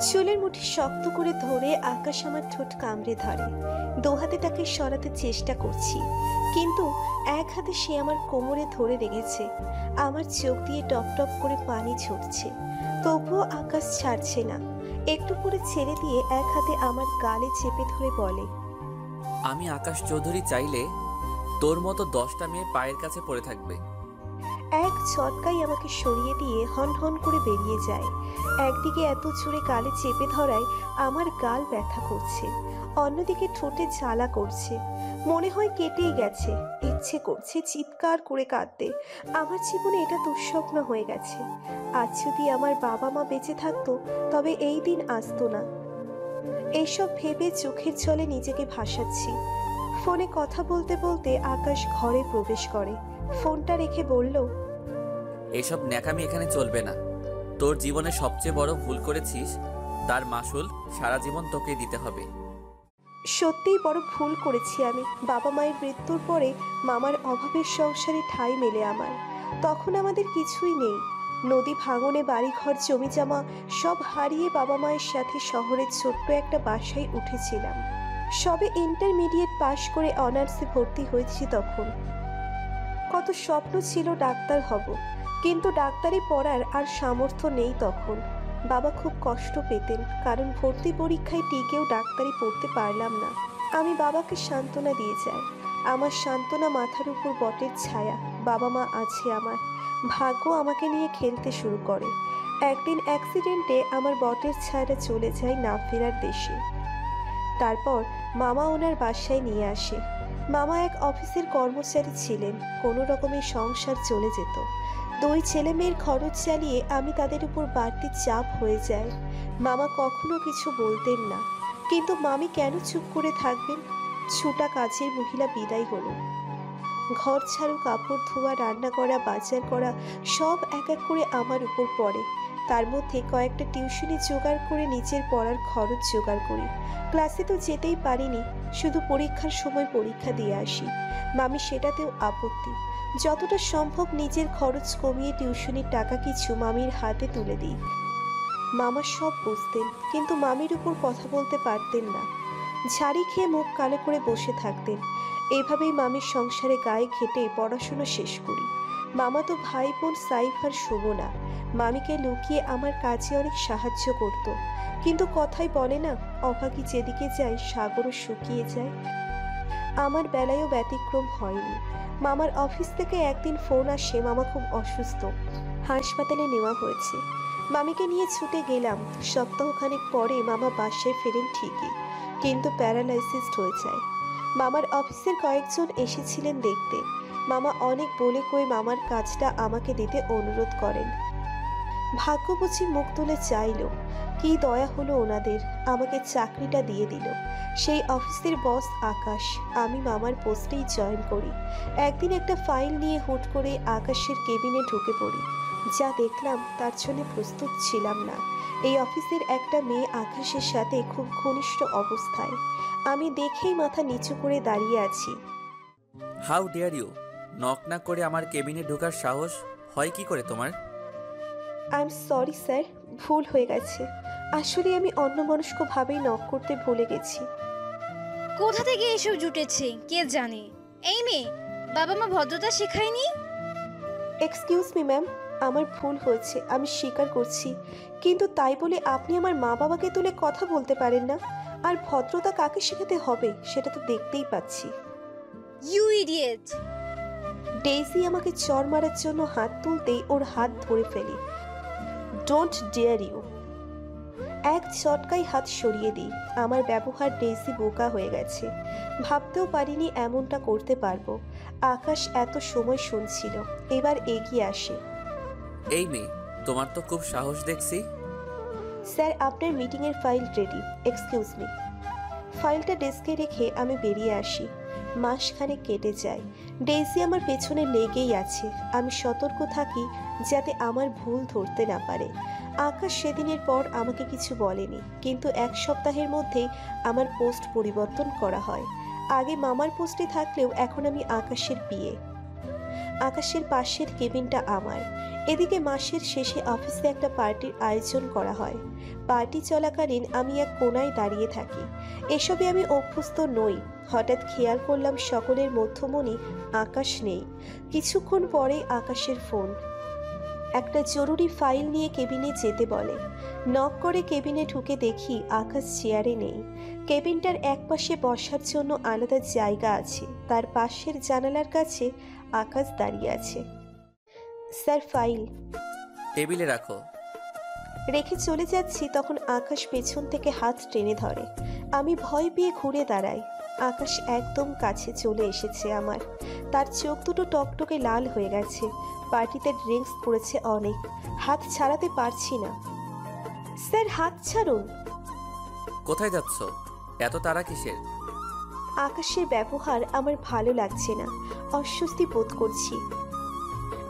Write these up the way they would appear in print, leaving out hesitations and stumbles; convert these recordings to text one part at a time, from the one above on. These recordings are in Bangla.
চুলের মুঠি শক্ত করে ধরে আকাশ আমার ঠোঁট কামড়ে ধরে। দু হাতে তাকে সরাতে চেষ্টা করছি, কিন্তু এক হাতে সে আমার কোমরে ধরে রেখেছে। আমার চোখ দিয়ে টপ টপ করে পানি ছুটছে, তবুও আকাশ ছাড়ছে না। একটু করে ছেড়ে দিয়ে এক হাতে আমার গালে চেপে ধরে বলে, আমি আকাশ চৌধুরী চাইলে তোর মতো 10টা মেয়ে পায়ের কাছে পড়ে থাকবে। এক ঝটকাই আমাকে সরিয়ে দিয়ে হন হন করে বেরিয়ে যায়। একদিকে এত জোরে গালে চেপে ধরায় আমার গাল ব্যথা করছে, অন্যদিকে ঠোঁটে জ্বালা করছে। মনে হয় কেটেই গেছে। ইচ্ছে করছে চিৎকার করে কাঁদতে। আমার জীবনে এটা দুঃস্বপ্ন হয়ে গেছে। আজ যদি আমার বাবা মা বেঁচে থাকতো, তবে এই দিন আসতো না। এইসব ভেবে চোখের জলে নিজেকে ভাসাচ্ছি। ফোনে কথা বলতে বলতে আকাশ ঘরে প্রবেশ করে। ফোনটা রেখে বলল, এসব ন্যাকামি এখানে চলবে না। তোর জীবনে সবচেয়ে বড় ভুল করেছিস, তার মাসুল সারা জীবন তোকে দিতে হবে। সত্যিই বড় ভুল করেছি আমি। বাবা মায়ের মৃত্যুর পরে মামার অভাবের সংসারে ঠাঁই মেলে আমার। তখন আমাদের কিছুই নেই। নদী ভাঙনে বাড়িঘর জমিজমা সব হারিয়ে বাবা মায়ের সাথে শহরের ছোট্ট একটা বাসায় উঠেছিলাম। সবে ইন্টারমিডিয়েট পাশ করে অনার্সে ভর্তি হয়েছি তখন। কত স্বপ্ন ছিল ডাক্তার হব, কিন্তু ডাক্তারি পড়ার আর সামর্থ্য নেই তখন। বাবা খুব কষ্ট পেতেন, কারণ ভর্তি পরীক্ষায় টিকেও ডাক্তারি পড়তে পারলাম না। আমি বাবাকে সান্ত্বনা দিয়ে যাই। আমার সান্ত্বনা মাথার উপর বটের ছায়া। বাবা মা আছে আমার। ভাগ্য আমাকে নিয়ে খেলতে শুরু করে। একদিন অ্যাক্সিডেন্টে আমার বটের ছায়াটা চলে যায় না ফেরার দেশে। তারপর মামা ওনার বাসায় নিয়ে আসে। মামা এক অফিসের কর্মচারী ছিলেন। কোনো রকমের সংসার চলে যেত। 2 ছেলে মেয়ের খরচ চালিয়ে আমি তাদের উপর বাড়তি চাপ হয়ে যায়। মামা কখনো কিছু বলতেন না, কিন্তু মামি কেন চুপ করে থাকবেন? ছুটা কাজের মহিলা বিদায় হলো। ঘর ছাড়ো, কাপড় ধোয়া, রান্না করা, বাজার করা সব এক এক করে আমার উপর পড়ে। তার মধ্যে কয়েকটা টিউশনি জোগাড় করে নিজের পড়ার খরচ জোগাড় করি। ক্লাসে তো যেতেই পারিনি, শুধু পরীক্ষার সময় পরীক্ষা দিয়ে আসি। মামি সেটাতেও আপত্তি। যতটা সম্ভব নিজের খরচ কমিয়ে টিউশনির টাকা কিছু মামির হাতে তুলে দিই। মামা সব বুঝতেন, কিন্তু মামির উপর কথা বলতে পারতেন না। ঝাড়ি খেয়ে মুখ কালো করে বসে থাকতেন। এভাবেই মামির সংসারে গায়ে খেটে পড়াশুনো শেষ করি। মামা তো ভাই বোন সাইফ আর শোভনা মামিকে লুকিয়ে আমার কাজে অনেক সাহায্য করত, কিন্তু কথাই বলে না, অভাগী যেদিকে যায় সাগরও শুকিয়ে যায়। আমার বেলায়ও ব্যতিক্রম হয়নি। মামার অফিস থেকে একদিন ফোন আসে মামা খুব অসুস্থ, হাসপাতালে নেওয়া হয়েছে। মামিকে নিয়ে ছুটে গেলাম। সপ্তাহখানেক পরে মামা বাসায় ফেরেন ঠিকই, কিন্তু প্যারালাইসিসড হয়ে যায়। মামার অফিসের কয়েকজন এসেছিলেন দেখতে। মামা অনেক বলে কয়ে মামার কাজটা আমাকে দিতে অনুরোধ করেন। ভাগ্য বুঝি মুখ তুলে চাইল। কি দয়া হলো ওনাদের, আমাকে চাকরিটা দিয়ে দিল। সেই অফিসের বস আকাশ। আমি মামার পোস্টেই জয়েন করি। একদিন একটা ফাইল নিয়ে হুট করে আকাশের কেবিনে ঢুকে পড়ি। যা দেখলাম তার জন্য প্রস্তুত ছিলাম না। এই অফিসের একটা মেয়ে আকাশের সাথে খুব ঘনিষ্ঠ অবস্থায়। আমি দেখেই মাথা নিচু করে দাঁড়িয়ে আছি। How dare you! নক না করে আমার কেবিনে ঢোকার সাহস হয় কি করে তোমার? আই এম সরি স্যার, ভুল হয়ে গেছে। আসলে আমি অন্যমনস্কভাবেই নক করতে ভুলে গেছি। কোথা থেকে এসব জুটেছে কে জানে। এই মেয়ে, বাবা মা ভদ্রতা শেখায়নি? এক্সকিউজ মি ম্যাম, আমার ভুল হয়েছে, আমি স্বীকার করছি। কিন্তু তাই বলে আপনি আমার মা বাবাকে তুলে কথা বলতে পারেন না। আর ভদ্রতা কাকে শেখাতে হবে সেটা তো দেখতেই পাচ্ছি। You idiot! ডেইজি আমাকে চড় মারার জন্য হাত তুলতেই ওর হাত ধরে ফেলি। Don't dare you! এক ঝটকায় হাত সরিয়ে দিই। আমার ব্যবহার ডেইজি বোকা হয়ে গেছে। ভাবতেও পারিনি এমনটা করতে পারবো। আকাশ এত সময় শুনছিল, এবার এগিয়ে আসে। এই মেয়ে, তোমার তো খুব সাহস দেখছি। স্যার, আপনার মিটিংয়ের ফাইল রেডি। Excuse me. ফাইলটা ডেস্কে রেখে আমি বেরিয়ে আসি। মাসখানেক কেটে যায়। ডেইজি আমার পেছনে লেগেই আছে। আমি সতর্ক থাকি যাতে আমার ভুল ধরতে না পারে। আকাশ সেদিনের পর আমাকে কিছু বলেনি, কিন্তু 1 সপ্তাহের মধ্যেই আমার পোস্ট পরিবর্তন করা হয়। আগে মামার পোস্টে থাকলেও এখন আমি আকাশের বিয়ে। আকাশের পাশের কেবিনটা আমার। এদিকে মাসের শেষে অফিসে একটা পার্টির আয়োজন করা হয়। পার্টি চলাকালীন আমি এক কোণায় দাঁড়িয়ে থাকি। এসবে আমি অভ্যস্ত নই। হঠাৎ খেয়াল করলাম সকলের মধ্যমণি আকাশ নেই। কিছুক্ষণ পরেই আকাশের ফোন। একটা জরুরি ফাইল নিয়ে কেবিনে যেতে বলে। নক করে কেবিনে ঢুকে দেখি আকাশ চেয়ারে নেই। কেবিনটার একপাশে বসার জন্য আলাদা জায়গা আছে, তার পাশের জানালার কাছে আকাশ দাঁড়িয়ে আছে। Sir, file. টেবিলে রাখো। রেখে চলে যাচ্ছি, তখন আকাশ পেছন থেকে হাত টেনে ধরে। আমি ভয় পেয়ে ঘুরে দাঁড়াই। আকাশ একদম কাছে চলে এসেছে আমার। তার চোখ দুটো টকটকে লাল হয়ে গেছে। পার্টিতে ড্রিঙ্কস পড়েছে অনেক। হাত ছাড়াতে পারছি না। স্যার, হাত ছাড়ুন। কোথায় যাচ্ছ? এত তাড়া কিসের? আকাশের ব্যবহার আমার ভালো লাগছে না। অস্বস্তি বোধ করছি।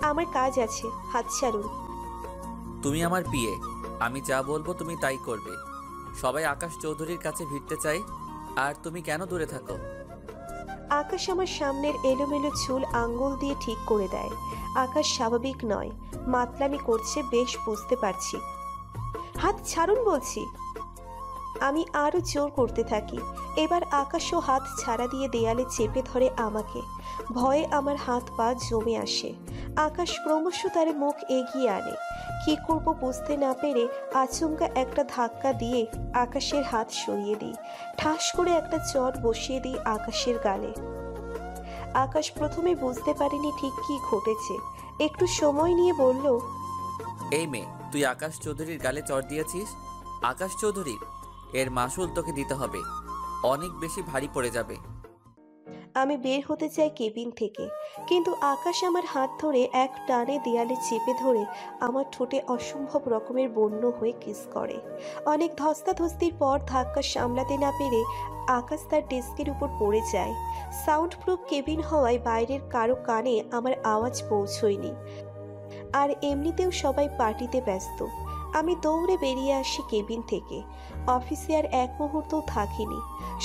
আমার কাজ আছে, হাত ছাড়ুন। তুমি আমার বিয়ে, আমি যা বলবো তুমি তাই করবে। সবাই আকাশ চৌধুরীর কাছে ভিড়তে চাই, আর তুমি কেন দূরে থাকো? আকাশ আমার সামনের এলোমেলো চুল আঙ্গুল দিয়ে ঠিক করে দেয়। আকাশ স্বাভাবিক নয়, মাতলামি করছে, বেশ বুঝতে পারছি। হাত ছাড়ুন বলছি। আমি আরো জোর করতে থাকি। এবার আকাশও হাত ছাড়া দিয়ে দেয়ালে চেপে ধরে আমাকে। ভয়ে আমার হাত পা জমে আসে। আকাশ ক্রমশ তার মুখ এগিয়ে আনে। কি করব বুঝতে না পেরে আচমকা একটা ধাক্কা দিয়ে আকাশের হাত সরিয়ে দিই। ঠাস করে একটা চট বসিয়ে দিই আকাশের গালে। আকাশ প্রথমে বুঝতে পারেনি ঠিক কি ঘটেছে। একটু সময় নিয়ে বলল, এই মেয়ে, তুই আকাশ চৌধুরীর গালে চড় দিয়েছিস। আকাশ চৌধুরীর এর মাসুল তোকে দিতে হবে, অনেক বেশি ভারী পড়ে যাবে। আমি বের হতে চাই কেবিন থেকে, কিন্তু আকাশ আমার হাত ধরে এক টানে দেয়ালে চেপে ধরে আমার ঠোঁটে অসম্ভব রকমের বন্য হয়ে কিস করে। অনেক ধস্তাধস্তির পর ধাক্কা সামলাতে না পেরে আকাশ তার ডেস্কের উপর পড়ে যায়। সাউন্ড প্রুফ কেবিন হওয়ায় বাইরের কারো কানে আমার আওয়াজ পৌঁছয়নি। আর এমনিতেও সবাই পার্টিতে ব্যস্ত। আমি দৌড়ে বেরিয়ে আসি কেবিন থেকে। অফিসে আর এক মুহূর্তও থাকিনি,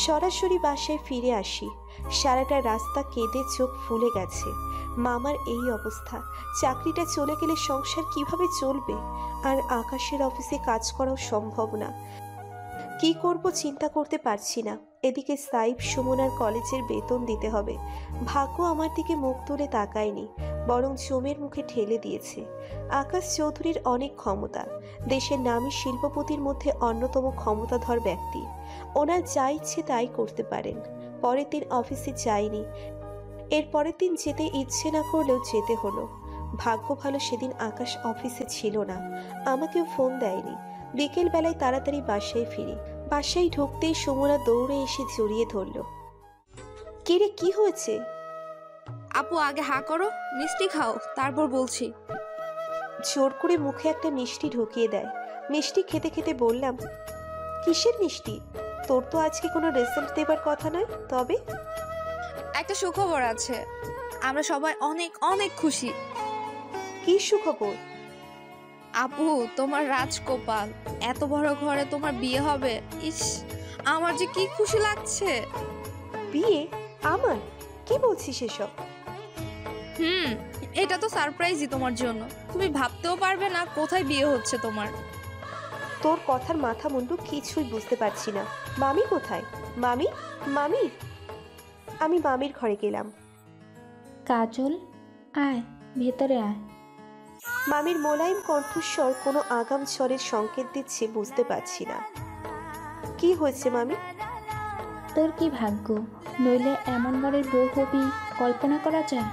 সরাসরি বাসায় ফিরে আসি। সারাটা রাস্তা কেঁদে চোখ ফুলে গেছে। মামার এই অবস্থা, চাকরিটা চলে গেলে সংসার কিভাবে চলবে? আর আকাশের অফিসে কাজ করাও সম্ভব না। কি করব চিন্তা করতে পারছি না। এদিকে সাইফ সুমনার কলেজের বেতন দিতে হবে। ভাগ্য আমার দিকে মুখ তুলে তাকায়নি, বরং জমের মুখে ঠেলে দিয়েছে। আকাশ চৌধুরীর অনেক ক্ষমতা, দেশের নামী শিল্পপতির মধ্যে অন্যতম ক্ষমতাধর ব্যক্তি। ওনার যা ইচ্ছে তাই করতে পারেন। পরের দিন অফিসে যাইনি। এর পরের দিন যেতে ইচ্ছে না করলেও যেতে হলো। ভাগ্য ভালো সেদিন আকাশ অফিসে ছিল না, আমাকেও ফোন দেয়নি। বিকেল বেলায় তাড়াতাড়ি বাসায় ফিরি। বাসায় ঢুকতেই সুমনা দৌড়ে এসে জড়িয়ে ধরল। কিরে, কি হয়েছে? আপু আগে হা করো, মিষ্টি খাও, তারপর বলছি। জোর করে মুখে একটা মিষ্টি ঢুকিয়ে দেয়। মিষ্টি খেতে খেতে বললাম, কিসের মিষ্টি? তোর তো আজকে কোনো রেজাল্ট দেবার কথা নয়। তবে একটা সুখবর আছে, আমরা সবাই অনেক অনেক খুশি। কি সুখবর? আপু, তোমার রাজকপাল, এত বড় ঘরে তোমার বিয়ে হবে। ইস, আমার যে কি খুশি লাগছে। বিয়ে? আমার? কি বলছিস এসব? এটা তো সারপ্রাইজই তোমার জন্য। তুমি ভাবতেও পারবে না কোথায় বিয়ে হচ্ছে তোমার। তোর কথার মাথা মুন্ডু কিছুই বুঝতে পারছি না। মামি কোথায়? মামি, মামি। আমি মামির ঘরে গেলাম। কাজল, আয় ভেতরে আয়। মামির মোলায়েম কণ্ঠস্বর কোনো আগাম স্বরের সংকেত দিচ্ছে, বুঝতে পারছি না। কি হয়েছে মামি? তোর কি ভাগ্য, নইলে এমন বরের বউ হবি কল্পনা করা যায়?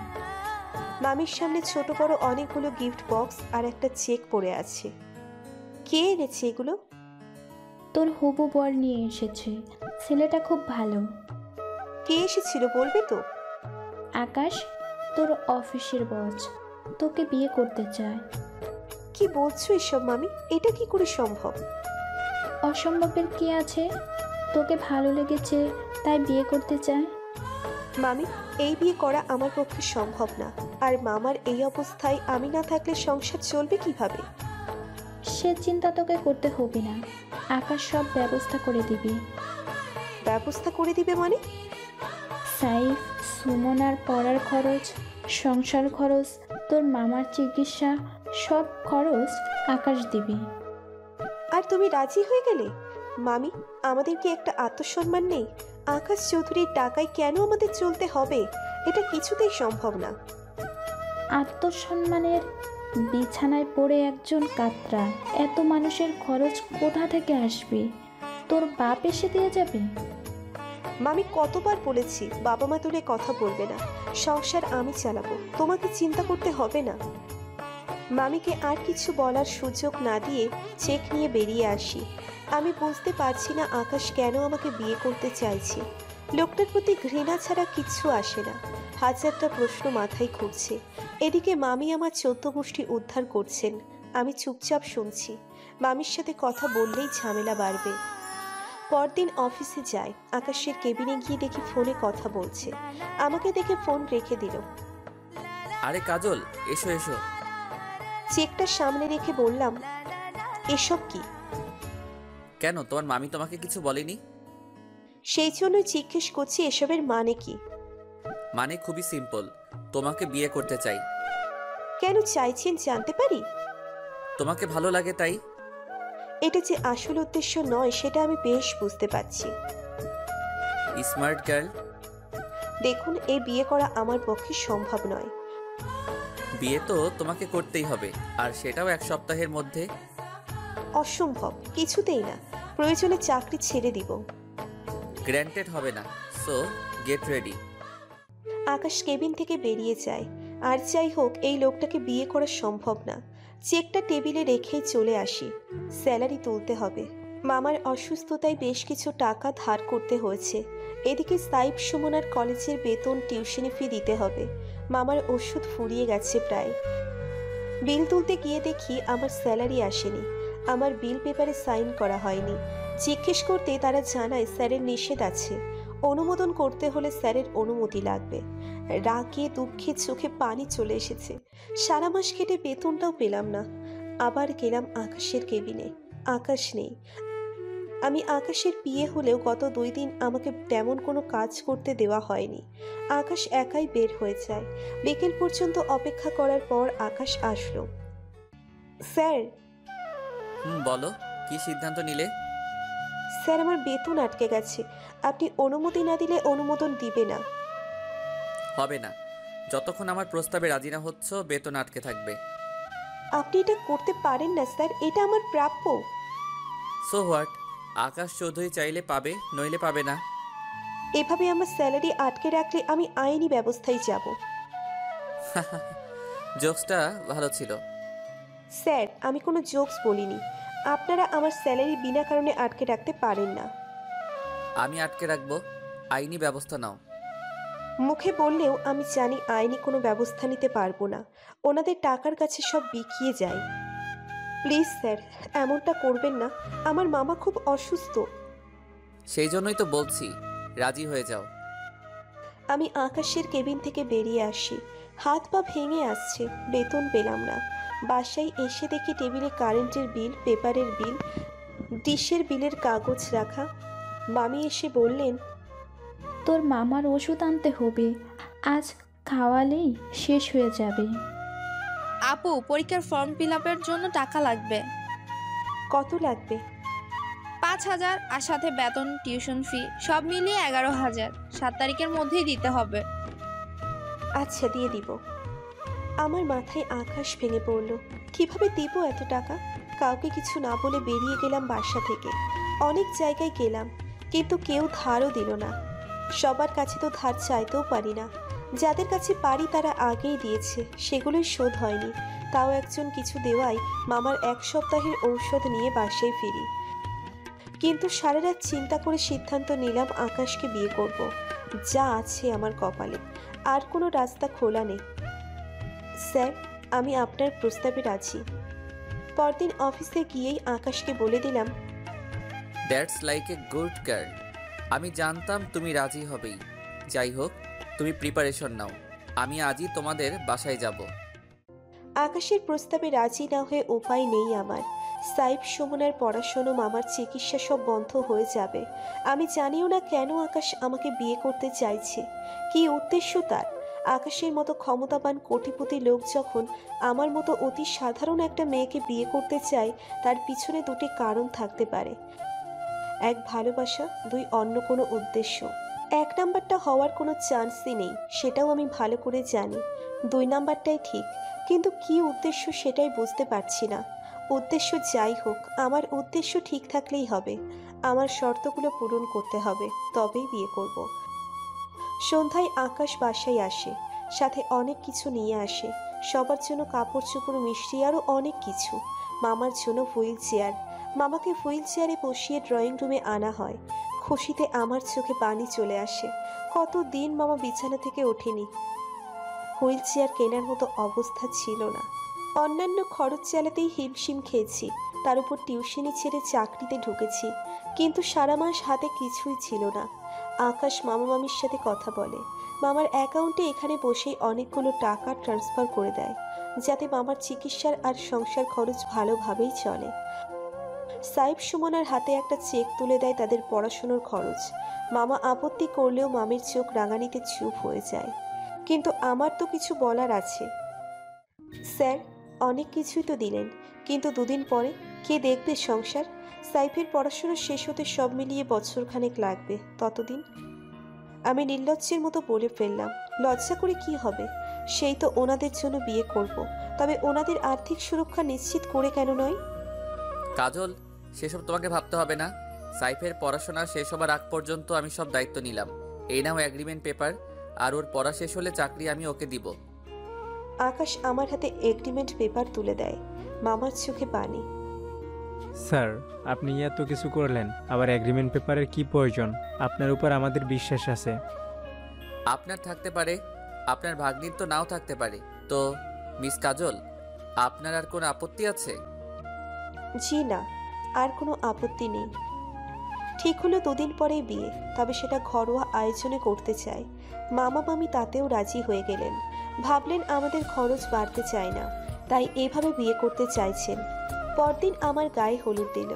মামির সামনে ছোট বড় অনেকগুলো গিফট বক্স আর একটা চেক পড়ে আছে। কে এনেছে এগুলো? তোর হবু বর নিয়ে এসেছে। ছেলেটা খুব ভালো। কে এসেছিল বলবে তো? আকাশ, তোর অফিসের বস, তোকে বিয়ে করতে চায়। কি বলছো এসব মামি? এটা কি করে সম্ভব? অসম্ভবের কি আছে? তোকে ভালো লেগেছে তাই বিয়ে করতে চায়। মামি, এই বিয়ে করা আমার পক্ষে সম্ভব না। আর মামার এই অবস্থায় আমি না থাকলে সংসার চলবে কিভাবে? সে চিন্তা তোকে করতে হবে না, আকাশ সব ব্যবস্থা করে দিবি। ব্যবস্থা করে দিবে মানে? সাইফ সুমনার পড়ার খরচ সংসার খরচ, তোর মামার চিকিৎসা, সব খরচ আকাশ দিবি। আর তুমি রাজি হয়ে গেলে? মামি, আমাদের কি একটা আত্মসম্মান নেই? আকাশ চৌধুরীর টাকায় কেন আমাদের চলতে হবে? এটা কিছুতেই সম্ভব না। আত্মসম্মানের বিছানায় পড়ে একজন কাতরা, এত মানুষের খরচ কোথা থেকে আসবে? তোর বাপ এসে দিয়ে যাবে? মামি, কতবার বলেছি বাবা মা তুলে কথা বলবে না, সংসার আমি চালাবো, তোমাকে চিন্তা করতে হবে না। মামিকে আর কিছু বলার সুযোগ না দিয়ে চেক নিয়ে বেরিয়ে আসি। আমি বুঝতে পারছি না আকাশ কেন আমাকে বিয়ে করতে চাইছে। লোকটার প্রতি ঘৃণা ছাড়া কিচ্ছু আসে না, হাজারটা প্রশ্ন মাথায় ঘুরছে। এদিকে মামি আমার 14 গোষ্ঠী উদ্ধার করছেন, আমি চুপচাপ শুনছি। মামির সাথে কথা বললেই ঝামেলা বাড়বে। পরদিন অফিসে যাই, আকাশের কেবিনে গিয়ে দেখি ফোনে কথা বলছে। আমাকে দেখে ফোন রেখে দিল। আরে কাজল, এসো এসো। চেকটা সামনে রেখে বললাম, এসব কি? কেন, তোমার মামি তোমাকে কিছু বলেনি? সেই জন্য জিজ্ঞেস করছি এসবের মানে কি। মানে খুবই সিম্পল, তোমাকে বিয়ে করতে চাই। কেন চাইছেন জানতে পারি? তোমাকে ভালো লাগে তাই। এটা যে আসল উদ্দেশ্য নয় সেটা আমি বেশ বুঝতে পারছি। Smart girl. দেখুন, এই বিয়ে করা আমার পক্ষে সম্ভব নয়। বিয়ে তো তোমাকে করতেই হবে, আর সেটাও 1 সপ্তাহের মধ্যে। অসম্ভব, কিছুতেই না। প্রয়োজনে চাকরি ছেড়ে দিব। গ্র্যান্টেড হবে না, সো গেট রেডি। আকাশ কেবিন থেকে বেরিয়ে যায়। আর যাই হোক, এই লোকটাকে বিয়ে করা সম্ভব না। চেকটা টেবিলে রেখেই চলে আসি। স্যালারি তুলতে হবে। মামার অসুস্থতায় বেশ কিছু টাকা ধার করতে হয়েছে। এদিকে সাইব সুমনার কলেজের বেতন, টিউশনি ফি দিতে হবে। মামার ওষুধ ফুরিয়ে গেছে প্রায়। বিল তুলতে গিয়ে দেখি আমার স্যালারি আসেনি। আমার বিল পেপারে সাইন করা হয়নি। জিজ্ঞেস করতে তারা জানায় স্যারের নিষেধ আছে, অনুমোদন করতে হলে স্যারের অনুমতি লাগবে। রাগে দুঃখে চোখে পানি চলে এসেছে। সারা মাস কেটে বেতনটাও পেলাম না। আবার গেলাম আকাশের কেবিনে। আকাশ নেই। আমি আকাশের বিয়ে হলেও গত 2 দিন আমাকে তেমন কোনো কাজ করতে দেওয়া হয়নি। আকাশ একাই বের হয়ে যায়। বিকেল পর্যন্ত অপেক্ষা করার পর আকাশ আসলো। স্যার। বলো, কি সিদ্ধান্ত নিলে? স্যার, আমার বেতন আটকে গেছে। আপনি অনুমতি না দিলে অনুমোদন দিবে না। হবে না, যতক্ষণ আমার প্রস্তাবে রাজি না হচ্ছ বেতন আটকে থাকবে। আপনি এটা করতে পারেন না স্যার, এটা আমার প্রাপ্য। সো হোয়াট, আকাশ চৌধুরী চাইলে পাবে, নইলে পাবে না। এভাবে আমার স্যালারি আটকে রাখলে আমি আইনি ব্যবস্থায় যাব। জোকসটা ভালো ছিল। স্যার, আমি কোনো জোকস বলিনি। আপনারা আমার স্যালারি বিনা কারণে আটকে রাখতে পারেন না। আমি আটকে রাখবো, আইনি ব্যবস্থা নাও। মুখে বললেও আমি জানি আইনি কোনো ব্যবস্থা নিতে পারবো না। ওনাদের টাকার কাছে সব বিকিয়ে যায়। প্লিজ স্যার, এমনটা করবেন না। আমার মামা খুব অসুস্থ। সেই জন্যই তো বলছি, রাজি হয়ে যাও। আমি আকাশের কেবিন থেকে বেরিয়ে আসি। হাত পা ভেঙে আসছে, বেতন পেলাম না। বাসায় এসে দেখি টেবিলে কারেন্টের বিল, পেপারের বিল, ডিশের বিলের কাগজ রাখা। মামি এসে বললেন, তোর মামার ওষুধ আনতে হবে, আজ খাওয়ালেই শেষ হয়ে যাবে। আপু, পরীক্ষার ফর্ম ফিল আপের জন্য টাকা লাগবে। কত লাগবে? 5,000, আর সাথে বেতন, টিউশন ফি সব মিলিয়ে 11,000। 7 তারিখের মধ্যেই দিতে হবে। আচ্ছা, দিয়ে দিব। আমার মাথায় আকাশ ভেঙে পড়ল। কিভাবে দিব এত টাকা? কাউকে কিছু না বলে বেরিয়ে গেলাম বাসা থেকে। অনেক জায়গায় গেলাম, কিন্তু কেউ ধারও দিল না। সবার কাছে তো ধার চাইতেও পারি না। যাদের কাছে পারি তারা আগেই দিয়েছে, সেগুলোই শোধ হয়নি। তাও একজন কিছু দেওয়ায় মামার 1 সপ্তাহের ঔষধ নিয়ে বাসায় ফিরি। কিন্তু সারা রাত চিন্তা করে সিদ্ধান্ত নিলাম আকাশকে বিয়ে করব। যা আছে আমার কপালে, আর কোনো রাস্তা খোলা নেই। স্যার, আমি আপনার প্রস্তাবে রাজি। পরদিন অফিসে গিয়েই আকাশকে বলে দিলাম, that's like a good girl. আমি জানতাম তুমি রাজি হবেই। যাই হোক, তুমি প্রিপারেশন নাও, আমি আজই তোমাদের বাসায় যাব। আকাশের প্রস্তাবে রাজি না হয়ে উপায় নেই আমার। সাইব সুমনার পড়াশোনা, মামার চিকিৎসা সব বন্ধ হয়ে যাবে। আমি জানিও না কেন আকাশ আমাকে বিয়ে করতে চাইছে, কি উদ্দেশ্য তার। আকাশের মতো ক্ষমতাবান কোটিপতি লোক যখন আমার মতো অতি সাধারণ একটা মেয়েকে বিয়ে করতে চায়, তার পিছনে দুটি কারণ থাকতে পারে। এক ভালোবাসা, দুই অন্য কোনো উদ্দেশ্য। এক নাম্বারটা হওয়ার কোনো চান্সই নেই, সেটাও আমি ভালো করে জানি। দুই নাম্বারটাই ঠিক, কিন্তু কী উদ্দেশ্য সেটাই বুঝতে পারছি না। উদ্দেশ্য যাই হোক, আমার উদ্দেশ্য ঠিক থাকলেই হবে। আমার শর্তগুলো পূরণ করতে হবে, তবেই বিয়ে করব। সন্ধ্যায় আকাশ বাসায় আসে, সাথে অনেক কিছু নিয়ে আসে। সবার জন্য কাপড় চোপড়, মিষ্টি, আরও অনেক কিছু। মামার জন্য হুইল চেয়ার। মামাকে হুইল চেয়ারে বসিয়ে ড্রয়িং রুমে আনা হয়। খুশিতে আমার চোখে পানি চলে আসে। কতদিন মামা বিছানা থেকে ওঠেনি। হুইল চেয়ার কেনার মতো অবস্থা ছিল না। অন্যান্য খরচ চালাতেই হিমশিম খেয়েছি, তার উপর টিউশনি ছেড়ে চাকরিতে ঢুকেছি, কিন্তু সারা মাস হাতে কিছুই ছিল না। আকাশ মামা মামির সাথে কথা বলে। মামার অ্যাকাউন্টে এখানে বসেই অনেকগুলো টাকা ট্রান্সফার করে দেয়, যাতে মামার চিকিৎসার আর সংসার খরচ ভালোভাবেই চলে। সাইফ সুমনার হাতে একটা চেক তুলে দেয় তাদের পড়াশুনোর খরচ। মামা আপত্তি করলেও মামির চোখ রাঙানিতে চুপ হয়ে যায়। কিন্তু আমার তো কিছু বলার আছে। স্যার, অনেক কিছুই তো দিলেন, কিন্তু দুদিন পরে কে দেখবে সংসার? সাইফের পড়াশোনা শেষ হতে সব মিলিয়ে বছরখানেক লাগবে। ততদিন? আমি নির্লজ্জের মতো বলে ফেললাম। লজ্জা করে কি হবে? সেই তো ওনাদের জন্য বিয়ে করব, তবে ওনাদের আর্থিক সুরক্ষা নিশ্চিত করে কেন নয়? কাজল, সেসব তোমাকে ভাবতে হবে না। সাইফের পড়াশোনা শেষ হবার আগ পর্যন্ত আমি সব দায়িত্ব নিলাম। এই নাও এগ্রিমেন্ট পেপার, আর ওর পড়া শেষ হলে চাকরি আমি ওকে দিব। আকাশ আমার হাতে এগ্রিমেন্ট পেপার তুলে দেয়। মামার চোখে পানি। স্যার, আপনি এত কিছু করলেন, আবার এগ্রিমেন্ট পেপারের কি প্রয়োজন? আপনার উপর আমাদের বিশ্বাস আছে। আপনার থাকতে পারে, আপনার ভাগ্নির তো নাও থাকতে পারে। তো মিস কাজল, আপনার আর কোনো আপত্তি আছে? জি না, আর কোনো আপত্তি নেই। ঠিক হলো দুদিন পরেই বিয়ে, তবে সেটা ঘরোয়া আয়োজনে করতে চাই। মামা মামি তাতেও রাজি হয়ে গেলেন। ভাবলেন আমাদের খরচ বাড়তে চায় না, তাই এভাবে বিয়ে করতে চাইছেন। পরদিন আমার গায়ে হলুদ দিল।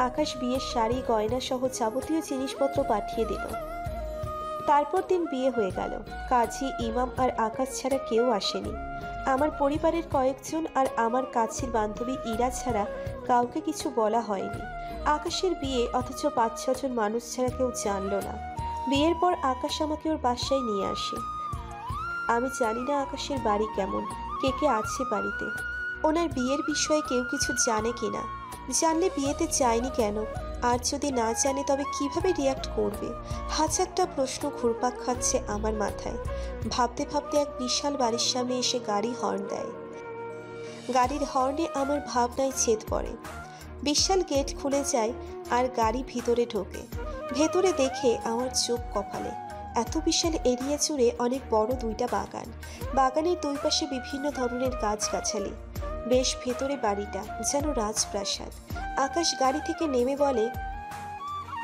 আকাশ বিয়ের শাড়ি, গয়না সহ যাবতীয় জিনিসপত্র পাঠিয়ে দিল। তারপর দিন বিয়ে হয়ে গেল। কাজী, ইমাম আর আকাশ ছাড়া কেউ আসেনি। আমার পরিবারের কয়েকজন আর আমার কাছের বান্ধবী ইরা ছাড়া কাউকে কিছু বলা হয়নি। আকাশের বিয়ে, অথচ ৫-৬ জন মানুষ ছাড়া কেউ জানলো না। বিয়ের পর আকাশ আমাকে ওর বাসায় নিয়ে আসে। আমি জানি না আকাশের বাড়ি কেমন, কে কে আছে বাড়িতে, ওনার বিয়ের বিষয়ে কেউ কিছু জানে কিনা, জানলে বিয়েতে চায়নি কেন, আর যদি না জানে তবে কিভাবে রিয়াক্ট করবে। হাজারটা প্রশ্ন ঘুরপাক খাচ্ছে আমার মাথায়। ভাবতে ভাবতে এক বিশাল বাড়ির সামনে এসে গাড়ি হর্ন দেয়। গাড়ির হর্নে আমার ভাবনায় ছেদ পড়ে। বিশাল গেট খুলে যায় আর গাড়ি ভিতরে ঢোকে। ভেতরে দেখে আমার চোখ কপালে। এত বিশাল এরিয়া জুড়ে অনেক বড় 2টা বাগান। বাগানের দুই পাশে বিভিন্ন ধরনের গাছগাছালি। বেশ ভেতরে বাড়িটা, যেন রাজপ্রাসাদ। আকাশ গাড়ি থেকে নেমে বলে,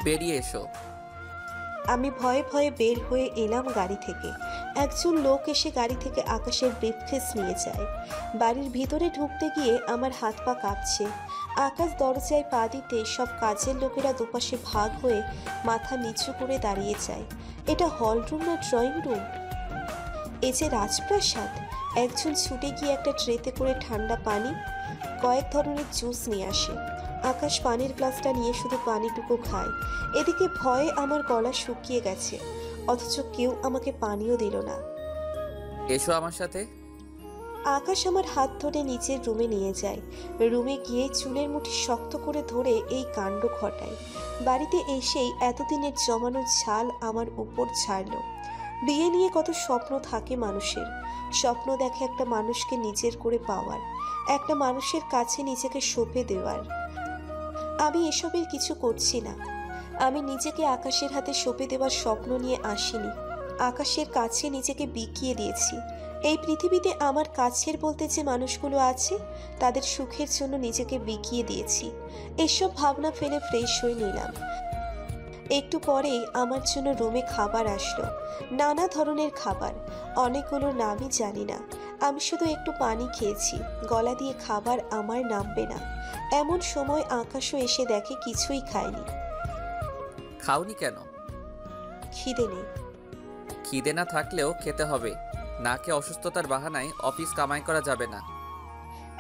বেরিয়ে এসো। আমি ভয়ে ভয়ে বের হয়ে এলাম গাড়ি থেকে। একজন লোক এসে গাড়ি থেকে আকাশের ব্রিফকেস নিয়ে যায়। বাড়ির ভিতরে ঢুকতে গিয়ে আমার হাত পা কাঁপছে। আকাশ দরজায় পা দিতে সব কাজের লোকেরা দুপাশে ভাগ হয়ে মাথা নিচু করে দাঁড়িয়ে যায়। এটা হলরুম না ড্রয়িং রুম? এই যে রাজপ্রাসাদ। একজন ছুটে গিয়ে একটা ট্রেতে করে ঠান্ডা পানি, কয়েক ধরনের জুস নিয়ে আসে। আকাশ পানির গ্লাসটা নিয়ে শুধু পানিটুকু খায়। এদিকে ভয়ে আমার গলা শুকিয়ে গেছে, অথচ কেউ আমাকে পানিও দিল না। এসো আমার সাথে। আকাশ আমার হাত ধরে নিচের রুমে নিয়ে যায়। রুমে গিয়ে চুলের মুঠি শক্ত করে ধরে এই কাণ্ড ঘটায়। বাড়িতে এসেই এতদিনের জমানো ঝাল আমার উপর ছাড়ল। বিয়ে নিয়ে কত স্বপ্ন থাকে মানুষের। স্বপ্ন দেখে একটা মানুষকে নিজের করে পাওয়ার, একটা মানুষের কাছে নিজেকে সঁপে দেওয়ার। আমি এসবের কিছু করছি না। আমি নিজেকে আকাশের হাতে সঁপে দেওয়ার স্বপ্ন নিয়ে আসিনি। আকাশের কাছে নিজেকে বিকিয়ে দিয়েছি। এই পৃথিবীতে আমার কাছের বলতে যে মানুষগুলো আছে, তাদের সুখের জন্য নিজেকে বিকিয়ে দিয়েছি। এসব ভাবনা ফেলে ফ্রেশ হয়ে নিলাম। একটু পরেই আমার জন্য রুমে খাবার আসলো। নানা ধরনের খাবার, অনেকগুলো নামই জানি না। আমি শুধু একটু পানি খেয়েছি, গলা দিয়ে খাবার আমার নামবে না। এমন সময় আকাশও এসে দেখে কিছুই খায়নি। খাওনি কেন? খিদে নেই। খিদে না থাকলেও খেতে হবে, নাকে অসুস্থতার বাহানায় অফিস কামাই করা যাবে না।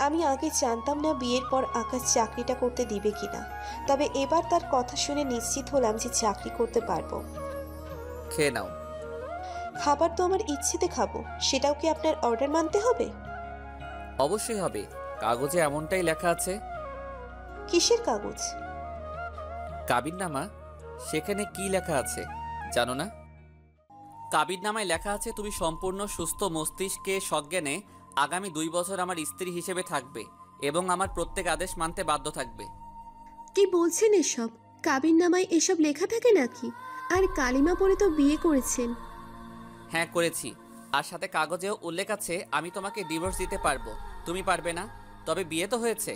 আমি আগে জানতাম না বিয়ের পর আকাশ চাকরিটা করতে দিবে কিনা, তবে এবার তার কথা শুনে নিশ্চিত হলাম যে চাকরি করতে পারবো। খেয়ে নাও। খাবার তো আমার ইচ্ছেতে খাবো, সেটাও কি আপনার অর্ডার মানতে হবে? অবশ্যই হবে, কাগজে এমনটাই লেখা আছে। কিসের কাগজ? কাবিননামা। সেখানে কি লেখা আছে জানো না? কাবিননামায় লেখা আছে তুমি সম্পূর্ণ সুস্থ মস্তিষ্কে সজ্ঞানে আগামী 2 বছর আমার স্ত্রী হিসেবে থাকবে এবং আমার প্রত্যেক আদেশ মানতে বাধ্য থাকবে। কি বলছেন এসব? কাবিননামায় এসব লেখা থাকে নাকি? আর কালিমা পড়ে তো বিয়ে করেছেন। হ্যাঁ করেছি, আর সাথে কাগজেও উল্লেখ আছে আমি তোমাকে ডিভোর্স দিতে পারবো, তুমি পারবে না। তবে বিয়ে তো হয়েছে।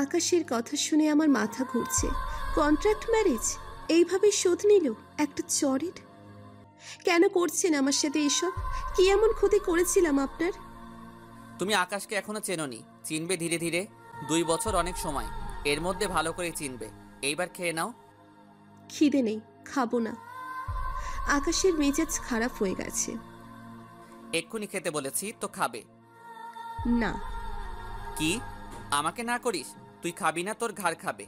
আকাশের কথা শুনে আমার মাথা ঘুরছে। কন্ট্রাক্ট ম্যারেজ এইভাবে শোধ নিল একটা চরের? কেন করছেন আমার সাথে এসব? কি এমন ক্ষতি করেছিলাম আপনার? তুমি আকাশকে এখনো চেনোনি, চিনবে ধীরে ধীরে। 2 বছর অনেক সময়, এর মধ্যে ভালো করে চিনবে। এইবার খেয়ে নাও। খিদে নেই, খাবো না। আকাশের মেজাজ খারাপ হয়ে গেছে। এক্ষুনি খেতে বলেছি তো খাবে। না। কি আমাকে না করিস? তুই খাবি না, তোর ঘাড় খাবে।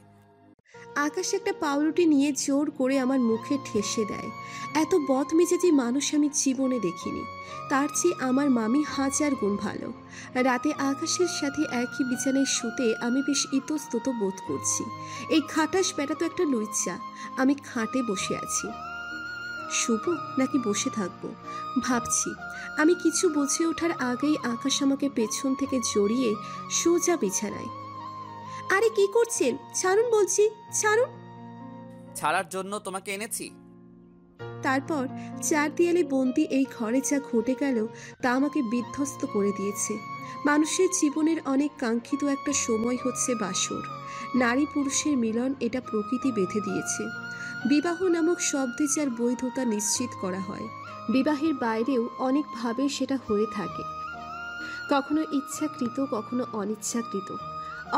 আকাশ একটা পাউরুটি নিয়ে জোর করে আমার মুখে ঠেসে দেয়। এত বদমেজাজি মানুষ আমি জীবনে দেখিনি। তার চেয়ে আমার মামি 1000 গুণ ভালো। রাতে আকাশের সাথে একই বিছানায় শুতে আমি বেশ ইতস্তত বোধ করছি। এই খাটাস বেটা তো একটা লুইচা। আমি খাটে বসে আছি। শুভ নাকি বসে থাকবো ভাবছি। আমি কিছু বুঝে ওঠার আগেই আকাশ আমাকে পেছন থেকে জড়িয়ে সোজা বিছানায়। আরে কি করছেন? ছাড়ুন বলছি, ছাড়ুন। ছাড়ার জন্য তোমাকে এনেছি। তারপর 4 দেয়ালে বন্দি এই ঘরে যা ঘটে গেল তা আমাকে বিধ্বস্ত করে দিয়েছে। মানুষের জীবনের অনেক কাঙ্ক্ষিত একটা সময় হচ্ছে বাসর। নারী পুরুষের মিলন, এটা প্রকৃতি বেঁধে দিয়েছে। বিবাহ নামক শব্দে যার বৈধতা নিশ্চিত করা হয়। বিবাহের বাইরেও অনেকভাবে সেটা হয়ে থাকে, কখনো ইচ্ছাকৃত, কখনো অনিচ্ছাকৃত।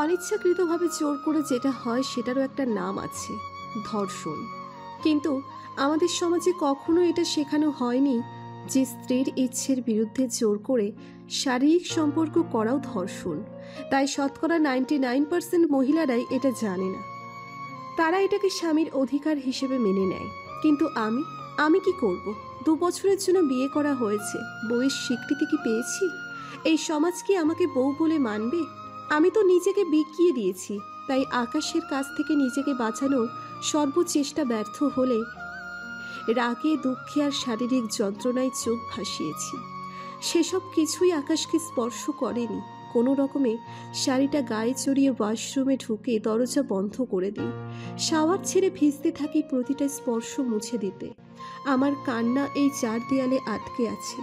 অনিচ্ছাকৃতভাবে জোর করে যেটা হয় সেটারও একটা নাম আছে, ধর্ষণ। কিন্তু আমাদের সমাজে কখনো এটা শেখানো হয়নি যে স্ত্রীর ইচ্ছের বিরুদ্ধে জোর করে শারীরিক সম্পর্ক করাও ধর্ষণ। তাই শতকরা 99% মহিলারাই এটা জানে না। তারা এটাকে স্বামীর অধিকার হিসেবে মেনে নেয়। কিন্তু আমি কি করব? 2 বছরের জন্য বিয়ে করা হয়েছে, বউয়ের স্বীকৃতি কি পেয়েছি? এই সমাজ কি আমাকে বউ বলে মানবে? আমি তো নিজেকে বিকিয়ে দিয়েছি। তাই আকাশের কাছ থেকে নিজেকে বাঁচানোর সর্বচেষ্টা ব্যর্থ হলে রাগে, দুঃখে আর শারীরিক যন্ত্রণায় চোখ ভাসিয়েছি। সেসব কিছুই আকাশকে স্পর্শ করেনি। কোনো রকমে শাড়িটা গায়ে চড়িয়ে ওয়াশরুমে ঢুকে দরজা বন্ধ করে দিই। শাওয়ার ছেড়ে ভিজতে থাকি প্রতিটা স্পর্শ মুছে দিতে। আমার কান্না এই 4 দেয়ালে আটকে আছে।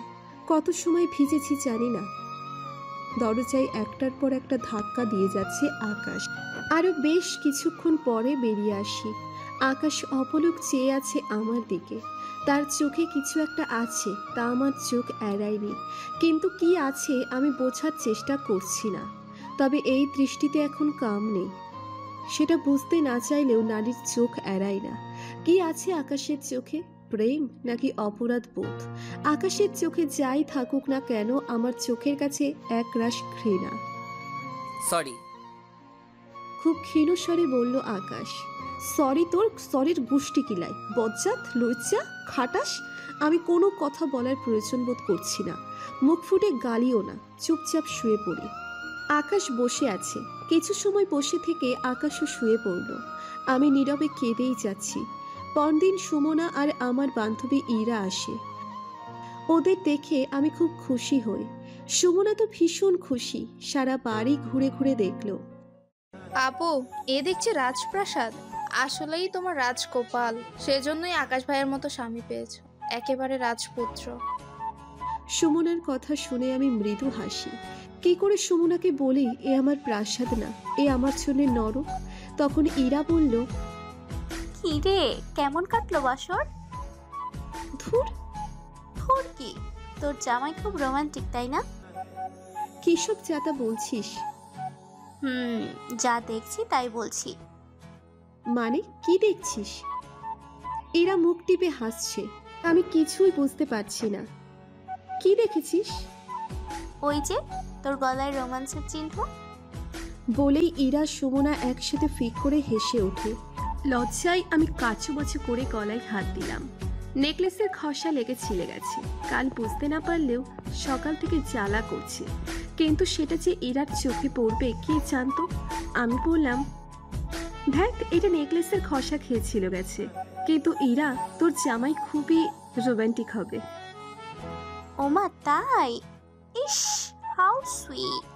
কত সময় ভিজেছি জানি না। দরজায় একটার পর একটা ধাক্কা দিয়ে যাচ্ছে আকাশ। আরও বেশ কিছুক্ষণ পরে বেরিয়ে আসি। আকাশ অপলক চেয়ে আছে আমার দিকে। তার চোখে কিছু একটা আছে, তা আমার চোখ এড়ায়নি। কিন্তু কি আছে আমি বোঝার চেষ্টা করছি না। তবে এই দৃষ্টিতে এখন কাম নেই। সেটা বুঝতে না চাইলেও নারীর চোখ এড়ায় না। কি আছে আকাশের চোখে? প্রেম নাকি অপরাধ বোধ? আকাশের চোখে যাই থাকুক না কেন, আমার চোখের কাছে একরাশ ঘৃণা। সরি। খুব ক্ষীণ স্বরে বলল আকাশ। সরি? তোর সরির গুষ্টি কিলাই, বজ্জাত, লজ্জা, খাটাস। আমি কোনো কথা বলার প্রয়োজন বোধ করছি না। মুখ ফুটে গালিও না, চুপচাপ শুয়ে পড়ি। আকাশ বসে আছে। কিছু সময় বসে থেকে আকাশও শুয়ে পড়ল। আমি নীরবে কেঁদেই যাচ্ছি। পরদিন সুমনা আর আমার বান্ধবী ইরা আসে। ওদের দেখে আমি খুব খুশি হই। সুমনা তো ভীষণ খুশি, সারা বাড়ি ঘুরে ঘুরে দেখলো। আপু, এ দেখছি রাজপ্রাসাদ। আসলেই তোমার রাজকোপাল, সেজন্যই আকাশ ভাইয়ের মতো স্বামী পেয়েছো, একেবারে রাজপুত্র। সুমনার কথা শুনে আমি মৃদু হাসি। কি করে সুমনাকে বলি এ আমার প্রাসাদ না, এ আমার জন্য নরক? তখন ইরা বলল, কি রে, কেমন কাটলো বাসর? ধুর। তোর কি, তোর জামাই খুব রোমান্টিক তাই না? কিসব যাতা বলছিস? যা দেখছি তাই বলছি। মানে কি দেখছিস? ইরা মুখ টিপে হাসছে। আমি কিছুই বুঝতে পারছি না। কি দেখেছিস? ওই যে তোর গলায় রোমান্সের চিহ্ন। বলেই ইরা সুমনা একসাথে ফিক করে হেসে ওঠে। লজ্জায় আমি কাচুমাচু করে গলায় হাত দিলাম। নেকলেসের খসা লেগে ছিলে গেছে। কাল বুঝতে না পারলেও সকাল থেকে জ্বালা করছে, কিন্তু সেটা যে ইরার চোখে পড়বে কে জানতো। আমি বললাম, দেখ এটা নেকলেসের খসা খেয়েছিল গেছে, কিন্তু ইরা তোর জামাই খুবই রোমান্টিক হবে। ওমা তাই? ইস, হাউ সুইট।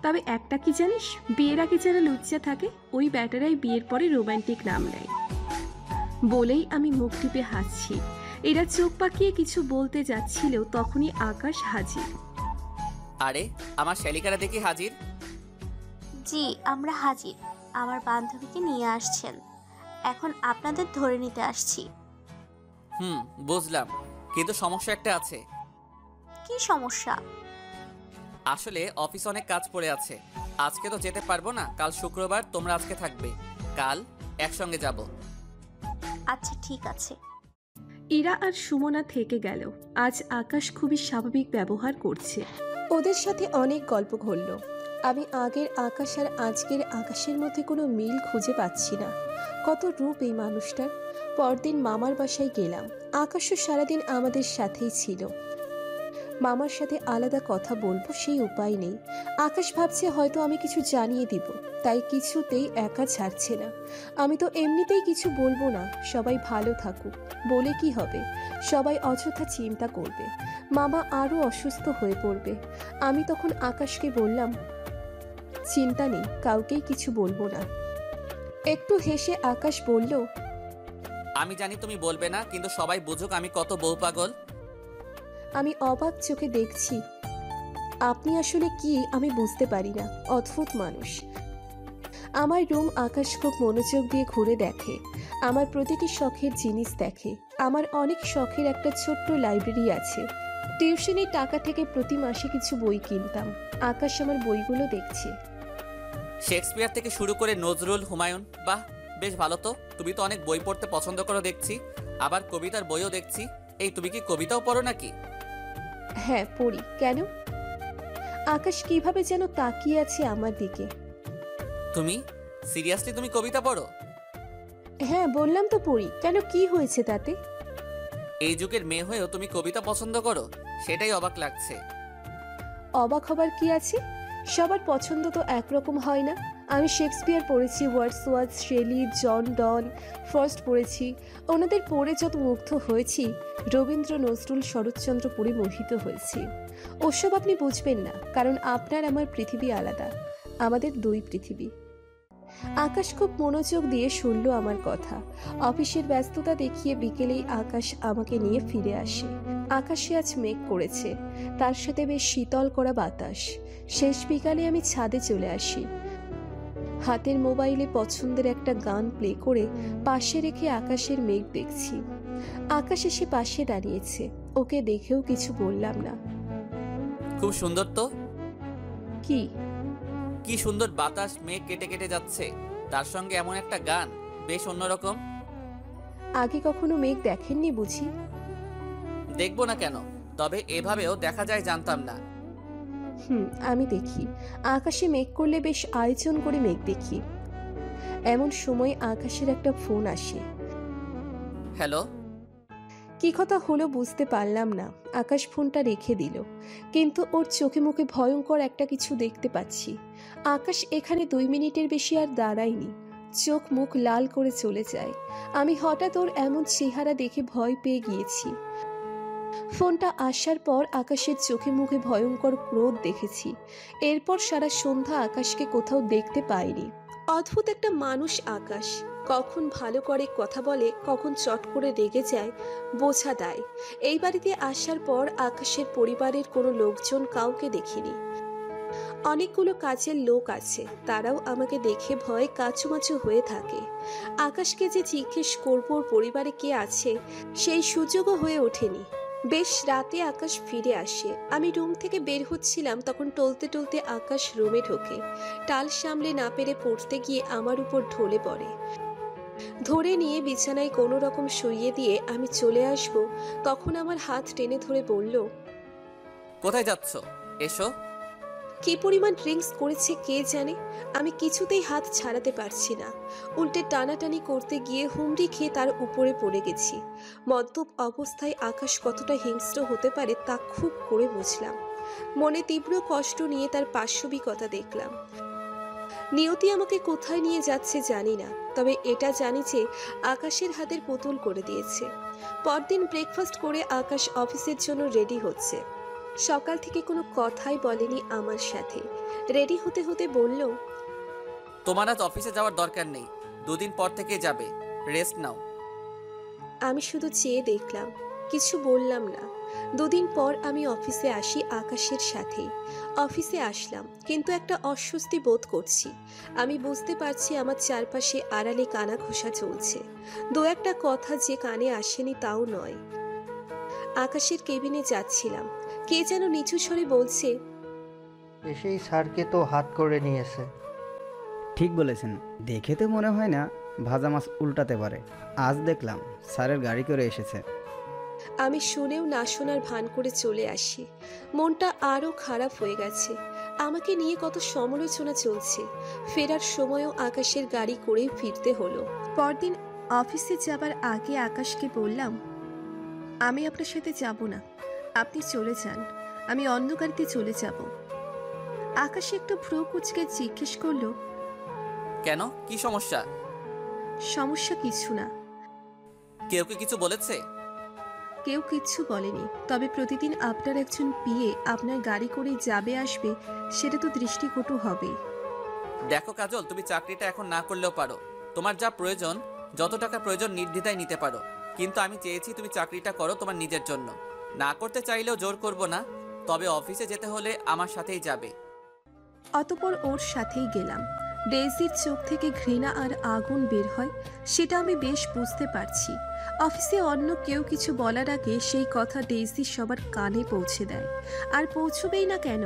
তবে একটা কি জানিস, বিয়ের আগে যারা লুচ্চা থাকে ওই ব্যাটারাই বিয়ের পরে রোমান্টিক নাম নেয়। বলেই আমি মুখ টিপে হাসছি। এরা চোখ পাকিয়ে কিছু বলতে যাচ্ছিল, তখনই আকাশ হাজির। আরে আমার শ্যালিকারা দেখি হাজির। জি আমরা হাজির। আমার বান্ধবীকে নিয়ে আসছেন, এখন আপনাদের ধরে নিতে আসছি। বুঝলাম, কিন্তু সমস্যা একটা আছে। কি সমস্যা? আসলে অফিস অনেক কাজ পড়ে আছে, আজকে তো যেতে পারবো না। কাল শুক্রবার, তোমরা আজকে থাকবে, কাল একসঙ্গে যাব। আচ্ছা ঠিক আছে। ইরা আর সুমনা থেকে গেল। আজ আকাশ খুবই স্বাভাবিক ব্যবহার করছে। ওদের সাথে অনেক গল্প ঘটল। আমি আগের আকাশ আর আজকের আকাশের মধ্যে কোনো মিল খুঁজে পাচ্ছি না। কত রূপ এই মানুষটার। পরদিন মামার বাসায় গেলাম। আকাশও সারাদিন আমাদের সাথেই ছিল। মামার সাথে আলাদা কথা বলবো সেই উপায় নেই। আকাশ ভাবছে হয়তো আমি কিছু জানিয়ে দিব, তাই কিছুতেই একা ছাড়ছে না। আমি তো এমনিতেই কিছু বলবো না, সবাই ভালো থাকুক বলে কি হবে। সবাই অযথা চিন্তা করবে, মামা আরও অসুস্থ হয়ে পড়বে। আমি তখন আকাশকে বললাম, চিন্তা নেই, কাউকেই কিছু বলবো না। একটু হেসে আকাশ বলল, আমি জানি তুমি বলবে না, কিন্তু সবাই বুঝুক আমি কত বউ পাগল। আমি অবাক চোখে দেখছি। আপনি আসলে কি আমি বুঝতে পারি না, অদ্ভুত মানুষ। আমার রুম আকাশ খুব মনোযোগ দিয়ে ঘুরে দেখে, আমার প্রতিটি শখের জিনিস দেখে। আমার অনেক শখের একটা ছোট্ট লাইব্রেরি আছে। টিউশনের টাকা থেকে প্রতি মাসে কিছু বই কিনতাম। আকাশ আমার বইগুলো দেখছে। শেক্সপিয়ার থেকে শুরু করে নজরুল, হুমায়ুন, বাহ বেশ ভালো তো। তুমি তো অনেক বই পড়তে পছন্দ করো দেখছি, আবার কবিতার বইও দেখছি। এই তুমি কি কবিতাও পড়ো নাকি? হ্যাঁ পড়ি। কেন? আকাশ কিভাবে যেন তাকিয়ে আছে আমার দিকে। তুমি সিরিয়াসলি তুমি কবিতা পড়ো? হ্যাঁ বললাম তো পড়ি, কেন কি হয়েছে তাতে? এই যুগের মেয়ে হয়েও তুমি কবিতা পছন্দ করো, সেটাই অবাক লাগছে। অবাক হবার কি আছে? সবার পছন্দ তো একরকম হয় না। আমি শেক্সপিয়ার পড়েছি, ওয়ার্ডসওয়ার্থ, শেলি, জন ডন, ফ্রস্ট পড়েছি। ওনাদের পড়ে যত মুগ্ধ হয়েছি, রবীন্দ্র, নজরুল, শরৎচন্দ্র পড়ে মোহিত হয়েছি। ওসব আপনি বুঝবেন না, কারণ আপনার আমার পৃথিবী আলাদা, আমাদের দুই পৃথিবী। আকাশ খুব মনোযোগ দিয়ে শুনল আমার কথা। অফিসের ব্যস্ততা দেখিয়ে বিকেলেই আকাশ আমাকে নিয়ে ফিরে আসে। আকাশে আজ মেঘ করেছে, তার সাথে বেশ শীতল করা বাতাস। শেষ বিকালে আমি ছাদে চলে আসি। হাতের মোবাইলে পছন্দের একটা গান প্লে করে পাশে রেখে আকাশের মেঘ দেখছি। আকাশ এসে পাশে দাঁড়িয়েছে, ওকে দেখেও কিছু বললাম না। খুব সুন্দর তো। কি? কি সুন্দর বাতাস, মেঘ কেটে কেটে যাচ্ছে, তার সঙ্গে এমন একটা গান, বেশ অন্যরকম। আগে কখনো মেঘ দেখেননি বুঝি? দেখবো না কেন, তবে এভাবেও দেখা যায় জানতাম না। আমি দেখি। আকাশে মেঘ করলে বেশ আয়োজন করে মেঘ দেখি। এমন সময় আকাশের একটা ফোন আসে। হ্যালো। কি কথা হলো বুঝতে পারলাম না। আকাশ ফোনটা রেখে দিল, কিন্তু ওর চোখে মুখে ভয়ঙ্কর একটা কিছু দেখতে পাচ্ছি। আকাশ এখানে 2 মিনিটের বেশি আর দাঁড়ায়নি, চোখ মুখ লাল করে চলে যায়। আমি হঠাৎ ওর এমন চেহারা দেখে ভয় পেয়ে গিয়েছি। ফোনটা আসার পর আকাশের চোখে মুখে ভয়ঙ্কর ক্রোধ দেখেছি। এরপর সারা সন্ধ্যা আকাশকে কোথাও দেখতে পাইনি। অদ্ভুত একটা মানুষ আকাশ, কখন ভালো করে কথা বলে, কখন চট করে রেগে যায়, বোঝা দেয়। এই বাড়িতে আসার পর আকাশের পরিবারের কোনো লোকজন কাউকে দেখিনি। অনেকগুলো কাজের লোক আছে, তারাও আমাকে দেখে ভয়ে কাচুমাচু হয়ে থাকে। আকাশকে যে জিজ্ঞেস করব ওর পরিবারে কে আছে, সেই সুযোগও হয়ে ওঠেনি। বেশ রাতে আকাশ ফিরে আসে। আমি রুম থেকে বের হচ্ছিলাম, তখন টলতে টলতে আকাশ রুমে ঢোকে। টাল সামলে না পেরে পড়তে গিয়ে আমার উপর ঢলে পড়ে। ধরে নিয়ে বিছানায় কোনো রকম শুইয়ে দিয়ে আমি চলে আসব, তখন আমার হাত টেনে ধরে বলল, কোথায় যাচ্ছ? এসো। কি পরিমাণ ড্রিঙ্কস করেছে কে জানে, আমি কিছুতেই হাত ছাড়াতে পারছি না। উল্টে টানাটানি করতে গিয়ে হুমড়ি খেয়ে তার উপরে পড়ে গেছি। মদ্যপ অবস্থায় আকাশ কতটা হিংস্র হতে পারে তা খুব করে বুঝলাম। মনে তীব্র কষ্ট নিয়ে তার পাশবিকতা দেখলাম। নিয়তি আমাকে কোথায় নিয়ে যাচ্ছে জানি না, তবে এটা জানি যে আকাশের হাতের পুতুল করে দিয়েছে। পরদিন ব্রেকফাস্ট করে আকাশ অফিসের জন্য রেডি হচ্ছে। সকাল থেকে কোনো কথাই বলেনি আমার সাথে। রেডি হতে হতে বলল, তোমার আজ অফিসে যাওয়ার দরকার নেই, 2 দিন পর থেকে যাবে, রেস্ট নাও। আমি শুধু চেয়ে দেখলাম, কিছু বললাম না। 2 দিন পর আমি অফিসে আসি আকাশের সাথেই। অফিসে আসলাম, কিন্তু একটা অস্বস্তি বোধ করছি। আমি বুঝতে পারছি আমার চারপাশে আড়ালে কানা ঘোষা চলছে। 2-একটা কথা যে কানে আসেনি তাও নয়। আকাশের কেবিনে যাচ্ছিলাম, কে যেন নিচু স্বরে বলছে, এসেই স্যারকে তো হাত করে নিয়েছে। ঠিক বলেছেন, দেখে তো মনে হয় না ভাজা মাছ উল্টাতে পারে। আজ দেখলাম স্যারের গাড়ি করে এসেছে। আমি শুনেও না শোনার ভান করে চলে আসি। মনটা আরও খারাপ হয়ে গেছে। আমাকে নিয়ে কত সমালোচনা চলছে। ফেরার সময়ও আকাশের গাড়ি করেই ফিরতে হলো। পরদিন অফিসে যাবার আগে আকাশকে বললাম, আমি আপনার সাথে যাব না, আপনি চলে যান, আমি অন্য গাড়িতে চলে যাব। আকাশ একটু ভ্রু কুচকে জিজ্ঞেস করলো, কেন, কি সমস্যা? সমস্যা কিছু না। কেউ কি কিছু বলেছে? কেউ কিচ্ছু বলেনি, তবে প্রতিদিন আপনার একজন পিএ আপনার গাড়ি করে যাবে আসবে, সেটা তো দৃষ্টিকটু হবে। দেখো কাজল, তুমি চাকরিটা এখন না করলেও পারো। তোমার যা প্রয়োজন, যত টাকা প্রয়োজন নির্দ্বিধায় নিতে পারো, কিন্তু আমি চেয়েছি তুমি চাকরিটা করো তোমার নিজের জন্য। না করতে চাইলেও জোর করব না, তবে অফিসে যেতে হলে আমার সাথেই যাবে। অতপর ওর সাথেই গেলাম। ডেইজির চোখ থেকে ঘৃণা আর আগুন বের হয়, সেটা আমি বেশ বুঝতে পারছি। অফিসে অন্য কেউ কিছু বলার আগে সেই কথা ডেইজি সবার কানে পৌঁছে দেয়। আর পৌঁছবেই না কেন,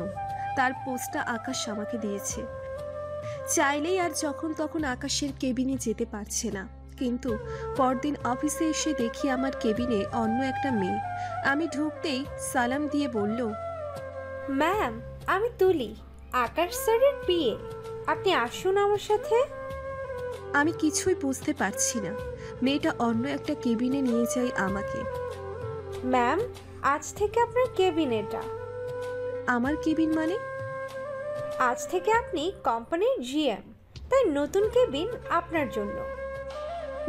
তার পোস্টটা আকাশ আমাকে দিয়েছে। চাইলেই আর যখন তখন আকাশের কেবিনে যেতে পারছে না। কিন্তু পরদিন অফিসে এসে দেখি আমার কেবিনে অন্য একটা মেয়ে। আমি ঢুকতেই সালাম দিয়ে বলল, ম্যাম, আমি তুলি, আকাশ স্যারের পিএ। আপনি আসুন আমার সাথে। আমি কিছুই বুঝতে পারছি না। মেয়েটা অন্য একটা কেবিনে নিয়ে যায় আমাকে। ম্যাম, আজ থেকে আপনার কেবিন এটা। আমার কেবিন মানে? আজ থেকে আপনি কোম্পানির জিএম, তাই নতুন কেবিন আপনার জন্য।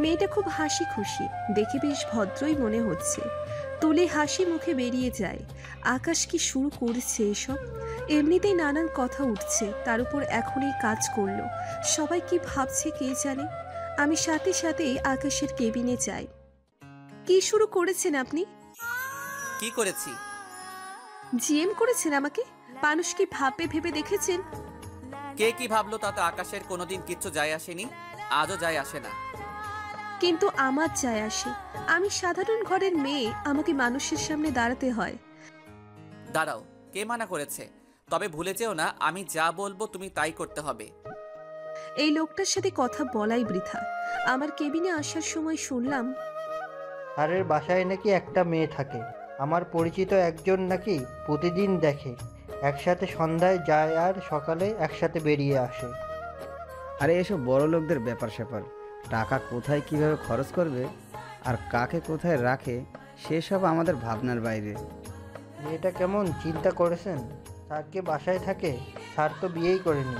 মেয়েটা খুব হাসি খুশি, দেখে বেশ ভদ্রই মনে হচ্ছে। তুলে হাসি মুখে বেরিয়ে যায়। আকাশ কি শুরু করেছে এসব? এমনিতেই নানান কথা উঠছে, তার উপর এখনই কাজ করলো। সবাই কি ভাবছে কে জানে। আমি সাথে সাথেই আকাশের কেবিনে যাই। কি শুরু করেছেন আপনি? কি করেছি? জিএম করেছেন আমাকে? মানুষ কি ভাববে ভেবে দেখেছেন? কে কি ভাবলো তাতে আকাশের কোনোদিন কিচ্ছু যায় আসেনি, আজও যায় আসে না। কিন্তু আমার যায় আসে। আমি সাধারণ ঘরের মেয়ে, আমাকে মানুষের সামনে দাঁড়াতে হয়। দাঁড়াও, কে মানা করেছে? তবে ভুলে যেও না, আমি যা বলবো তুমি তাই করতে হবে। এই লোকটার সাথে কথা বলাই বৃথা। আমার কেবিনে আসার সময় শুনলাম, স্যারের বাসায় নাকি একটা মেয়ে থাকে। আমার পরিচিত একজন নাকি প্রতিদিন দেখে, একসাথে সন্ধ্যায় যায় আর সকালে একসাথে বেরিয়ে আসে। আরে এসব বড় লোকদের ব্যাপার স্যাপার, টাকা কোথায় কিভাবে খরচ করবে আর কাকে কোথায় রাখে সেসব আমাদের ভাবনার বাইরে। মেয়েটা কেমন চিন্তা করেছেন? স্যারকে বাসায় থাকে, স্যার তো বিয়েই করেনি।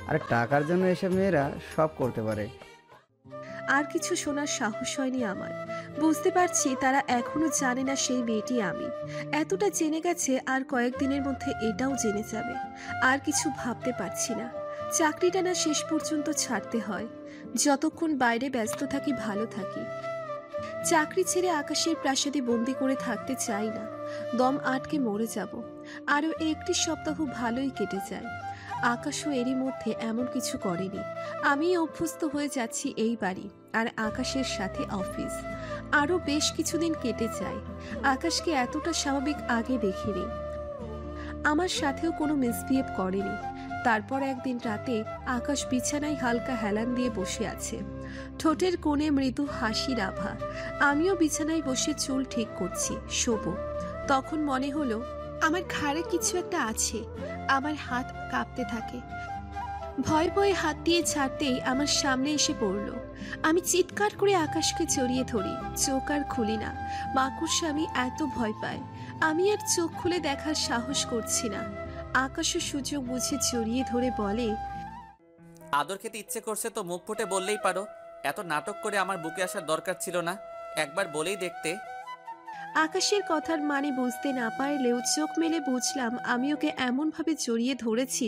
আর টাকার জন্য এসব মেয়েরা সব করতে পারে। আর কিছু শোনার সাহস হয়নি আমার। বুঝতে পারছি তারা এখনো জানে না সেই মেয়েটি আমি। এতটা জেনে গেছে, আর কয়েকদিনের মধ্যে এটাও জেনে যাবে। আর কিছু ভাবতে পারছি না। চাকরিটা না শেষ পর্যন্ত ছাড়তে হয়। যতক্ষণ বাইরে ব্যস্ত থাকি ভালো থাকি। চাকরি ছেড়ে আকাশের প্রাসাদে বন্দি করে থাকতে চাই না। দম আটকে মরে যাব। আরও 1টি সপ্তাহ ভালোই কেটে যায়। আকাশও এরই মধ্যে এমন কিছু করেনি। আমি অভ্যস্ত হয়ে যাচ্ছি এই বাড়ি আর আকাশের সাথে অফিস। আরও বেশ কিছুদিন কেটে যায়। আকাশকে এতটা স্বাভাবিক আগে দেখিনি। আমার সাথেও কোনো মিসবিহেভ করেনি। তারপর একদিন রাতে আকাশ বিছানায় হালকা হেলান দিয়ে বসে আছে, ঠোঁটের কোণে মৃদু হাসির আভা। আমিও বিছানায় বসে চুল ঠিক করছি, শোবো। তখন মনে হলো আমার ঘাড়ে কিছু একটা আছে। আমার হাত কাঁপতে থাকে। ভয় ভয়ে হাত দিয়ে ছাড়তেই আমার সামনে এসে পড়ল। আমি চিৎকার করে আকাশকে জড়িয়ে ধরি, চোখ আর খুলি না। মাকড়সা আমি এত ভয় পাই, আমি আর চোখ খুলে দেখার সাহস করছি না। আকাশও সুযোগ বুঝে জড়িয়ে ধরে বলে, আদর খেতে ইচ্ছে করছে তো মুখ ফুটে বললেই পারো। এত নাটক করে আমার বুকে আসার দরকার ছিল না, একবার বলেই দেখতে। আকাশের কথার মানে বুঝতে না পারলেও চোখ মেলে বুঝলাম আমি ওকে এমনভাবে জড়িয়ে ধরেছি।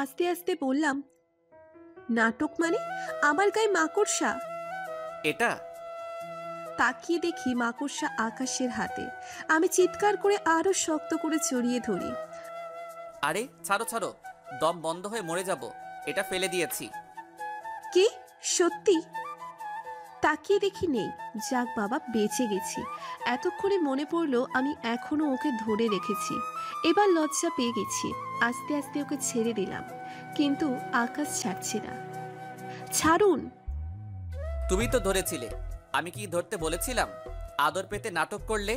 আস্তে আস্তে বললাম, নাটক মানে? আমার গায়ে মাকড়সা? এটা তাকিয়ে দেখি মাকড়সা আকাশের হাতে। আমি চিৎকার করে আরো শক্ত করে জড়িয়ে ধরি। আরে ছাড়ো ছাড়ো, দম বন্ধ হয়ে মরে যাব। এটা ফেলে দিয়েছি। কি সত্যি? তাকিয়ে দেখি নেই। যাক বাবা, বেঁচে গেছি। এতক্ষণে মনে পড়লো আমি এখনো ওকে ধরে রেখেছি। এবার লজ্জা পেয়ে গেছি। আস্তে আস্তে ওকে ছেড়ে দিলাম, কিন্তু আকাশ ছাড়ছে না। ছাড়ুন। তুমি তো ধরেছিলে, আমি কি ধরতে বলেছিলাম? আদর পেতে নাটক করলে।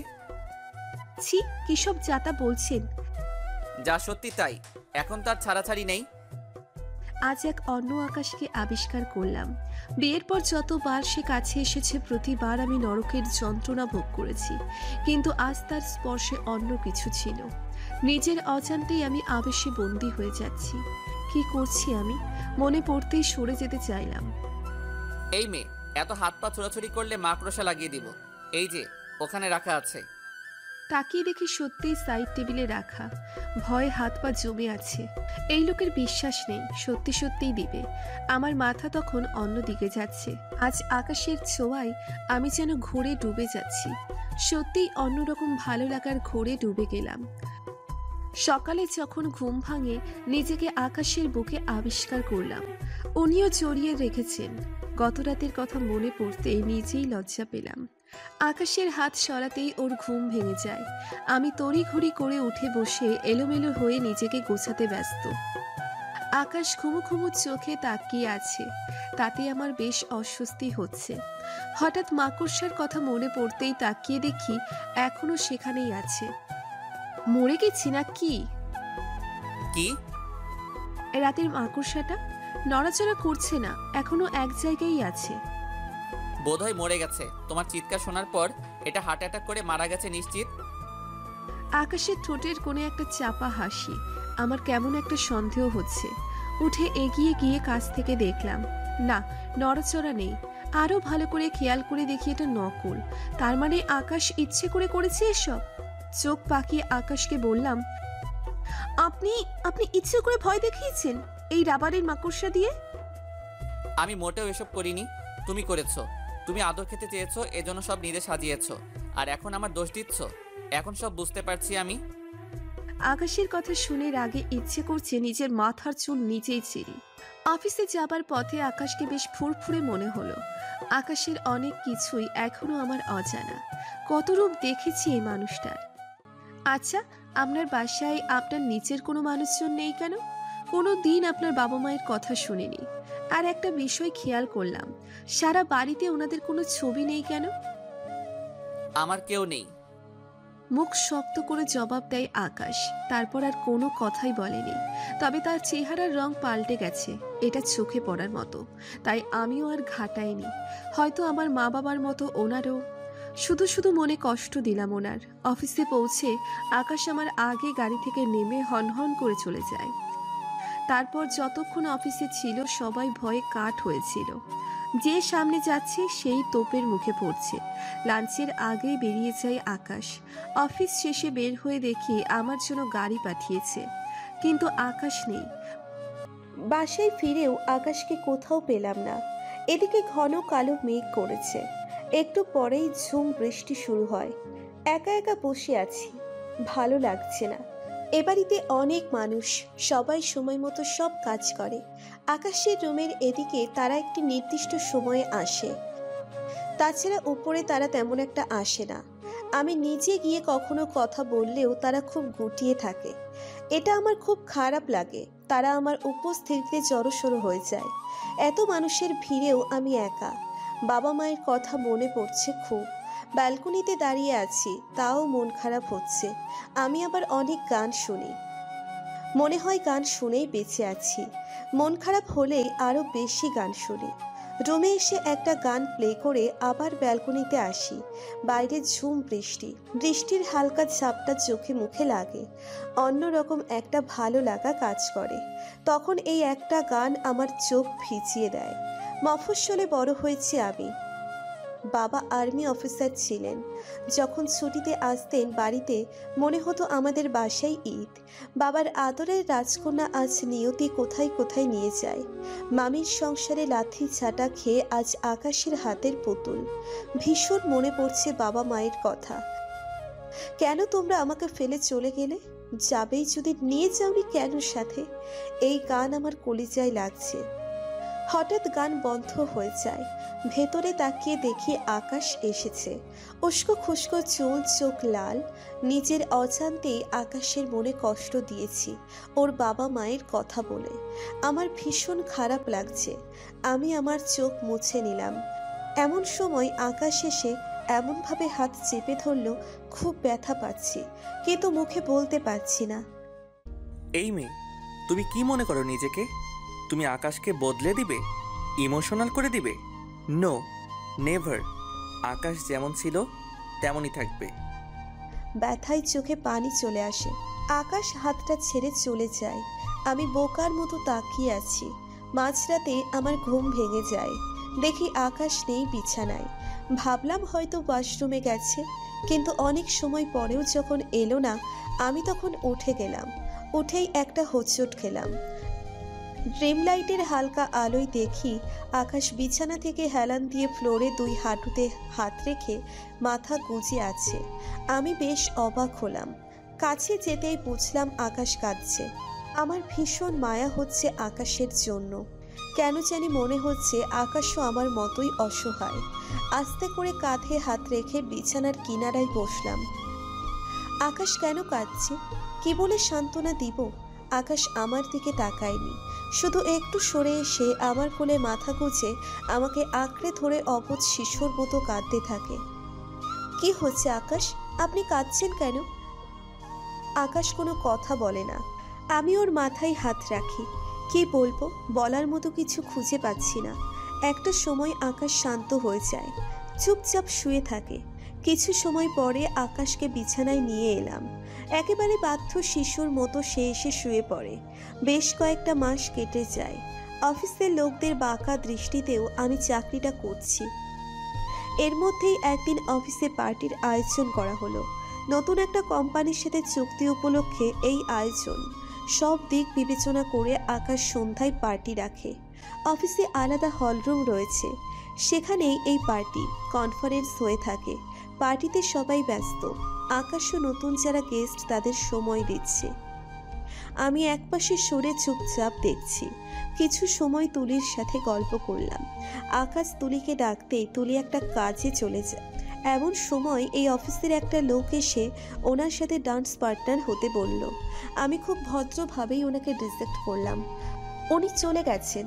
ছি, কিসব যাতা বলছেন? যা সত্যি তাই, এখন তার ছাড়াছাড়ি নেই। আজ এক অন্য আকাশকে আবিষ্কার করলাম। বিয়ের পর যতবার সে কাছে এসেছে প্রতিবার আমি নরকের যন্ত্রণা ভোগ করেছি, কিন্তু আজ তার স্পর্শে অন্য কিছু ছিল। নিজের অজান্তেই আমি আবেশে বন্দী হয়ে যাচ্ছি। কি করছি আমি? মনে পড়তেই সরে যেতে চাইলাম। এই মেয়ে, এত হাত পা ছোড়াছুড়ি করলে মাকড়সা লাগিয়ে দিব। এই যে ওখানে রাখা আছে। তাকিয়ে দেখি সত্যিই সাইড টেবিলে রাখা। ভয়ে হাত পা জমে আছে। এই লোকের বিশ্বাস নেই, সত্যি সত্যিই দিবে। আমার মাথা তখন অন্যদিকে যাচ্ছে। আজ আকাশের ছোঁয়ায় আমি যেন ঘোরে ডুবে যাচ্ছি। সত্যিই অন্যরকম ভালো লাগার ঘোরে ডুবে গেলাম। সকালে যখন ঘুম ভাঙে নিজেকে আকাশের বুকে আবিষ্কার করলাম। উনিও জড়িয়ে রেখেছেন। গত রাতের কথা মনে পড়তে নিজেই লজ্জা পেলাম। আকাশের হাত সরাতেই ওর ঘুম ভেঙে যায়। আমি তড়িঘড়ি করে উঠে বসে এলোমেলো হয়ে নিজেকে গোছাতে ব্যস্ত। আকাশ ঘুমো ঘুমো চোখে তাকিয়ে আছে, তাতে আমার বেশ অস্বস্তি হচ্ছে। হঠাৎ মাকড়সার কথা মনে পড়তেই তাকিয়ে দেখি এখনো সেখানেই আছে। মরে গেছি না কি? কি? রাতের মাকড়সাটা নড়াচড়া করছে না, এখনো এক জায়গায় আছে। বোধহয় মরে গেছে। তোমার চিৎকার শোনার পর এটা হার্ট অ্যাটাক করে মারা গেছে নিশ্চিত। আকাশের ঠোঁটের কোণে একটা চাপা হাসি। আমার কেমন একটা সন্দেহ হচ্ছে। উঠে এগিয়ে গিয়ে কাছ থেকে দেখলাম, না, নড়াচড়া নেই। আরো ভালো করে খেয়াল করে দেখি এটা নকল। তার মানে আকাশ ইচ্ছে করে করেছে এসব। চোখ পাকিয়ে আকাশকে বললাম, আপনি আপনি ইচ্ছে করে ভয় দেখিয়েছেন এই রাবারের মাকড়সা দিয়ে? আমি মোটেও এসব করিনি, তুমি করেছো। তুমি আদর খেতে চেয়েছো, এজন্য সব নিজে সাজিয়েছো, আর এখন আমার দোষ দিচ্ছ। এখন সব বুঝতে পারছি আমি। আকাশের কথা শুনে রাগে ইচ্ছে করছে নিজের মাথার চুল নিচেই ছিঁড়ি। অফিসে যাবার পথে আকাশকে বেশ ফুরফুরে মনে হলো। আকাশের অনেক কিছুই এখনো আমার অজানা। কত রূপ দেখেছি এই মানুষটার। আচ্ছা, আপনার বাসায় আপনার নিচের কোনো মানুষজন নেই কেন? কোনো দিন আপনার বাবা মায়ের কথা শুনিনি। আর একটা বিষয় খেয়াল করলাম, সারা বাড়িতে ওনাদের কোনো ছবি নেই কেন? আমার কেউ নেই। মুখ শক্ত করে জবাব দেয় আকাশ। তারপর আর কোনো কথাই বলেনি। তবে তার চেহারার রং পাল্টে গেছে, এটা চোখে পড়ার মতো। তাই আমিও আর ঘাটাইনি। হয়তো আমার মা বাবার মতো ওনারও। শুধু শুধু মনে কষ্ট দিলাম ওনার। অফিসে পৌঁছে আকাশ আমার আগে গাড়ি থেকে নেমে হনহন করে চলে যায়। তারপর যতক্ষণ অফিসে ছিল সবাই ভয়ে কাঠ হয়েছিল। যে সামনে যাচ্ছে সেই তোপের মুখে পড়ছে। লাঞ্চের আগেই বেরিয়ে যায় আকাশ। অফিস শেষে বের হয়ে দেখি আমার জন্য গাড়ি পাঠিয়েছে, কিন্তু আকাশ নেই। বাসায় ফিরেও আকাশকে কোথাও পেলাম না। এদিকে ঘন কালো মেঘ করেছে। একটু পরেই ঝুম বৃষ্টি শুরু হয়। একা একা বসে আছি, ভালো লাগছে না। এ বাড়িতে অনেক মানুষ, সবাই সময় মতো সব কাজ করে। আকাশের রুমের এদিকে তারা একটি নির্দিষ্ট সময়ে আসে, তাছাড়া উপরে তারা তেমন একটা আসে না। আমি নিজে গিয়ে কখনো কথা বললেও তারা খুব গুটিয়ে থাকে। এটা আমার খুব খারাপ লাগে। তারা আমার উপস্থিতিতে জড়সড় হয়ে যায়। এত মানুষের ভিড়েও আমি একা। বাবা মায়ের কথা মনে পড়ছে খুব। ব্যালকনিতে দাঁড়িয়ে আছি, তাও মন খারাপ হচ্ছে। আমি আবার অনেক গান শুনি, মনে হয় গান শুনেই বেঁচে আছি। মন খারাপ হলেই আরও বেশি গান শুনি। রুমে এসে একটা গান প্লে করে আবার ব্যালকনিতে আসি। বাইরে ঝুম বৃষ্টি, বৃষ্টির হালকা ঝাপটা চোখে মুখে লাগে, অন্যরকম একটা ভালো লাগা কাজ করে। তখন এই একটা গান আমার চোখ ভিজিয়ে দেয়। মফস্বলে বড় হয়েছি আমি। বাবা আর্মি অফিসার ছিলেন। যখন ছুটিতে আসতেন বাড়িতে, মনে হতো আমাদের বাসায় ঈদ। বাবার আদরের রাজকন্যা আজ নিয়তি কোথায় কোথায় নিয়ে যায়। মামির সংসারে লাথি ছাটা খেয়ে আজ আকাশের হাতের পুতুল। ভীষণ মনে পড়ছে বাবা মায়ের কথা। কেন তোমরা আমাকে ফেলে চলে গেলে? যাবেই যদি, নিয়ে যাওনি কেন সাথে? এই গান আমার কলিজায় লাগছে। হঠাৎ গান বন্ধ হয়ে যায়। ভেতরে তাকিয়ে দেখি আকাশ এসেছে। উস্কো খুস্কো চুল, চোখ লাল। নিজের অজান্তেই আকাশের মনে কষ্ট দিয়েছি ওর বাবা মায়ের কথা বলে। আমার ভীষণ খারাপ লাগছে। আমি আমার চোখ মুছে নিলাম। এমন সময় আকাশ এসে এমনভাবে হাত চেপে ধরল, খুব ব্যথা পাচ্ছি, কিন্তু মুখে বলতে পারছি না। এই মেয়ে, তুমি কি মনে করো নিজেকে? তুমি আকাশকে বদলে দিবে, ইমোশনাল করে দিবে? No, never. আকাশ যেমন ছিল তেমনই থাকবে। ব্যথায় চোখে পানি চলে আসে। আকাশ হাতটা ছেড়ে চলে যায়। আমি বোকার মতো তাকিয়ে আছি। মাঝরাতে আমার ঘুম ভেঙে যায়। দেখি আকাশ নেই বিছানায়। ভাবলাম হয়তো ওয়াশরুমে গেছে, কিন্তু অনেক সময় পরেও যখন এলো না, আমি তখন উঠে গেলাম। উঠেই একটা হোঁচট খেলাম। ড্রিম লাইটের হালকা আলোয় দেখি আকাশ বিছানা থেকে হেলান দিয়ে ফ্লোরে দুই হাঁটুতে হাত রেখে মাথা গুজে আছে। আমি বেশ অবাক হলাম। কাছে যেতেই বুঝলাম আকাশ কাঁদছে। আমার ভীষণ মায়া হচ্ছে আকাশের জন্য। কেন জানি মনে হচ্ছে আকাশও আমার মতোই অসহায়। আস্তে করে কাঁধে হাত রেখে বিছানার কিনারায় বসলাম। আকাশ কেন কাঁদছে? কি বলে সান্ত্বনা দিব? আকাশ আমার দিকে তাকায়নি, শুধু একটু সরে এসে আমার কোলে মাথা গুজে আমাকে আঁকড়ে ধরে অবুঝ শিশুর মতো কাঁদতে থাকে। কি হচ্ছে আকাশ? আপনি কাঁদছেন কেন? আকাশ কোনো কথা বলে না। আমি ওর মাথায় হাত রাখি। কি বলবো, বলার মতো কিছু খুঁজে পাচ্ছি না। একটা সময় আকাশ শান্ত হয়ে যায়, চুপচাপ শুয়ে থাকে। কিছু সময় পরে আকাশকে বিছানায় নিয়ে এলাম। একেবারে বাধ্য শিশুর মতো সে এসে শুয়ে পড়ে। বেশ কয়েকটা মাস কেটে যায়। অফিসের লোকদের বাঁকা দৃষ্টিতেও আমি চাকরিটা করছি। এর মধ্যেই একদিন অফিসে পার্টির আয়োজন করা হলো। নতুন একটা কোম্পানির সাথে চুক্তি উপলক্ষে এই আয়োজন। সব দিক বিবেচনা করে আকাশ সন্ধ্যায় পার্টি রাখে। অফিসে আলাদা হলরুম রয়েছে, সেখানেই এই পার্টি কনফারেন্স হয়ে থাকে। পার্টিতে সবাই ব্যস্ত। আকাশও নতুন যারা গেস্ট তাদের সময় দিচ্ছে। আমি একপাশে সরে চুপচাপ দেখছি। কিছু সময় তুলির সাথে গল্প করলাম। আকাশ তুলিকে ডাকতেই তুলি একটা কাজে চলে যায়। এমন সময় এই অফিসের একটা লোক এসে ওনার সাথে ডান্স পার্টনার হতে বলল। আমি খুব ভদ্রভাবেই ওনাকে রিজেক্ট করলাম। উনি চলে গেছেন।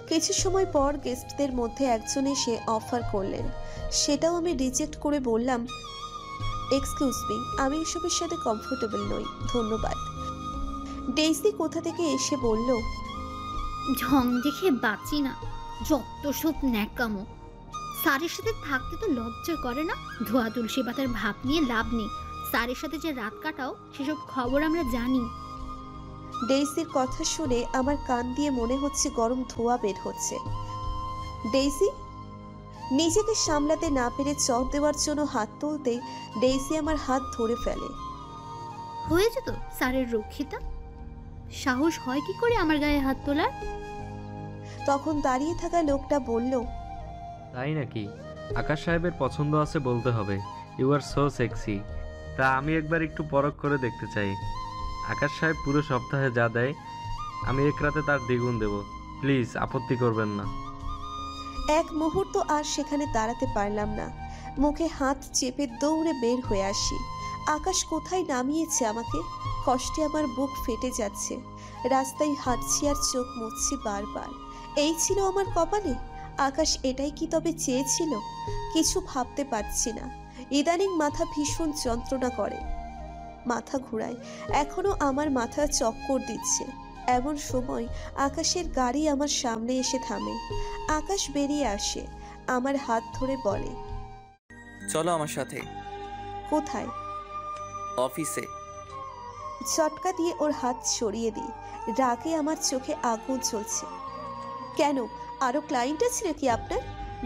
কিছু সময় পর গেস্টদের মধ্যে একজন এসে অফার করলেন, সেটাও আমি রিজেক্ট করে বললাম, এক্সকিউজ মি, আমি এসবের সাথে কমফোর্টেবল নই, ধন্যবাদ। ডেইসি কোথা থেকে এসে বলল, ঢং দেখে বাঁচি না, যত সব ন্যাকামো। স্যারের সাথে থাকতে তো লজ্জা করে না? ধোয়া তুলসী পাতার ভাব নিয়ে লাভ নেই। স্যারের সাথে যে রাত কাটাও সেসব খবর আমরা জানি। ডেইসির কথা শুনে আমার কান দিয়ে মনে হচ্ছে গরম ধোঁয়া বের হচ্ছে। ডেইসি! নিজেকে সামলাতে না পেরে চর দেওয়ার জন্য হাত তুলতেই ডেইসি আমার হাত ধরে ফেলে। হয়েছে তো স্যারের রক্ষিতা, সাহস হয় কি করে আমার গায়ে হাত তোলার? তখন দাঁড়িয়ে থাকা লোকটা বলল, তাই নাকি? আকাশ সাহেবের পছন্দ আছে বলতে হবে। You are so sexy. তা আমি একবার একটু পরখ করে দেখতে চাই। আকাশ সাহেব পুরো সপ্তাহে যা দেয় আমি এক রাতে তার দ্বিগুণ দেব। প্লিজ আপত্তি করবেন না। এক মুহূর্ত আর সেখানে দাঁড়াতে পারলাম না। মুখে হাত চেপে দৌড়ে বের হয়ে আসি। আকাশ কোথায় নামিয়েছে আমাকে? কষ্টে আমার বুক ফেটে যাচ্ছে। রাস্তায় হাঁটছি আর চোখ মুছছি বারবার। এই ছিল আমার কপালে? আকাশ এটাই কি তবে চেয়েছিল? কিছু ভাবতে পারছি না। ইদানিং মাথা ভীষণ যন্ত্রণা করে, মাথা ঘুরায়, এখনো আমার মাথা চক্কর দিচ্ছে। এমন সময় আকাশের গাড়ি আমার সামনে এসে থামে। আকাশ বেরিয়ে আসে, আমার হাত ধরে বলে, চলো আমার সাথে। কোথায়? অফিসে। চটকা দিয়ে ওর হাত সরিয়ে দিই। রাগে আমার চোখে আগুন জ্বলছে। কেন, আরো ক্লায়েন্ট আছে নাকি আপনার,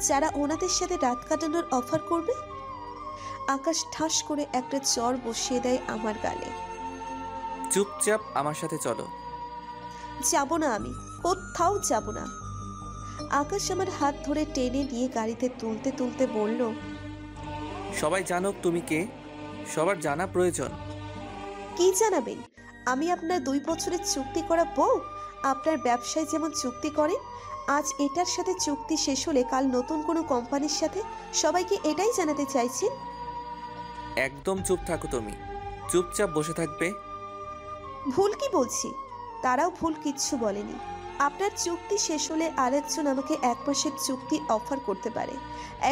যারা ওনাদের সাথে রাত কাটানোর অফার করবে? আকাশ ঠাস করে একটা চর বসিয়ে দেয় আমার গালে। চুপচাপ আমার সাথে চলো। যাব না, আমি কোথাও যাব না। আকাশ আমার হাত ধরে টেনে নিয়ে গাড়িতে তুলতে তুলতে বলল, সবাই জানুক তুমি কে, সবার জানা প্রয়োজন। কি জানাবেন? আমি আপনার 2 বছরের চুক্তি করা বউ। আপনার ব্যবসায় যেমন চুক্তি করেন, আজ এটার সাথে চুক্তি শেষ হলে কাল নতুন কোনো কোম্পানির সাথে, সবাইকে এটাই জানাতে চাইছেন? একদম চুপ থাকো তুমি, চুপচাপ বসে থাকবে। ভুল কি বলছি? তারাও ভুল কিচ্ছু বলেনি। আপনার চুক্তি শেষ হলে আরেকজন আমাকে 1 মাসের চুক্তি অফার করতে পারে,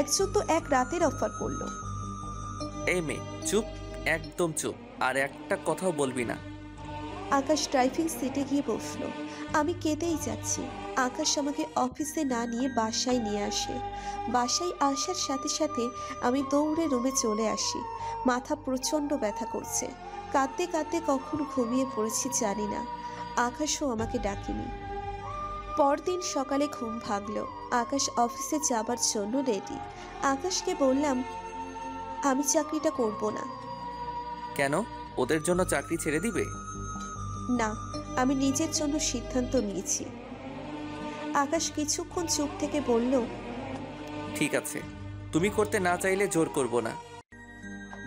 একজন তো 1 রাতের অফার করলো। এই মেয়ে চুপ, একদম চুপ, আর একটা কথাও বলবি না। আকাশ ড্রাইভিং সিটে গিয়ে বসলো। আমি কেঁদেই যাচ্ছি। আকাশ আমাকে অফিসে না নিয়ে বাসায় নিয়ে আসে। বাসায় আসার সাথে সাথে আমি দৌড়ে রুমে চলে আসি। মাথা প্রচণ্ড ব্যথা করছে। কাঁদতে কাঁদতে কখন ঘুমিয়ে পড়েছি জানি না। আকাশও আমাকে ডাকেনি। পরদিন সকালে ঘুম ভাগলো। আকাশ অফিসে যাবার জন্য রেডি। আকাশকে বললাম, আমি চাকরিটা করব না। কেন, ওদের জন্য চাকরি ছেড়ে দিবে? না, আমি নিজের জন্য সিদ্ধান্ত নিয়েছি। আকাশ কিছুক্ষণ চুপ থেকে বলল, ঠিক আছে, তুমি করতে না চাইলে জোর করব না।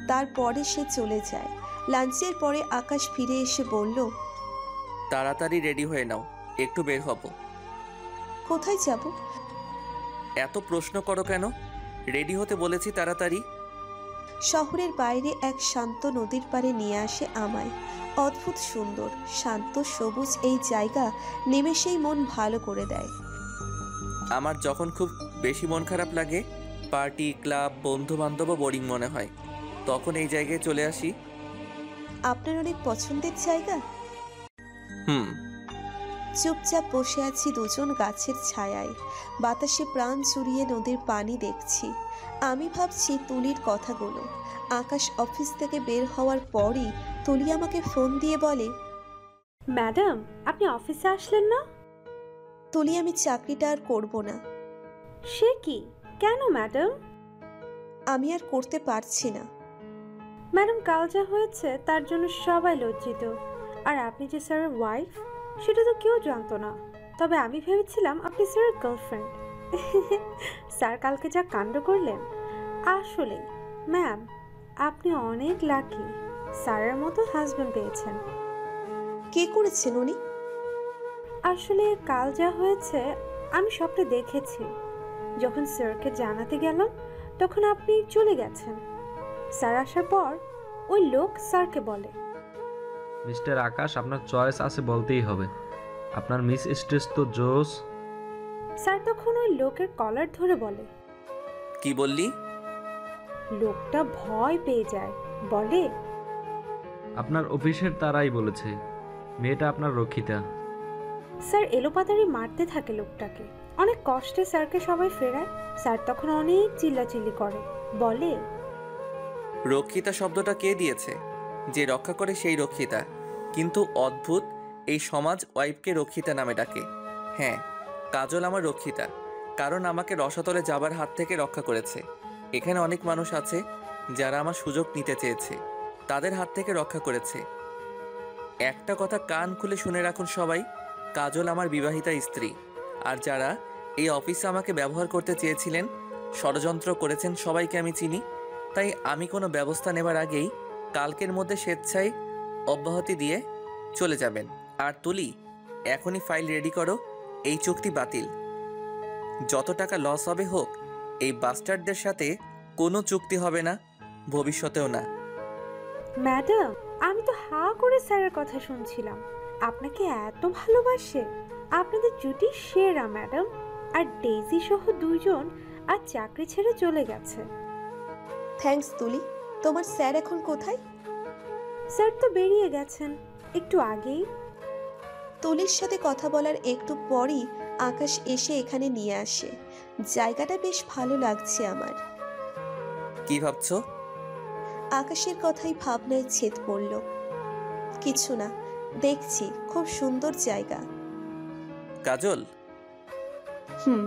তারপরে সে চলে যায়। লাঞ্চের পরে আকাশ ফিরে এসে বলল, তাড়াতাড়ি রেডি হয়ে নাও, একটু বের হব। কোথায় যাব? এত প্রশ্ন করো কেন? রেডি হতে বলেছি, তাড়াতাড়ি। শহরের বাইরে এক শান্ত নদীর পাড়ে নিয়ে আসে আমায়। অদ্ভুত সুন্দর, শান্ত, সবুজ এই জায়গা নিমেষেই মন ভালো করে দেয়। আমার যখন খুব বেশি মন খারাপ লাগে, পার্টি, ক্লাব, বন্ধু বান্ধব বোরিং মনে হয়, তখন এই জায়গায় চলে আসি। আপনার অনেক পছন্দের জায়গা? চুপচাপ বসে আছি দুজন গাছের ছায়ায়। বাতাসে প্রাণ জুড়িয়ে নদীর পানি দেখছি। আমি ভাবছি তুলির কথাগুলো। আকাশ অফিস থেকে বের হওয়ার পরই তুলি আমাকে ফোন দিয়ে বলে, ম্যাডাম আপনি অফিসে আসলেন না? তুলি, আমি চাকরিটা আর করব না। সে কি, কেন ম্যাডাম? আমি আর করতে পারছি না। ম্যাডাম কাল যা হয়েছে তার জন্য সবাই লজ্জিত। আর আপনি যে স্যারের ওয়াইফ সেটা তো কেউ জানতো না। তবে আমি ভেবেছিলাম আপনি স্যারের গার্লফ্রেন্ড। স্যার কালকে যা কাণ্ড করলেন, আসলে ম্যাম আপনি অনেক লাকি, স্যারের মতো হাজব্যান্ড পেয়েছেন। কে করেছেন উনি? আসলে কাল যা হয়েছে আমি সবটা দেখেছি। যখন স্যারকে জানাতে গেলাম তখন আপনি চলে গেছেন। স্যার আসার পর ওই লোক স্যারকে বলে, মিস্টার আকাশ, আপনার চয়েস আছে বলতেই হবে। আপনার মিস স্ট্রেস তো জোস। স্যার তখন ওই লোকের কলার ধরে বলে, কি বললি? লোকটা ভয় পেয়ে যায়, বলে, আপনার অফিসের তারাই বলেছে মেয়েটা আপনার রক্ষিতা। স্যার এলোপাতাড়ি মারতে থাকে লোকটাকে। অনেক কষ্টে স্যারকে সবাই ফেরায়। স্যার তখন অনেক চিল্লাচিল্লি করে, বলে, রক্ষিতা শব্দটা কে দিয়েছে? যে রক্ষা করে সেই রক্ষিতা। কিন্তু অদ্ভুত, এই সমাজ ওয়াইফকে রক্ষিতা নামে ডাকে। হ্যাঁ, কাজল আমার রক্ষিতা, কারণ আমাকে রসাতলে যাবার হাত থেকে রক্ষা করেছে। এখানে অনেক মানুষ আছে যারা আমার সুযোগ নিতে চেয়েছে, তাদের হাত থেকে রক্ষা করেছে। একটা কথা কান খুলে শুনে রাখুন সবাই, কাজল আমার বিবাহিতা স্ত্রী। আর যারা এই অফিসে আমাকে ব্যবহার করতে চেয়েছিলেন, ষড়যন্ত্র করেছেন, সবাইকে আমি চিনি। তাই আমি কোনো ব্যবস্থা নেবার আগেই কালকের মধ্যে স্বেচ্ছায় অব্যাহতি দিয়ে চলে যাবেন। আর তুলি, এখনই ফাইল রেডি করো, এই চুক্তি বাতিল। যত টাকা লস হবে হোক, এই বাস্টারদের সাথে কোনো চুক্তি হবে না, ভবিষ্যতেও না। ম্যাডাম আমি তো হা করে স্যারের কথা শুনছিলাম। আপনাকে এত ভালোবাসে, আপনাদের জুটি সেরা ম্যাডাম। আর ডেইজি সহ 2 জন আর চাকরি ছেড়ে চলে গেছে। থ্যাঙ্কস তুলি। তোমার স্যার এখন কোথায়? স্যার তো বেরিয়ে গেছেন একটু আগেই। তুলির সাথে কথা বলার একটু পরই আকাশ এসে এখানে নিয়ে আসে। জায়গাটা বেশ ভালো লাগছে আমার। কি ভাবছো? আকাশের কথাই ভাবনায় ছেদ পড়ল। কিছু না, দেখছি খুব সুন্দর জায়গা। কাজল, হুম।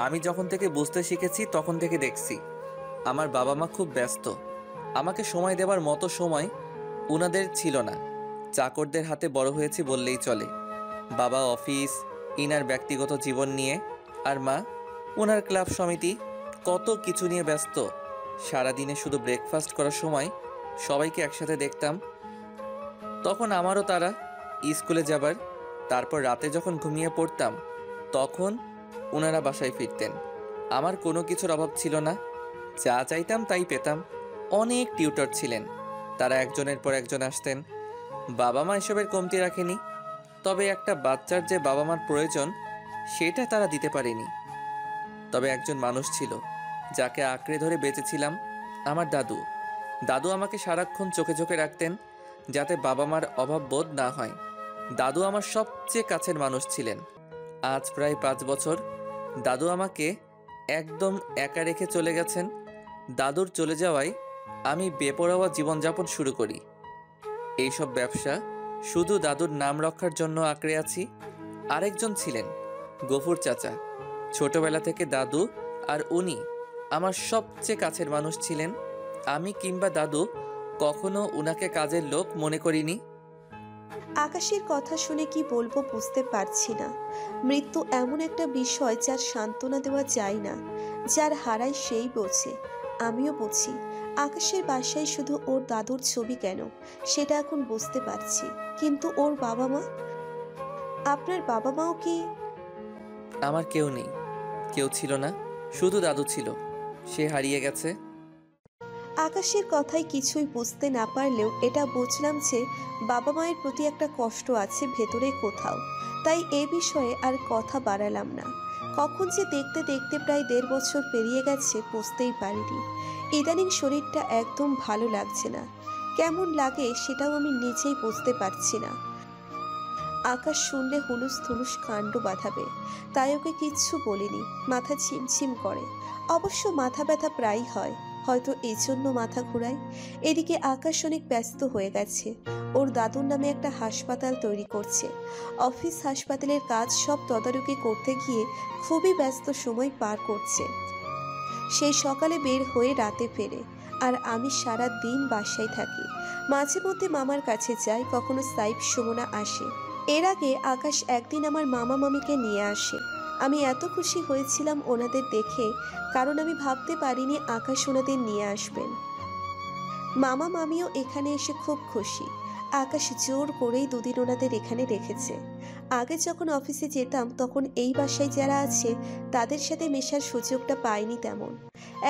আমি যখন থেকে বুঝতে শিখেছি তখন থেকে দেখছি আমার বাবা মা খুব ব্যস্ত। আমাকে সময় দেওয়ার মতো সময় উনাদের ছিল না। চাকরদের হাতে বড় হয়েছি বললেই চলে। বাবা অফিস, ইনার ব্যক্তিগত জীবন নিয়ে, আর মা ওনার ক্লাব সমিতি, কত কিছু নিয়ে ব্যস্ত। সারাদিনে শুধু ব্রেকফাস্ট করার সময় সবাইকে একসাথে দেখতাম। তখন আমারও তারা স্কুলে যাবার, তারপর রাতে যখন ঘুমিয়ে পড়তাম তখন ওনারা বাসায় ফিরতেন। আমার কোনো কিছুর অভাব ছিল না, যা চাইতাম তাই পেতাম। অনেক টিউটর ছিলেন, তারা একজনের পর একজন আসতেন। বাবা মা এসবের কমতি রাখেনি, তবে একটা বাচ্চার যে বাবা মার প্রয়োজন সেটা তারা দিতে পারেনি। তবে একজন মানুষ ছিল যাকে আঁকড়ে ধরে বেঁচেছিলাম, আমার দাদু। দাদু আমাকে সারাক্ষণ চোখে চোখে রাখতেন যাতে বাবা মার অভাব বোধ না হয়। দাদু আমার সবচেয়ে কাছের মানুষ ছিলেন। আজ প্রায় 5 বছর দাদু আমাকে একদম একা রেখে চলে গেছেন। দাদুর চলে যাওয়ায় আমি বেপরোয়া জীবনযাপন শুরু করি। এইসব ব্যবসা শুধু দাদুর নাম রক্ষার জন্য আঁকড়ে আছি। আরেকজন ছিলেন গফুর চাচা। ছোটবেলা থেকে দাদু আর উনি আমার সবচেয়ে কাছের মানুষ ছিলেন। আমি কিংবা দাদু কখনো উনাকে কাজের লোক মনে করিনি। আকাশের কথা শুনে কি বলবো বুঝতে পারছি না। মৃত্যু এমন একটা বিষয় যার সান্ত্বনা দেওয়া যায় না। যার হারায় সেই বোঝে। আমিও বুঝি আকাশের বাসায় শুধু ওর দাদুর ছবি কেন সেটা এখন বুঝতে পারছি। কিন্তু ওর বাবা মা? আপনার বাবা মাও কি? আমার কেউ নেই, কেউ ছিল না, শুধু দাদু ছিল। সে হারিয়ে গেছে। আকাশের কথায় কিছুই বুঝতে না পারলেও এটা বুঝলাম যে বাবা মায়ের প্রতি একটা কষ্ট আছে ভেতরে কোথাও। তাই এ বিষয়ে আর কথা বাড়ালাম না। কখন যে দেখতে দেখতে প্রায় 1.5 বছর পেরিয়ে গেছে বুঝতেই পারিনি। ইদানিং শরীরটা একদম ভালো লাগছে না। কেমন লাগে সেটাও আমি নিজেই বুঝতে পারছি না। আকাশ শুনলে হুলুস থুলুস কাণ্ড বাঁধাবে, তাই ওকে কিচ্ছু বলিনি। মাথা ঝিমঝিম করে। অবশ্য মাথা ব্যথা প্রায়ই হয়, হয়তো এই জন্য মাথা ঘুরায়। এদিকে আকাশ অনেক ব্যস্ত হয়ে গেছে। ওর দাদুর নামে একটা হাসপাতাল তৈরি করছে। অফিস হাসপাতালের কাজ সব তদারকি করতে গিয়ে খুবই ব্যস্ত সময় পার করছে। সেই সকালে বের হয়ে রাতে ফেরে, আর আমি সারা দিন বাসায় থাকি। মাঝে মধ্যে মামার কাছে যাই, কখনো সাইফ সুমনা আসে। এর আগে আকাশ একদিন আমার মামা মামিকে নিয়ে আসে। আমি এত খুশি হয়েছিলাম ওনাদের দেখে, কারণ আমি ভাবতে পারিনি আকাশ ওনাদের নিয়ে আসবেন। মামা মামিও এখানে এসে খুব খুশি। আকাশ জোর করেই 2 দিন ওনাদের এখানে রেখেছে। আগে যখন অফিসে যেতাম তখন এই বাসায় যারা আছে তাদের সাথে মেশার সুযোগটা পাইনি তেমন।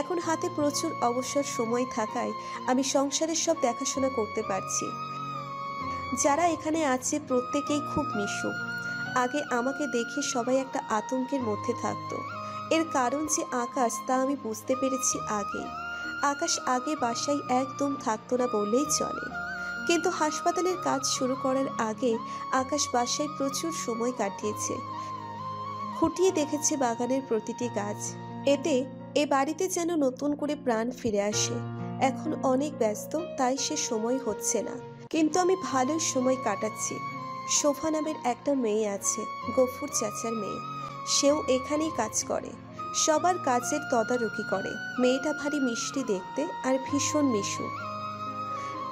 এখন হাতে প্রচুর অবসর সময় থাকায় আমি সংসারের সব দেখাশোনা করতে পারছি। যারা এখানে আছে প্রত্যেকেই খুব মিশুক। আগে আমাকে দেখে সবাই একটা আতঙ্কের মধ্যে থাকতো। এর কারণ যে আকাশ তা আমি বুঝতে পেরেছি আগেই। আকাশ আগে বাসায় একদম থাকতো না বললেই চলে, কিন্তু হাসপাতালের কাজ শুরু করার আগে আকাশ বাসায় প্রচুর সময় কাটিয়েছে। খুঁটিয়ে দেখেছে বাগানের প্রতিটি গাছ। এতে এ বাড়িতে যেন নতুন করে প্রাণ ফিরে আসে। এখন অনেক ব্যস্ত, তাই সে সময় হচ্ছে না, কিন্তু আমি ভালো সময় কাটাচ্ছি। শোভা নামের একটা মেয়ে আছে, গফুর চাচার মেয়ে। সেও এখানেই কাজ করে, সবার কাজের তদারকি করে। মেয়েটা ভারী মিষ্টি দেখতে আর ভীষণ মিশুক।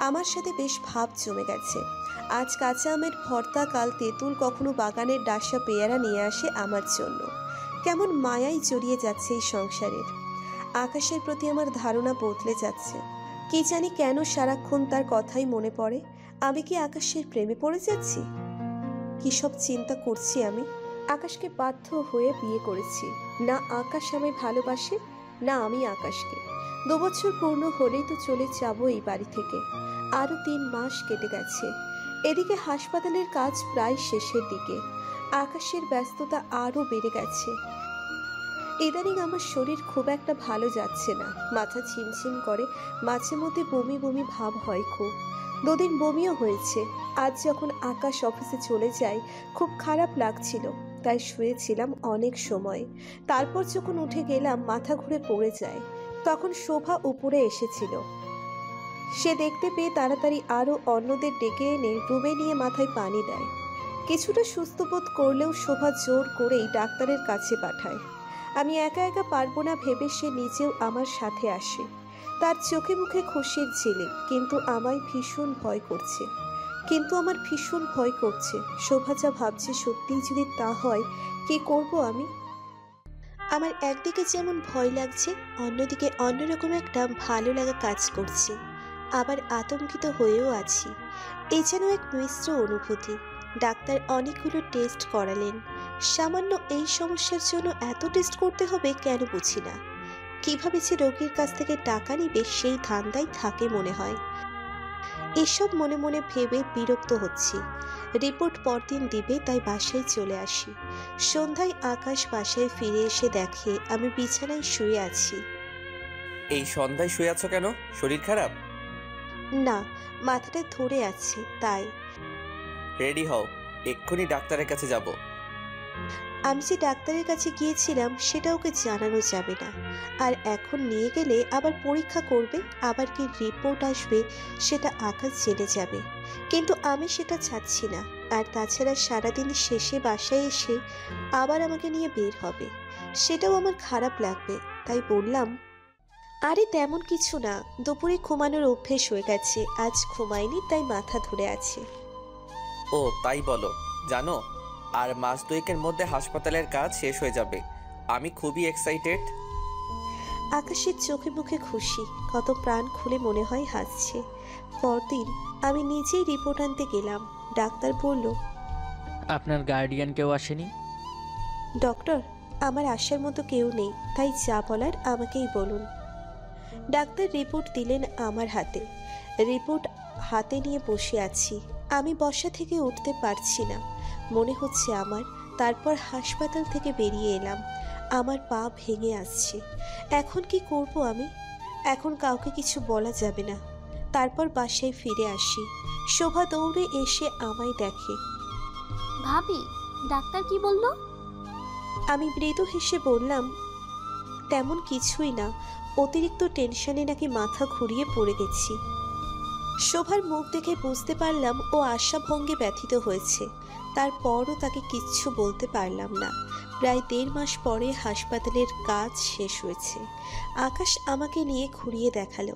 আমার সাথে বেশ ভাব জমে গেছে। আজ কাঁচা আমের ভর্তা, কাল তেঁতুল, কখনো বাগানের ডাসা পেয়ারা নিয়ে আসে আমার জন্য। কেমন মায়াই জড়িয়ে যাচ্ছে এই সংসারের। আকাশের প্রতি আমার ধারণা বদলে যাচ্ছে। কি জানি কেন সারাক্ষণ তার কথাই মনে পড়ে। আমি কি আকাশের প্রেমে পড়ে যাচ্ছি? কি সব চিন্তা করছি আমি। আকাশকে বাধ্য হয়ে বিয়ে করেছি। না আকাশ আমায় ভালোবাসে, না আমি আকাশকে। 2 বছর পূর্ণ হলেই তো চলে যাব এই বাড়ি থেকে। আরও 3 মাস কেটে গেছে। এদিকে হাসপাতালের কাজ প্রায় শেষের দিকে। আকাশের ব্যস্ততা আরও বেড়ে গেছে। ইদানিং আমার শরীর খুব একটা ভালো যাচ্ছে না, মাথা ঝিমঝিম করে, মাঝে মধ্যে বমি বমি ভাব হয় খুব। দুদিন বমিও হয়েছে। আজ যখন আকাশ অফিসে চলে যায় খুব খারাপ লাগছিল, তাই শুয়েছিলাম অনেক সময়। তারপর যখন উঠে গেলাম মাথা ঘুরে পড়ে যায়। তখন শোভা উপরে এসেছিল। সে দেখতে পেয়ে তাড়াতাড়ি আরও অন্যদের ডেকে এনে রুমে নিয়ে মাথায় পানি দেয়। কিছুটা সুস্থ বোধ করলেও শোভা জোর করেই ডাক্তারের কাছে পাঠায়। আমি একা একা পারবো না ভেবে সে নিজেও আমার সাথে আসে। তার চোখে মুখে খুশির ঝিলিক, কিন্তু আমার ভীষণ ভয় করছে। শোভা যা ভাবছে সত্যিই যদি তা হয়, কি করব আমি? আমার একদিকে যেমন ভয় লাগছে, অন্যদিকে অন্যরকম একটা ভালো লাগা কাজ করছে। আবার আতঙ্কিত হয়েও আছি। এই যেন এক মিশ্র অনুভূতি। ডাক্তার অনেকগুলো টেস্ট করালেন। সামান্য এই সমস্যার জন্য এত টেস্ট করতে হবে কেন বুঝি না। কিভাবে যে রোগীর কাছ থেকে টাকা নিবে সেই ধান্দাই থাকে মনে হয়। এসব মনে মনে ভেবে বিরক্ত হচ্ছি। রিপোর্ট পরদিন দিবে, তাই বাসায় চলে আসি। সন্ধ্যায় আকাশ বাসায় ফিরে এসে দেখে আমি বিছানায় শুয়ে আছি। এই সন্ধ্যায় শুয়ে আছো কেন? শরীর খারাপ? না, মাথাটা ধরে আছে তাই। রেডি হও, এক্ষুনি ডাক্তারের কাছে যাব। আমি যে ডাক্তারের কাছে গিয়েছিলাম সেটা ওকে জানানো যাবে না। আর এখন নিয়ে গেলে আবার পরীক্ষা করবে, আবার কি রিপোর্ট আসবে সেটা আকাশ জেনে যাবে। কিন্তু আমি সেটা চাচ্ছি না। আর তাছাড়া সারাদিন শেষে বাসায় এসে আবার আমাকে নিয়ে বের হবে, সেটাও আমার খারাপ লাগবে। তাই বললাম, আরে তেমন কিছু না, দুপুরে ঘুমানোর অভ্যেস হয়ে গেছে, আজ ঘুমাইনি তাই মাথা ধরে আছে। ও তাই বলো। জানো, আর মাস দুয়েকের মধ্যে হাসপাতালের কাজ শেষ হয়ে যাবে। আমি খুবই এক্সাইটেড। আকাশের চোখে মুখে খুশি, কত প্রাণ খুলে মনে হয় হাসছে। পরদিন আমি নিজেই রিপোর্ট আনতে গেলাম। ডাক্তার বলল, আপনার গার্ডিয়ান কেউ আসেনি? ডক্টর, আমার আসার মতো কেউ নেই, তাই যা বলার আমাকেই বলুন। ডাক্তার রিপোর্ট দিলেন আমার হাতে। রিপোর্ট হাতে নিয়ে বসে আছি। আমি বসা থেকে উঠতে পারছি না, মনে হচ্ছে আমার। তারপর হাসপাতাল থেকে বেরিয়ে এলাম। আমার পা ভেঙে আসছে। এখন কি করব আমি? এখন কাউকে কিছু বলা যাবে না। তারপর বাসায় ফিরে আসি। শোভা দৌড়ে এসে আমায় দেখে। ভাবি, ডাক্তার কি বলল? আমি মৃদু হেসে বললাম, তেমন কিছুই না, অতিরিক্ত টেনশনে নাকি মাথা ঘুরিয়ে পড়ে গেছি। শোভার মুখ দেখে বুঝতে পারলাম ও আশাভঙ্গে ব্যথিত হয়েছে। তারপরও তাকে কিচ্ছু বলতে পারলাম না। প্রায় 1.5 মাস পরে হাসপাতালের কাজ শেষ হয়েছে। আকাশ আমাকে নিয়ে ঘুরিয়ে দেখালো।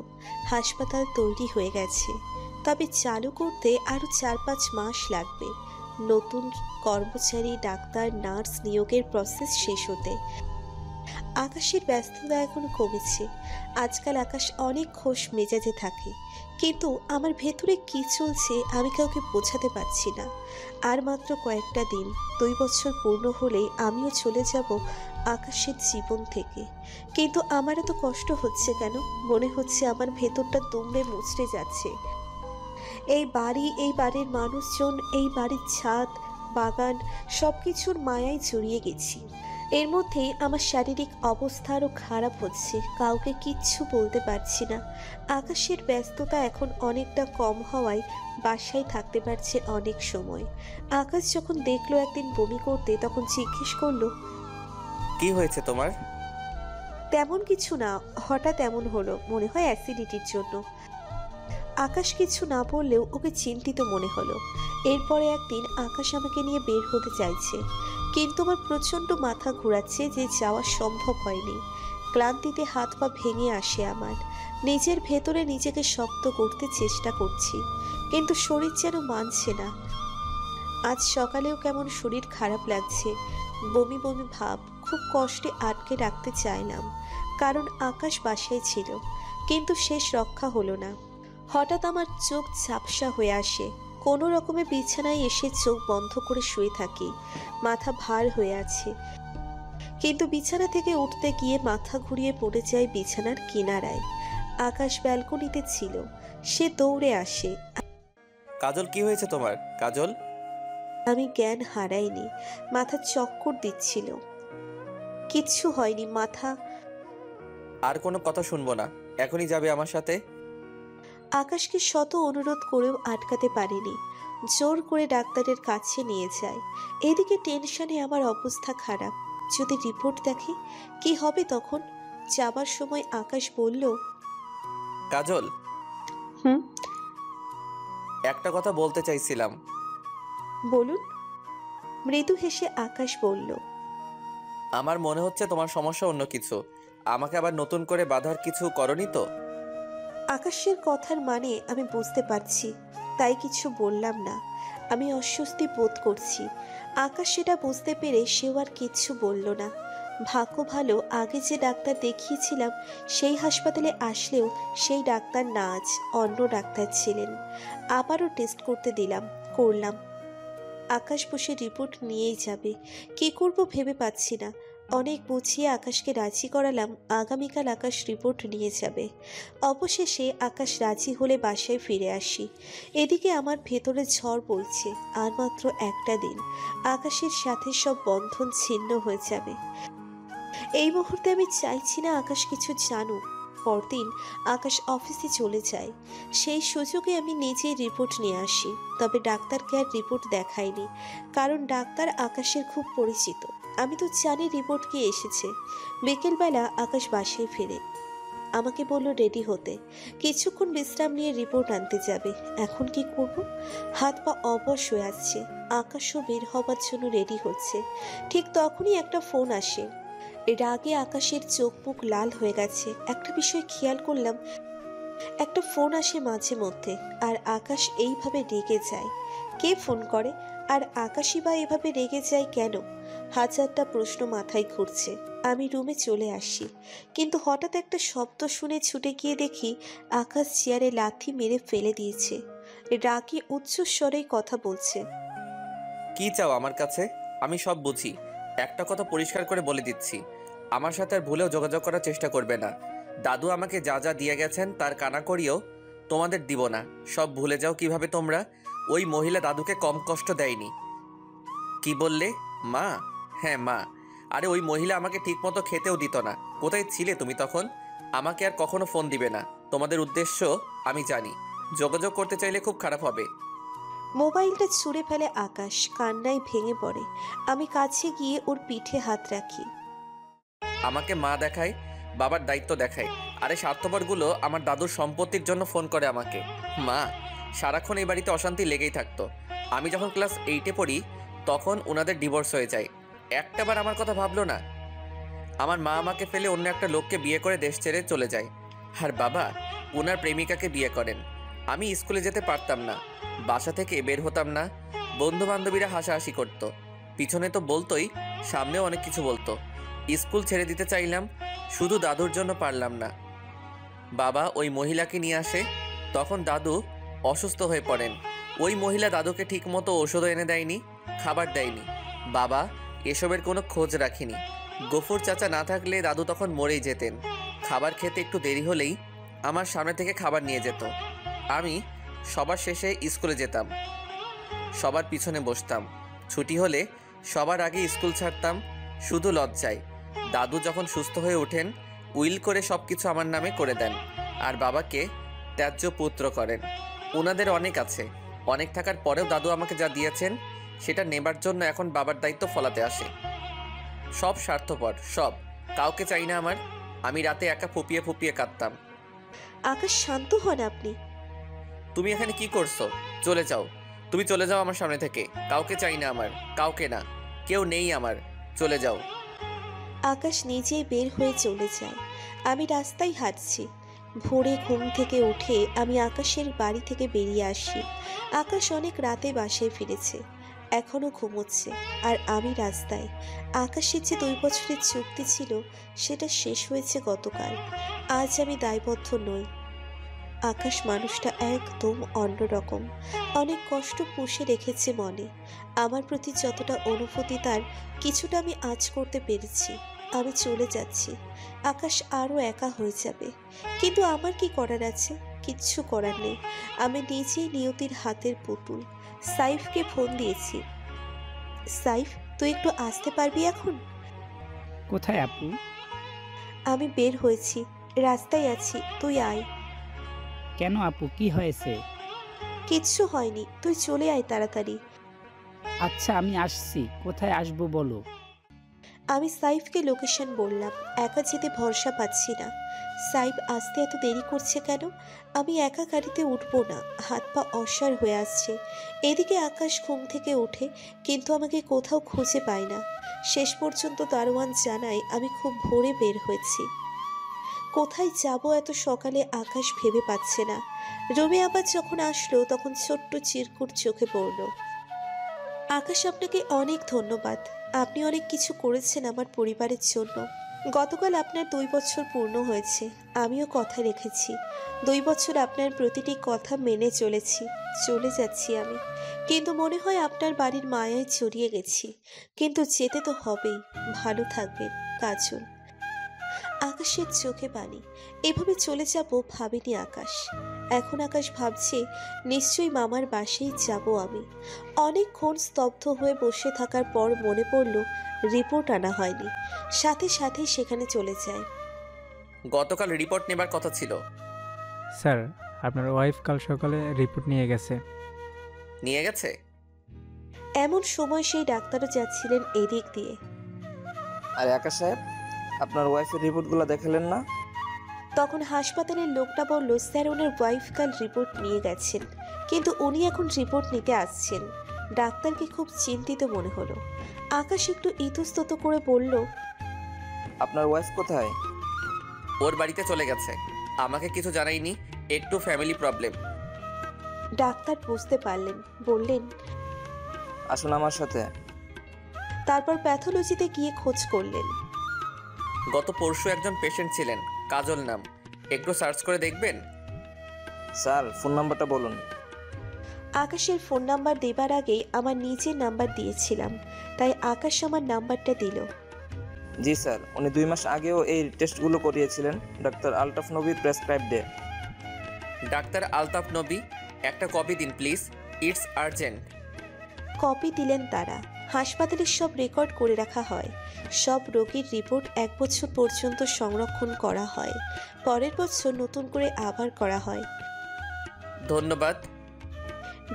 হাসপাতাল তৈরি হয়ে গেছে, তবে চালু করতে আরও 4-5 মাস লাগবে। নতুন কর্মচারী, ডাক্তার, নার্স নিয়োগের প্রসেস শেষ হতে। আকাশের ব্যস্ততা এখন কমেছে। আজকাল আকাশ অনেক খোশ মেজাজে থাকে, কিন্তু আমার ভেতরে কি চলছে আমি কাউকে বোঝাতে পারছি না। আর মাত্র কয়েকটা দিন, 2 বছর পূর্ণ হলেই আমিও চলে যাব আকাশের জীবন থেকে। কিন্তু আমার এত কষ্ট হচ্ছে কেন? মনে হচ্ছে আমার ভেতরটা দুমড়ে মুচড়ে যাচ্ছে। এই বাড়ি, এই বাড়ির মানুষজন, এই বাড়ির ছাদ, বাগান, সব কিছুর মায়ায় জড়িয়ে গেছি। এর মধ্যেই আমার শারীরিক অবস্থা আরও খারাপ হচ্ছে। কাউকে কিচ্ছু বলতে পারছি না। আকাশের ব্যস্ততা এখন অনেকটা কম হওয়ায় বাসায় থাকতে পারছে অনেক সময়। আকাশ যখন দেখলো একদিন বমি করতে, তখন জিজ্ঞেস করলো, কি হয়েছে তোমার? তেমন কিছু না, হঠাৎ এমন হলো, মনে হয় অ্যাসিডিটির জন্য। আকাশ কিছু না বললেও ওকে চিন্তিত মনে হলো। এরপরে একদিন আকাশ আমাকে নিয়ে বের হতে চাইছে, কিন্তু আমার প্রচণ্ড মাথা ঘোরাচ্ছে যে যাওয়া সম্ভব হয়নি। ক্লান্তিতে হাত পা ভেঙে আসে আমার। নিজের ভেতরে নিজেকে শক্ত করতে চেষ্টা করছি, কিন্তু শরীর যেন মানছে না। আজ সকালেও কেমন শরীর খারাপ লাগছে, বমি বমি ভাব। খুব কষ্টে আটকে রাখতে চাইলাম, কারণ আকাশ বাসায় ছিল, কিন্তু শেষ রক্ষা হলো না। হঠাৎ আমার চোখ ঝাপসা হয়ে আসে। কোনো রকমে বিছানায় এসে চোখ বন্ধ করে শুয়ে থাকি। মাথা ভার হয়ে আছে, কিন্তু বিছানা থেকে উঠতে গিয়ে মাথা ঘুরিয়ে পড়ে যায় বিছানার কিনারায়। আকাশ ব্যালকনিতে ছিল। সে দৌড়ে আসে। কাজল, কি হয়েছে তোমার? কাজল। আমি জ্ঞান হারাইনি, মাথা চক্কর দিচ্ছিল। কিচ্ছু হয়নি, মাথা। আর কোনো কথা শুনবো না, এখনই যাবে আমার সাথে? আকাশকে শত অনুরোধ করেও আটকাতে পারিনি, জোর করে ডাক্তারের কাছে নিয়ে যায়। এদিকে টেনশনে আমার অবস্থা খারাপ। যদি রিপোর্ট দেখে কি হবে তখন? যাবার সময় আকাশ বলল, কাজল, হুম, একটা কথা বলতে চাইছিলাম। বলুন। মৃদু হেসে আকাশ বলল, আমার মনে হচ্ছে তোমার সমস্যা অন্য কিছু। আমাকে আবার নতুন করে বাঁধার কিছু করনি তো? আকাশের কথার মানে আমি বুঝতে পারছি, তাই কিছু বললাম না। আমি অস্বস্তি বোধ করছি। আকাশ সেটা বুঝতে পেরে সেও আর কিচ্ছু বলল না। ভাগ্য ভালো, আগে যে ডাক্তার দেখিয়েছিলাম সেই হাসপাতালে আসলেও সেই ডাক্তার না, আজ অন্য ডাক্তার ছিলেন। আবারও টেস্ট করতে করলাম। আকাশ বসে রিপোর্ট নিয়েই যাবে। কী করব ভেবে পাচ্ছি না। অনেক বুঝিয়ে আকাশকে রাজি করালাম, আগামীকাল আকাশ রিপোর্ট নিয়ে যাবে। অবশেষে আকাশ রাজি হলে বাসায় ফিরে আসি। এদিকে আমার ভেতরে ঝড় বইছে। আর মাত্র একটা দিন, আকাশের সাথে সব বন্ধন ছিন্ন হয়ে যাবে। এই মুহূর্তে আমি চাইছি না আকাশ কিছু জানুক। পরদিন আকাশ অফিসে চলে যায়। সেই সুযোগে আমি নিজেই রিপোর্ট নিয়ে আসি। তবে ডাক্তারকে আর রিপোর্ট দেখাইনি, কারণ ডাক্তার আকাশের খুব পরিচিত। আমি তো জানি রিপোর্ট কি এসেছে। বিকেলবেলা আকাশ বাসায় ফিরে আমাকে বলল রেডি হতে, কিছুক্ষণ বিশ্রাম নিয়ে রিপোর্ট আনতে যাবে। এখন কি করব? হাত পা অবশ হয়ে আসছে। আকাশও বের হবার জন্য রেডি হচ্ছে। ঠিক তখনই একটা ফোন আসে। রাগে আকাশের চোখ মুখ লাল হয়ে গেছে। একটা বিষয় খেয়াল করলাম, একটা ফোন আসে মাঝে মধ্যে, আর আকাশ এইভাবে রেগে যায়। কে ফোন করে? আর আকাশই বা এভাবে রেগে যায় কেন? হাজারটা প্রশ্ন মাথায় ঘুরছে। আমি রুমে চলে আসি, কিন্তু হঠাৎ একটা শব্দ শুনে ছুটে গিয়ে দেখি আকাশ চেয়ারে লাথি মেরে ফেলে দিয়েছে। রাগে উচ্চস্বরেই কথা বলছে। কি চাও আমার কাছে? আমি সব বুঝি। একটা কথা পরিষ্কার করে বলে দিচ্ছি, আমার সাথে আর ভুলেও যোগাযোগ করার চেষ্টা করবে না। দাদু আমাকে যা যা দিয়ে গেছেন তার কানা করিও তোমাদের দিব না। সব ভুলে যাও কিভাবে তোমরা ওই মহিলা দাদুকে কম কষ্ট দেয়নি। কি বললে? মা? হ্যাঁ মা। আরে ওই মহিলা আমাকে ঠিকমতো খেতেও দিত না। কোথায় ছিলে তুমি তখন? আমাকে আর কখনো ফোন দিবে না। তোমাদের উদ্দেশ্য আমি জানি। যোগাযোগ করতে চাইলে খুব খারাপ হবে। মোবাইলটা ছুঁড়ে ফেলে আকাশ, কান্নায় ভেঙে পড়ে। আমি কাছে গিয়ে ওর পিঠে হাত রাখি। আমাকে মা দেখায়, বাবার দায়িত্ব দেখায়। আরে স্বার্থপরগুলো আমার দাদুর সম্পত্তির জন্য ফোন করে আমাকে। মা, সারাক্ষণ এই বাড়িতে অশান্তি লেগেই থাকতো। আমি যখন ক্লাস 8-এ পড়ি তখন ওনাদের ডিভোর্স হয়ে যায়। একটাবার আমার কথা ভাবলো না। আমার মা আমাকে ফেলে অন্য একটা লোককে বিয়ে করে দেশ ছেড়ে চলে যায়। আর বাবা ওনার প্রেমিকাকে বিয়ে করেন। আমি স্কুলে যেতে পারতাম না, বাসা থেকে বের হতাম না। বন্ধু বান্ধবীরা হাসাহাসি করতো, পিছনে তো বলতোই, সামনেও অনেক কিছু বলতো। স্কুল ছেড়ে দিতে চাইলাম, শুধু দাদুর জন্য পারলাম না। বাবা ওই মহিলাকে নিয়ে আসে, তখন দাদু অসুস্থ হয়ে পড়েন। ওই মহিলা দাদুকে ঠিকমতো ওষুধও এনে দেয়নি, খাবার দেয়নি। বাবা এসবের কোনো খোঁজ রাখেনি। গফুর চাচা না থাকলে দাদু তখন মরেই যেতেন। খাবার খেতে একটু দেরি হলেই আমার সামনে থেকে খাবার নিয়ে যেত। আমি সবার শেষে স্কুলে যেতাম, সবার পিছনে বসতাম। ছুটি হলে সবার আগে স্কুল ছাড়তাম, শুধু লজ্জায়। দাদু যখন সুস্থ হয়ে ওঠেন উইল করে সব কিছু আমার নামে করে দেন, আর বাবাকে ত্যায্য পুত্র করেন। ওনাদের অনেক আছে, অনেক থাকার পরেও দাদু আমাকে যা দিয়েছেন সেটা নেবার জন্য এখন বাবার দায়িত্ব ফলাতে আসে। সব স্বার্থপর, সব। কাউকে চাই না আমার। আমি রাতে একা ফুপিয়ে ফুপিয়ে কাঁদতাম। আকাশ, শান্ত হন আপনি। তুমি এখানে কি করছো? চলে যাও, তুমি চলে যাও আমার সামনে থেকে। কাউকে চাই না আমার, কাউকে না, কেউ নেই আমার। চলে যাও। আকাশ নিজেই বের হয়ে চলে যায়। আমি রাস্তায় হাঁটছি। ভোরে ঘুম থেকে উঠে আমি আকাশের বাড়ি থেকে বেরিয়ে আসি। আকাশ অনেক রাতে বাসায় ফিরেছে, এখনো ঘুমোচ্ছে, আর আমি রাস্তায়। আকাশের যে 2 বছরের চুক্তি ছিল সেটা শেষ হয়েছে গতকাল। আজ আমি দায়বদ্ধ নই। আকাশ মানুষটা একদম অন্যরকম। অনেক কষ্ট পুষে রেখেছে মনে। আমার প্রতি যতটা অনুভূতি তার কিছুটা আমি আজ করতে পেরেছি। আমি চলে যাচ্ছি, আকাশ আরও একা হয়ে যাবে। কিন্তু আমার কি করার আছে? কিচ্ছু করার নেই। আমি নিজেই নিয়তির হাতের পুতুল। সাইফকে ফোন দিয়েছি। সাইফ, তুই একটু আসতে পারবি এখন? কোথায় আপু? আমি বের হয়েছি, রাস্তায় আছি, তুই আয়। কেন আপু, কি হয়েছে? কিচ্ছু হয়নি, তুই চলে আয় তাড়াতাড়ি। আচ্ছা আমি আসছি, কোথায় আসবো বলো। আমি সাইফকে লোকেশন বললাম, একা যেতে ভরসা পাচ্ছি না। সাইফ আসতে এত দেরি করছে কেন? আমি একা গাড়িতে উঠবো না, হাত পা অসাড় হয়ে আসছে। এদিকে আকাশ ঘুম থেকে ওঠে, কিন্তু আমাকে কোথাও খুঁজে পায় না। শেষ পর্যন্ত দারোয়ান জানায় আমি খুব ভোরে বের হয়েছি। কোথায় যাব এত সকালে আকাশ ভেবে পাচ্ছে না। রুমে আবার যখন আসলো তখন ছোট্ট চিরকুট চোখে পড়ল। আকাশ, আপনাকে অনেক ধন্যবাদ। আপনি অনেক কিছু করেছেন আমার পরিবারের জন্য। গতকাল আপনার 2 বছর পূর্ণ হয়েছে, আমিও কথা রেখেছি। 2 বছর আপনার প্রতিটি কথা মেনে চলেছি। চলে যাচ্ছি আমি, কিন্তু মনে হয় আপনার বাড়ির মায়ায় জড়িয়ে গেছি। কিন্তু যেতে তো হবেই। ভালো থাকবেন, কাজল। আকাশের চোখে পানি। এভাবে চলে যাব ভাবিনি আকাশ। এখন আকাশ ভাবছে নিশ্চয়ই মামার বাসায় যাব আমি। অনেকক্ষণ স্তব্ধ হয়ে বসে থাকার পর মনে পড়ল রিপোর্ট আনা হয়নি। সাথে সাথে সেখানে চলে যায়। গতকাল রিপোর্ট নেবার কথা ছিল। স্যার, আপনার ওয়াইফ কাল সকালে রিপোর্ট নিয়ে গেছে। নিয়ে গেছে? এমন সময় সেই ডাক্তারও যাচ্ছিলেন এদিক দিয়ে। আরে আকাশ সাহেব, আপনার ওয়াইফের রিপোর্টগুলো দেখালেন না? তখন হাসপাতালের লোকটা বলল, স্যার ওনার ওয়াইফ কাল রিপোর্ট নিয়ে গেছেন, কিন্তু উনি এখন রিপোর্ট নিতে আসছেন। ডাক্তারকে খুব চিন্তিত মনে হলো। আকাশ একটু ইতস্তত করে বলল, আপনার ওয়াইফ কোথায়? ওর বাড়িতে চলে গেছে, আমাকে কিছু জানায়নি, একটু ফ্যামিলি প্রবলেম। ডাক্তার বুঝতে পারলেন, বললেন, আসুন আমার সাথে। তারপর প্যাথোলজিতে গিয়ে খোঁজ করলেন। গত পরশু একজন পেশেন্ট ছিলেন, কাজল নাম, একটু সার্চ করে দেখবেন। স্যার ফোন নাম্বারটা বলুন। আকাশের ফোন নাম্বার দেবার আগে আমার নিজের নাম্বার দিয়েছিলাম, তাই আকাশ আমার নাম্বারটা দিল। জি স্যার, উনি 2 মাস আগেও এই টেস্টগুলো করিয়েছিলেন ডাক্তার আলতাফ নবীর প্রেসক্রাইবডে। ডাক্তার আলতাফ নবী, একটা কপি দিন প্লিজ, ইটস আর্জেন্ট। কপি দিলেন তারা। হাসপাতালের সব রেকর্ড করে রাখা হয়। সব রোগীর রিপোর্ট 1 বছর পর্যন্ত সংরক্ষণ করা হয়, পরের বছর নতুন করে আবার করা হয়। ধন্যবাদ।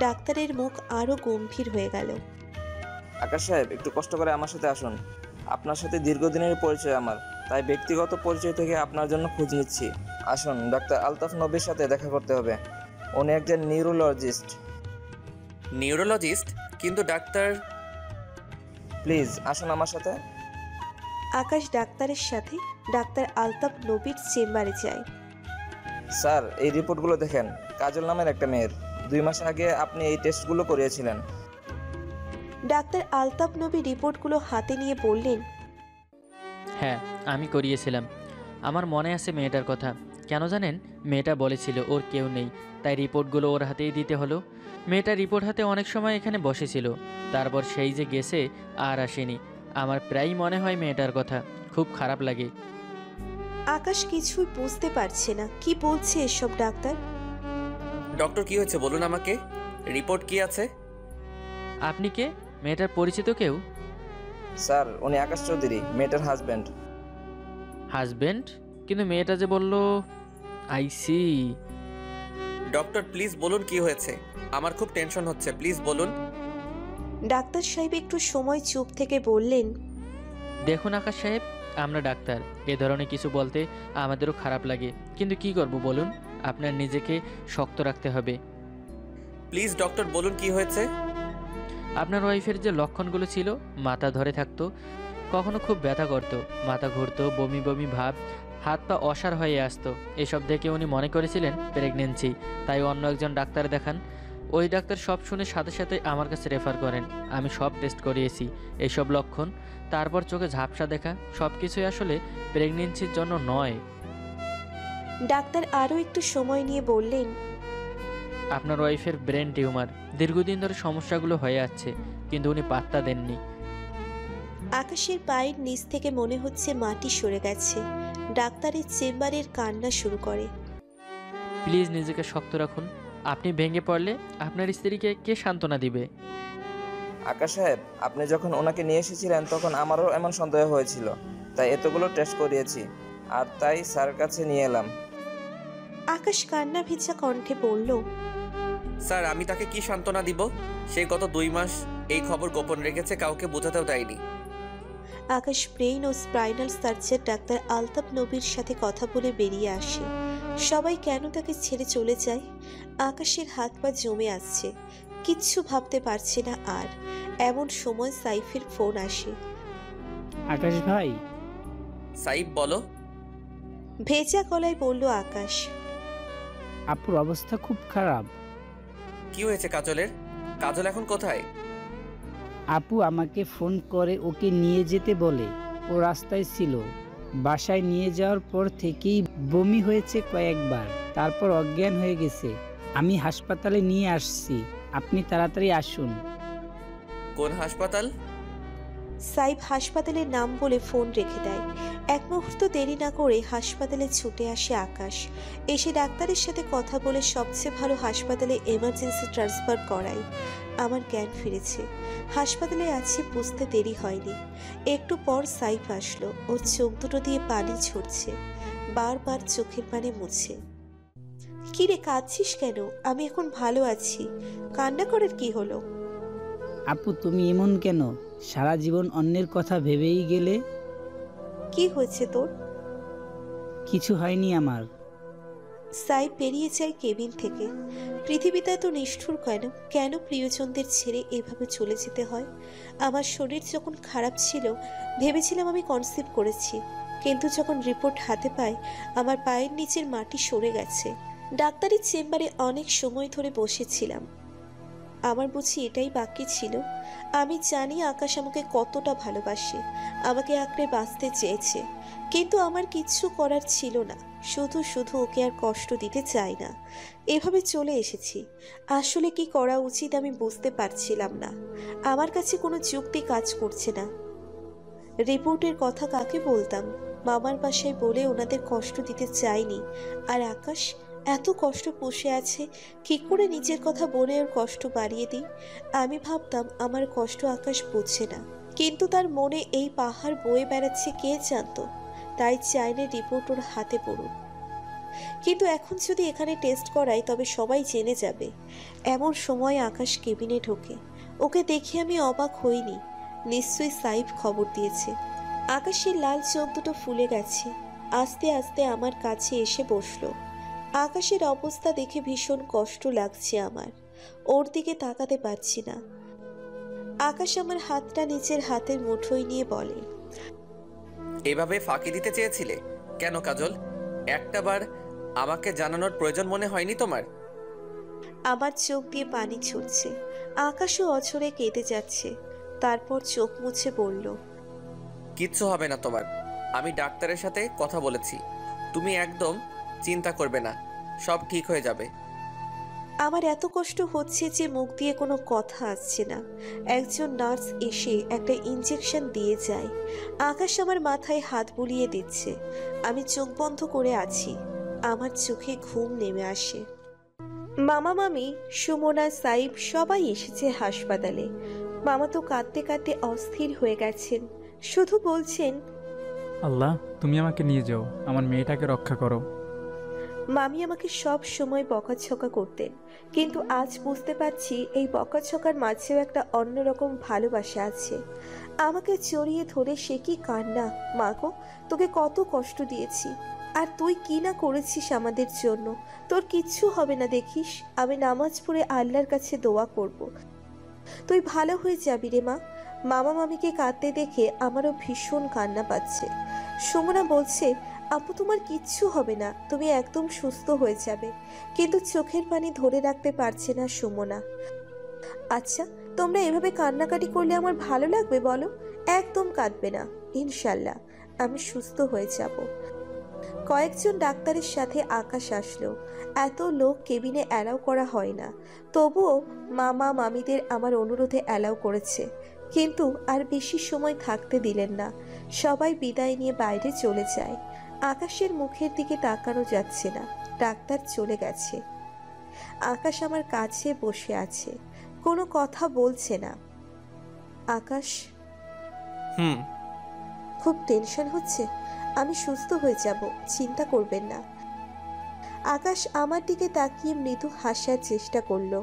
ডাক্তারের মুখ আরো গম্ভীর হয়ে গেল। আকাশ সাহেব, একটু কষ্ট করে আমার সাথে আসুন। আপনার সাথে দীর্ঘদিনের পরিচয় আমার, তাই ব্যক্তিগত পরিচয় থেকে আপনার জন্য খোঁজ নিচ্ছি। আসুন, ডাক্তার আলতাফ নবীর সাথে দেখা করতে হবে। উনি একজন নিউরোলজিস্ট। নিউরোলজিস্ট? কিন্তু ডাক্তার। প্লিজ আসুন আমার সাথে। আকাশ ডাক্তারের সাথে ডাক্তার আলতাফ নবীর চেম্বারে যায়। স্যার, এই রিপোর্টগুলো দেখেন, কাজল নামের একটা মেয়ের। 2 মাস আগে আপনি এই টেস্টগুলো করিয়েছিলেন। ডাক্তার আলতাফ নবী রিপোর্টগুলো হাতে নিয়ে বললেন, হ্যাঁ আমি করিয়েছিলাম। আমার মনে আছে মেয়েটার কথা। কেন জানেন, মেয়েটা বলেছিল ওর কেউ নেই, তাই রিপোর্টগুলো ওর হাতেই দিতে হলো। মেয়েটা রিপোর্ট হাতে অনেক সময় এখানে বসেছিল, তারপর সেই যে গেছে আর আসেনি। আমার প্রায়ই মনে হয় মেয়েটার কথা, খুব খারাপ লাগে। আকাশ কিছুই বুঝতে পারছে না, কি বলছে এসব ডাক্তার। ডক্টর কি হয়েছে বলুন আমাকে, রিপোর্ট কি আছে? আপনি কে? মেয়েটার পরিচিত কেউ? স্যার, উনি আকাশ চৌধুরী, মেয়েটার হাজব্যান্ড। হাজব্যান্ড? কিন্তু মেয়েটা যে বলল। I C. ডক্টর প্লিজ বলুন কি হয়েছে, আমার খুব টেনশন হচ্ছে, প্লিজ বলুন। ডাক্তার সাহেব একটু সময় চুপ থেকে বললেন, দেখুন আকাশ সাহেব, আমরা ডাক্তার, এ ধরনের কিছু বলতে আমাদেরও খারাপ লাগে, কিন্তু কি করব বলুন, আপনার নিজেকে শক্ত রাখতে হবে। প্লিজ ডক্টর বলুন কি হয়েছে। আপনার ওয়াইফের যে লক্ষণগুলো ছিল, মাথা ধরে থাকতো, কখনো খুব ব্যথা করতো, মাথা ঘুরতো, বমি বমি ভাব, হাত পা অসাড় হয়ে আসতো। এসব দেখে উনি মনে করেছিলেন প্রেগনেন্সি, তাই অন্য একজন ডাক্তার দেখান। ওই ডাক্তার সব শুনে সাথে সাথে আমার কাছে রেফার করেন। আমি সব টেস্ট করিয়েছি, এইসব লক্ষণ, তারপর চোখে ঝাপসা দেখা, সব কিছুই আসলে প্রেগনেন্সির জন্য নয়। ডাক্তার আরও একটু সময় নিয়ে বললেন, আপনার ওয়াইফের ব্রেন টিউমার, দীর্ঘদিন ধরে সমস্যাগুলো হয়ে আছে, কিন্তু উনি পাত্তা দেননি। আকাশের পায়ের নিচ থেকে মনে হচ্ছে মাটি সরে গেছে। ডাক্তারের চেম্বারের কান্না শুরু করে। প্লিজ নিজেকে শক্ত রাখুন, আপনি ভেঙে পড়লে আপনার স্ত্রীকে কে সান্ত্বনা দিবে? আকাশ সাহেব, আপনি যখন ওনাকে নিয়ে এসেছিলেন তখন আমারও এমন সন্দেহ হয়েছিল, তাই এতগুলো টেস্ট করিয়েছি, আর তাই স্যারের কাছে নিয়ে এলাম। আকাশ কান্না ভিজা কণ্ঠে বলল, স্যার আমি তাকে কি সান্ত্বনা দিব? সে গত 2 মাস এই খবর গোপন রেখেছে, কাউকে বোঝাতেও দেয়নি। আকাশ ব্রেইন ও স্পাইনাল সার্জন ডাক্তার আলতাফ নবীর সাথে কথা বলে বেরিয়ে আসে। সবাই কেন তাকে ছেড়ে চলে যায়? আকাশের হাত পা জমে আসছে, কিচ্ছু ভাবতে পারছে না আর। এমন সময় সাইফের ফোন আসে। আকাশ ভাই। সাইফ বলো। ভেজা গলায় বলল আকাশ। আপুর অবস্থা খুব খারাপ। কি হয়েছে কাজলের? কাজল এখন কোথায়? আপু আমাকে ফোন করে ওকে নিয়ে যেতে বলে। ও রাস্তায় ছিল, বাসায় নিয়ে যাওয়ার পর থেকেই বমি হয়েছে কয়েকবার, তারপর অজ্ঞান হয়ে গেছে। আমি হাসপাতালে নিয়ে আসছি, আপনি তাড়াতাড়ি আসুন। কোন হাসপাতাল? সাইফ হাসপাতালের নাম বলে ফোন রেখে দেয়। এক মুহূর্ত দেরি না করে হাসপাতালে ছুটে আসে আকাশ। এসে ডাক্তারের সাথে কথা বলে সবচেয়ে ভালো হাসপাতালে এমার্জেন্সি ট্রান্সফার করাই। আমার জ্ঞান ফিরেছে, হাসপাতালে আছি বুঝতে দেরি হয়নি। একটু পর সাইফ আসলো, ওর চোখ দুটো দিয়ে পানি ঝরছে, বারবার চোখের পানি মুছে। কি রে, কাঁদছিস কেন? আমি এখন ভালো আছি, কান্না করার কি হলো? আপু তুমি এমন কেন? সারা জীবন অন্যের কথা ভেবেই গেলে। কি হয়েছে তোর? কিছু হয়নি আমার। সাইফ বেরিয়ে যায় কেবিন থেকে। পৃথিবীতে এত নিষ্ঠুর কেন? কেন প্রিয়জনদের ছেড়ে এভাবে চলে যেতে হয়? আমার শরীর যখন খারাপ ছিল ভেবেছিলাম আমি কনসিভ করেছি, কিন্তু যখন রিপোর্ট হাতে পাই আমার পায়ের নিচের মাটি সরে গেছে। ডাক্তারের চেম্বারে অনেক সময় ধরে বসেছিলাম। আমার বুঝি এটাই বাকি ছিল? আমি জানি আকাশ আমাকে কতটা ভালোবাসে, আমাকে আঁকড়ে বাঁচতে চেয়েছে, কিন্তু আমার কিচ্ছু করার ছিল না। শুধু শুধু ওকে আর কষ্ট দিতে চাই না, এভাবে চলে এসেছি। আসলে কি করা উচিত আমি বুঝতে পারছিলাম না। আমার কাছে কোনো যুক্তি কাজ করছে না। রিপোর্টের কথা কাকে বলতাম? মামার বাসায় বলে ওনাদের কষ্ট দিতে চাইনি। আর আকাশ এত কষ্ট পুষে আছে, কি করে নিজের কথা বলে ওর কষ্ট বাড়িয়ে দিই? আমি ভাবতাম আমার কষ্ট আকাশ বুঝছে না, কিন্তু তার মনে এই পাহাড় বয়ে বেড়াচ্ছে কে জানতো? তাই চাইলে রিপোর্ট ওর হাতে পড়ুন। কিন্তু এখন যদি এখানে টেস্ট করাই তবে সবাই জেনে যাবে। এমন সময় আকাশ কেবিনে ঢোকে। ওকে দেখে আমি অবাক হইনি, নিশ্চয়ই সাইফ খবর দিয়েছে। আকাশের লাল চোখ দুটো ফুলে গেছে, আস্তে আস্তে আমার কাছে এসে বসলো। আকাশের অবস্থা দেখে ভীষণ কষ্ট লাগছে আমার, ওর দিকে তাকাতে পারছি না। আকাশ আমার হাতটা নিচের হাতের মুঠোয় নিয়ে বলে, এভাবে ফাঁকি দিতে চেয়েছিলে কেন কাজল? একটাবার আমাকে জানানোর প্রয়োজন মনে হয়নি তোমার? আমার চোখ দিয়ে পানি ছুটছে, আকাশও অঝরে কেঁদে যাচ্ছে। তারপর চোখ মুছে বলল, কিচ্ছু হবে না তোমার, আমি ডাক্তারের সাথে কথা বলেছি, তুমি একদম চিন্তা করবে না, সব ঠিক হয়ে যাবে। আমার এত কষ্ট হচ্ছে যে মুখ দিয়ে কোনো কথা আসছে না। একজন নার্স এসে একটা ইঞ্জেকশন দিয়ে যায়। আকাশ আমার মাথায় হাত বুলিয়ে দিচ্ছে। আমি চোখ বন্ধ করে আছি, আমার চোখে ঘুম নেমে আসে। মামা মামি, সুমনা, সাইফ সবাই এসেছে হাসপাতালে। মামা তো কাঁদতে কাঁদতে অস্থির হয়ে গেছেন, শুধু বলছেন, আল্লাহ তুমি আমাকে নিয়ে যাও, আমার মেয়েটাকে রক্ষা করো। মামি আমাকে সব সময় বকাঝকা করতেন, কিন্তু আজ বুঝতে পারছি এই বকাঝকার মাঝেও একটা অন্যরকম ভালোবাসা আছে। আমাকে জড়িয়ে ধরে সে কি কান্না! মা গো, তোকে কত কষ্ট দিয়েছি, আর তুই কি না করেছিস আমাদের জন্য। তোর কিচ্ছু হবে না দেখিস, আমি নামাজ পড়ে আল্লাহর কাছে দোয়া করব, তুই ভালো হয়ে যাবি রে মা। মামা মামিকে কাঁদতে দেখে আমারও ভীষণ কান্না পাচ্ছে। সুমনা বলছে, আপু তোমার কিচ্ছু হবে না, তুমি একদম সুস্থ হয়ে যাবে, কিন্তু চোখের পানি ধরে রাখতে পারছে না সুমনা। আচ্ছা, তোমরা এভাবে কান্নাকাটি করলে আমার ভালো লাগবে বলো? একদম কাঁদবে না, ইনশাল্লাহ আমি সুস্থ হয়ে যাব। কয়েকজন ডাক্তারের সাথে আকাশ আসলো। এত লোক কেবিনে অ্যালাউ করা হয় না, তবুও মামা মামিদের আমার অনুরোধে অ্যালাউ করেছে, কিন্তু আর বেশি সময় থাকতে দিলেন না। সবাই বিদায় নিয়ে বাইরে চলে যায়। আকাশের মুখের দিকে তাকানো যাচ্ছে না, ডাক্তার চলে গেছে। আকাশ আমার কাছে বসে আছে, কোনো কথা বলছে না। আকাশ, খুব টেনশন হচ্ছে। আমি সুস্থ হয়ে যাব, চিন্তা করবেন না। আকাশ আমার দিকে তাকিয়ে মৃদু হাসার চেষ্টা করলো,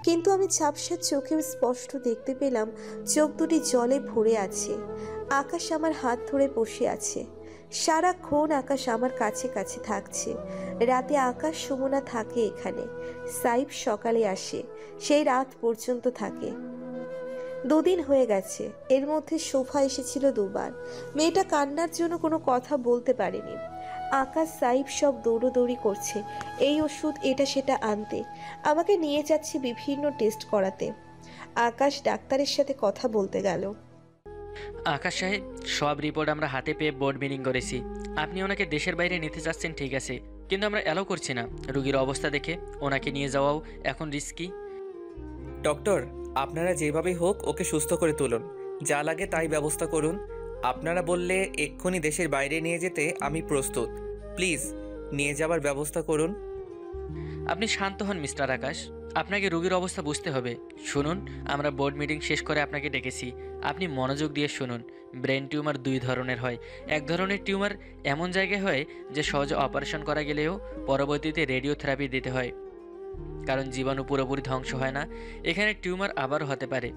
কিন্তু আমি ঝাপসা চোখেও স্পষ্ট দেখতে পেলাম চোখ দুটি জলে ভরে আছে। আকাশ আমার হাত ধরে বসে আছে। সারাক্ষণ আকাশ আমার কাছে কাছে থাকছে। রাতে আকাশ সুমনা থাকে এখানে, সাইফ সকালে আসে, সেই রাত পর্যন্ত থাকে। 2 দিন হয়ে গেছে, এর মধ্যে শোভা এসেছিল 2 বার। মেয়েটা কান্নার জন্য কোনো কথা বলতে পারেনি। আকাশ সাইফ সব দৌড়োদৌড়ি করছে, এই ওষুধ এটা সেটা আনতে। আমাকে নিয়ে যাচ্ছে বিভিন্ন টেস্ট করাতে। আকাশ ডাক্তারের সাথে কথা বলতে গেল। আকাশ সাহেব, সব রিপোর্ট আমরা হাতে পেয়ে বোর্ড মিটিং করেছি। আপনি ওনাকে দেশের বাইরে নিতে চাচ্ছেন, ঠিক আছে, কিন্তু আমরা অ্যালাউ করছি না। রুগীর অবস্থা দেখে ওনাকে নিয়ে যাওয়াও এখন রিস্কি। ডক্টর, আপনারা যেভাবেই হোক ওকে সুস্থ করে তুলুন, যা লাগে তাই ব্যবস্থা করুন। আপনারা বললে এক্ষুনি দেশের বাইরে নিয়ে যেতে আমি প্রস্তুত। প্লিজ নিয়ে যাবার ব্যবস্থা করুন। আপনি শান্ত হন মিস্টার আকাশ, আপনাকে রোগীর অবস্থা বুঝতে হবে। শুনুন, আমরা বোর্ড মিটিং শেষ করে আপনাকে ডেকেছি, আপনি মনোযোগ দিয়ে শুনুন। ব্রেন টিউমার 2 ধরনের হয়। এক ধরনের টিউমার এমন জায়গায় হয় যে সহজে অপারেশন করা গেলেও পরবর্তীতে রেডিওথেরাপি দিতে হয়, কারণ জীবাণু পুরোপুরি ধ্বংস হয় না। এখানে টিউমার আবারও হতে পারে,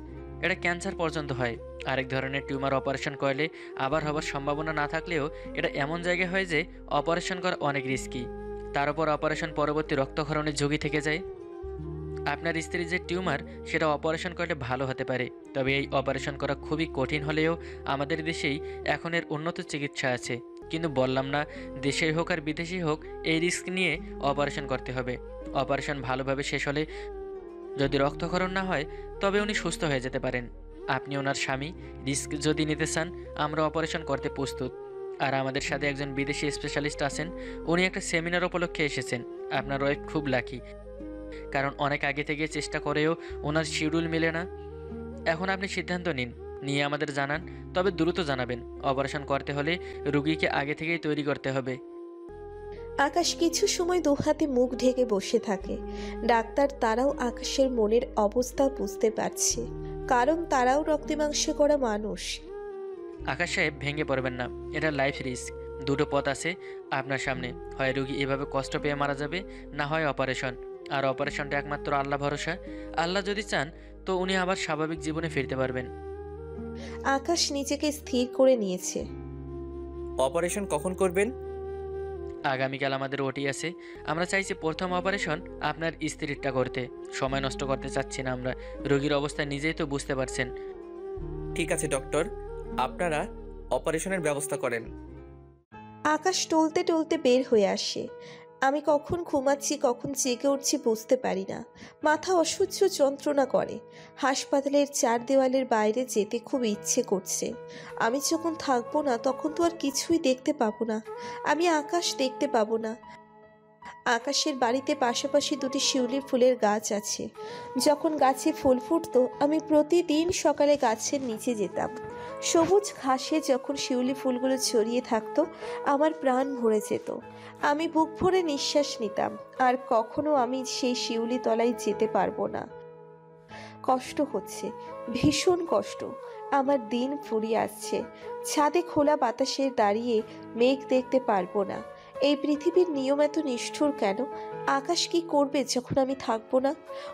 এটা ক্যান্সার পর্যন্ত হয়। আরেক ধরনের টিউমার অপারেশন করলে আবার হবার সম্ভাবনা না থাকলেও এটা এমন জায়গায় হয় যে অপারেশন করা অনেক রিস্কি। তার উপর অপারেশন পরবর্তী রক্তক্ষরণের ঝুঁকি থেকে যায়। আপনার স্ত্রীর যে টিউমার সেটা অপারেশন করলে ভালো হতে পারে, তবে এই অপারেশন করা খুবই কঠিন হলেও আমাদের দেশেই এখন এর উন্নত চিকিৎসা আছে। কিন্তু বললাম না, দেশেই হোক আর বিদেশেই হোক এই রিস্ক নিয়ে অপারেশন করতে হবে। অপারেশন ভালোভাবে শেষ হলে যদি রক্তক্ষরণ না হয় তবে উনি সুস্থ হয়ে যেতে পারেন। আপনি ওনার স্বামী, রিস্ক যদি নিতে চান আমরা অপারেশন করতে প্রস্তুত। আর আমাদের সাথে একজন বিদেশি স্পেশালিস্ট আছেন, উনি একটা সেমিনার উপলক্ষে এসেছেন। আপনার ওয়াইফ খুব লাকি, কারণ অনেক আগে থেকে চেষ্টা করেও ওনার শিডিউল মেলে না। এখন আপনি সিদ্ধান্ত নিন, নিয়ে আমাদের জানান, তবে দ্রুত জানাবেন। অপারেশন করতে হলে রুগীকে আগে থেকেই তৈরি করতে হবে। আকাশ কিছু সময় 2 হাতে মুখ ঢেকে বসে থাকে। ডাক্তার তারাও আকাশের মনের অবস্থা বুঝতে পারছে, কারণ তারাও রক্তে মাংসে করা মানুষ। আকাশ সাহেব, ভেঙে পড়বেন না, এটা লাইফ রিস্ক। 2টো পথ আছে আপনার সামনে, হয় রুগী এভাবে কষ্ট পেয়ে মারা যাবে, না হয় অপারেশন। আর অপারেশনটা একমাত্র আল্লাহ ভরসা। আল্লাহ যদি চান তো উনি আবার স্বাভাবিক জীবনে ফিরতে পারবেন। আকাশ নিজেকে স্থির করে নিয়েছে। অপারেশন কখন করবেন? আগামীকাল আমাদের ওটি আছে। আমরা চাইছি প্রথম অপারেশন আপনার স্ত্রীরটা করতে। সময় নষ্ট করতে চাচ্ছি না আমরা, রোগীর অবস্থা নিজেই তো বুঝতে পারছেন। ঠিক আছে ডক্টর, আপনারা অপারেশনের ব্যবস্থা করেন। আকাশ টলতে টলতে বের হয়ে আসে। আমি কখন ঘুমাচ্ছি কখন জেগে উঠছি বুঝতে পারি না। মাথা অসহ্য যন্ত্রণা করে। হাসপাতালের 4 দেওয়ালের বাইরে যেতে খুব ইচ্ছে করছে। আমি যখন থাকবো না তখন তো আর কিছুই দেখতে পাবো না। আমি আকাশ দেখতে পাবো না। আকাশের বাড়িতে পাশাপাশি 2টি শিউলি ফুলের গাছ আছে। যখন গাছে ফুল ফুটতো আমি প্রতিদিন সকালে গাছের নিচে যেতাম। সবুজ ঘাসে যখন শিউলি ফুলগুলো ছড়িয়ে থাকতো আমার প্রাণ ভরে যেত। আমি বুক ভরে নিঃশ্বাস নিতাম। আর কখনো আমি সেই শিউলি তলায় যেতে পারবো না। কষ্ট হচ্ছে, ভীষণ কষ্ট। আমার দিন ফুরিয়ে আসছে। ছাদে খোলা বাতাসে দাঁড়িয়ে মেঘ দেখতে পারবো না। এই পৃথিবীর নিয়ম এত নিষ্ঠুর কেন? আকাশ কি করবে যখন আমি থাকবো না?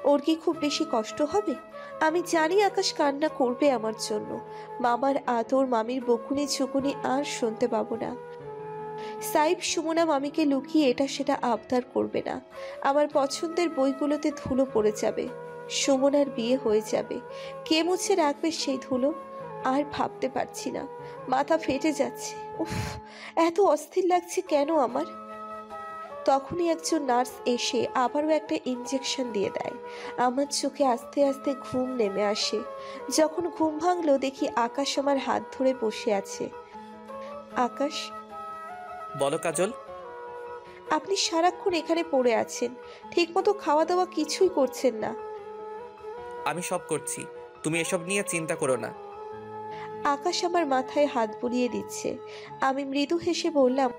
ওর কি খুব বেশি কষ্ট হবে? আমি জানি আকাশ কান্না করবে আমার জন্য। মামার আদর, মামির বকুনি ঝুকুনি আর শুনতে পাবো না। সাইফ সুমনা মামিকে লুকিয়ে এটা সেটা আবদার করবে না। আমার পছন্দের বইগুলোতে ধুলো পড়ে যাবে। সুমনার বিয়ে হয়ে যাবে। কে মুছে রাখবে সেই ধুলো? আর ভাবতে পারছি না, মাথা ফেটে যাচ্ছে। উফ, এত অস্থির লাগছে কেন আমার? তখনই একজন নার্স এসে আবারও একটা ইনজেকশন দিয়ে দেয়। আমার চোখে আস্তে আস্তে ঘুম নেমে আসে। যখন ঘুম ভাঙলো দেখি আকাশ আমার হাত ধরে বসে আছে। আকাশ, বলো কাজল। আপনি সারাক্ষণ এখানে পড়ে আছেন, ঠিকমতো খাওয়া দাওয়া কিছুই করছেন না। আমি সব করছি, তুমি এসব নিয়ে চিন্তা করো না। আকাশ আমার মাথায় হাত বুলিয়ে দিচ্ছে। আমি মৃদু হেসে বললাম,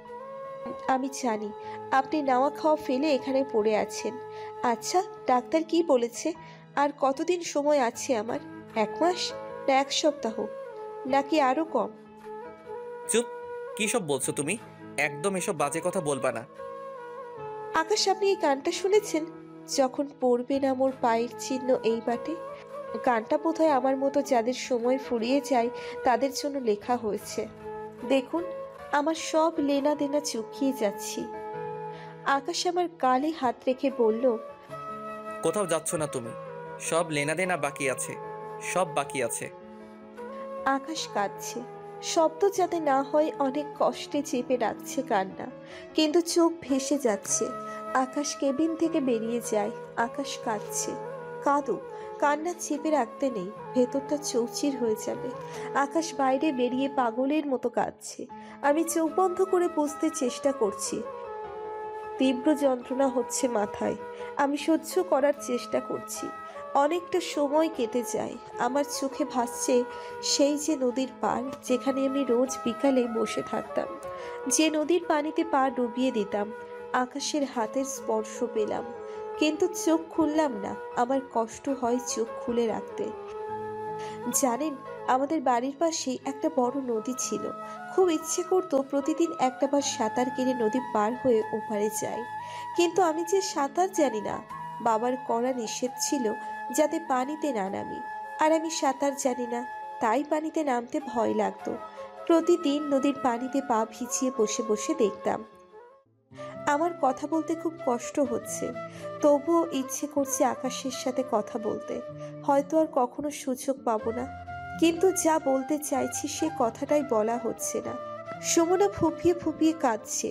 আমি জানি আপনি নাওয়া খাওয়া ফেলে এখানে পড়ে আছেন। আচ্ছা, ডাক্তার কি বলেছে? আর কতদিন সময় আছে আমার? 1 মাস, না 1 সপ্তাহ, নাকি আরো কম? চুপ, কী সব বলছো তুমি? একদম এসব বাজে কথা বলবা না। আকাশ, আপনি এই গানটা শুনেছেন? যখন পড়বে না মোর পায়ের চিহ্ন এই বাটে। গানটা বোধহয় আমার মতো যাদের সময় ফুরিয়ে যায় তাদের জন্য লেখা হয়েছে। দেখুন, আমার সব লেনা দেনা চুকিয়ে যাচ্ছি। আকাশ আমার গালে হাত রেখে বলল, কোথাও যাচ্ছ না তুমি, সব লেনাদেনা বাকি আছে, সব বাকি আছে। আকাশ কাঁদছে, শব্দ যাতে না হয় অনেক কষ্টে চেপে রাখছে কান্না, কিন্তু চোখ ভেসে যাচ্ছে। আকাশ কেবিন থেকে বেরিয়ে যায়। আকাশ কাঁদছে। কাঁদুক, কান্না চেপে রাখতে নেই, ভেতরটা চৌচির হয়ে যাবে। আকাশ বাইরে বেরিয়ে পাগলের মতো কাঁদছে। আমি চোখ বন্ধ করে বুঝতে চেষ্টা করছি। তীব্র যন্ত্রণা হচ্ছে মাথায়। আমি সহ্য করার চেষ্টা করছি। অনেকটা সময় কেটে যায়। আমার চোখে ভাসছে সেই যে নদীর পার, যেখানে আমি রোজ বিকালে বসে থাকতাম, যে নদীর পানিতে পা ডুবিয়ে দিতাম। আকাশের হাতের স্পর্শ পেলাম, কিন্তু চোখ খুললাম না। আমার কষ্ট হয় চোখ খুলে রাখতে। জানেন, আমাদের বাড়ির পাশে একটা বড় নদী ছিল। খুব ইচ্ছে করতো প্রতিদিন একটাবার সাঁতার কেটে নদী পার হয়ে ওপারে যাই, কিন্তু আমি যে সাঁতার জানি না। বাবার কড়া নিষেধ ছিল যাতে পানিতে না নামি, আর আমি সাঁতার জানি না, তাই পানিতে নামতে ভয় লাগতো। প্রতিদিন নদীর পানিতে পা ভিজিয়ে বসে বসে দেখতাম। আমার কথা বলতে খুব কষ্ট হচ্ছে, তবুও ইচ্ছে করছে আকাশের সাথে কথা বলতে। হয়তো আর কখনো সুযোগ পাবো না, কিন্তু যা বলতে চাইছি সে কথাটাই বলা হচ্ছে না। সুমনা ফুপিয়ে ফুপিয়ে কাঁদছে,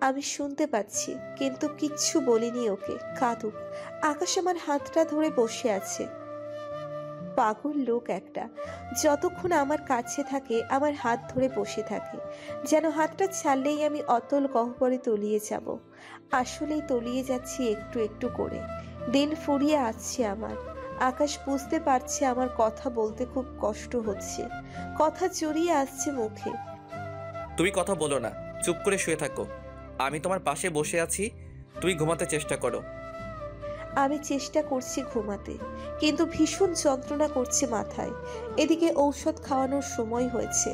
আমি শুনতে পাচ্ছি, কিন্তু কিচ্ছু বলিনি ওকে। কাঁদুক। আকাশ আমার হাতটা ধরে বসে আছে। পাগল লোক একটা, যতক্ষণ আমার কাছে থাকে আমার হাত ধরে বসে থাকে, যেন হাতটা ছাড়লেই আমি অতল গহ্বরে তলিয়ে যাব। আসলেই তলিয়ে যাচ্ছি একটু একটু করে। দিন ফুরিয়ে আসছে আমার। আকাশ বুঝতে পারছে আমার কথা বলতে খুব কষ্ট হচ্ছে, কথা জড়িয়ে আসছে মুখে। তুমি কথা বলো না, চুপ করে শুয়ে থাকো। আমি তোমার পাশে বসে আছি, তুমি ঘুমাতে চেষ্টা করো। আমি চেষ্টা করছি ঘুমাতে, কিন্তু ভীষণ যন্ত্রণা করছে মাথায়। এদিকে ঔষধ খাওয়ানোর সময় হয়েছে।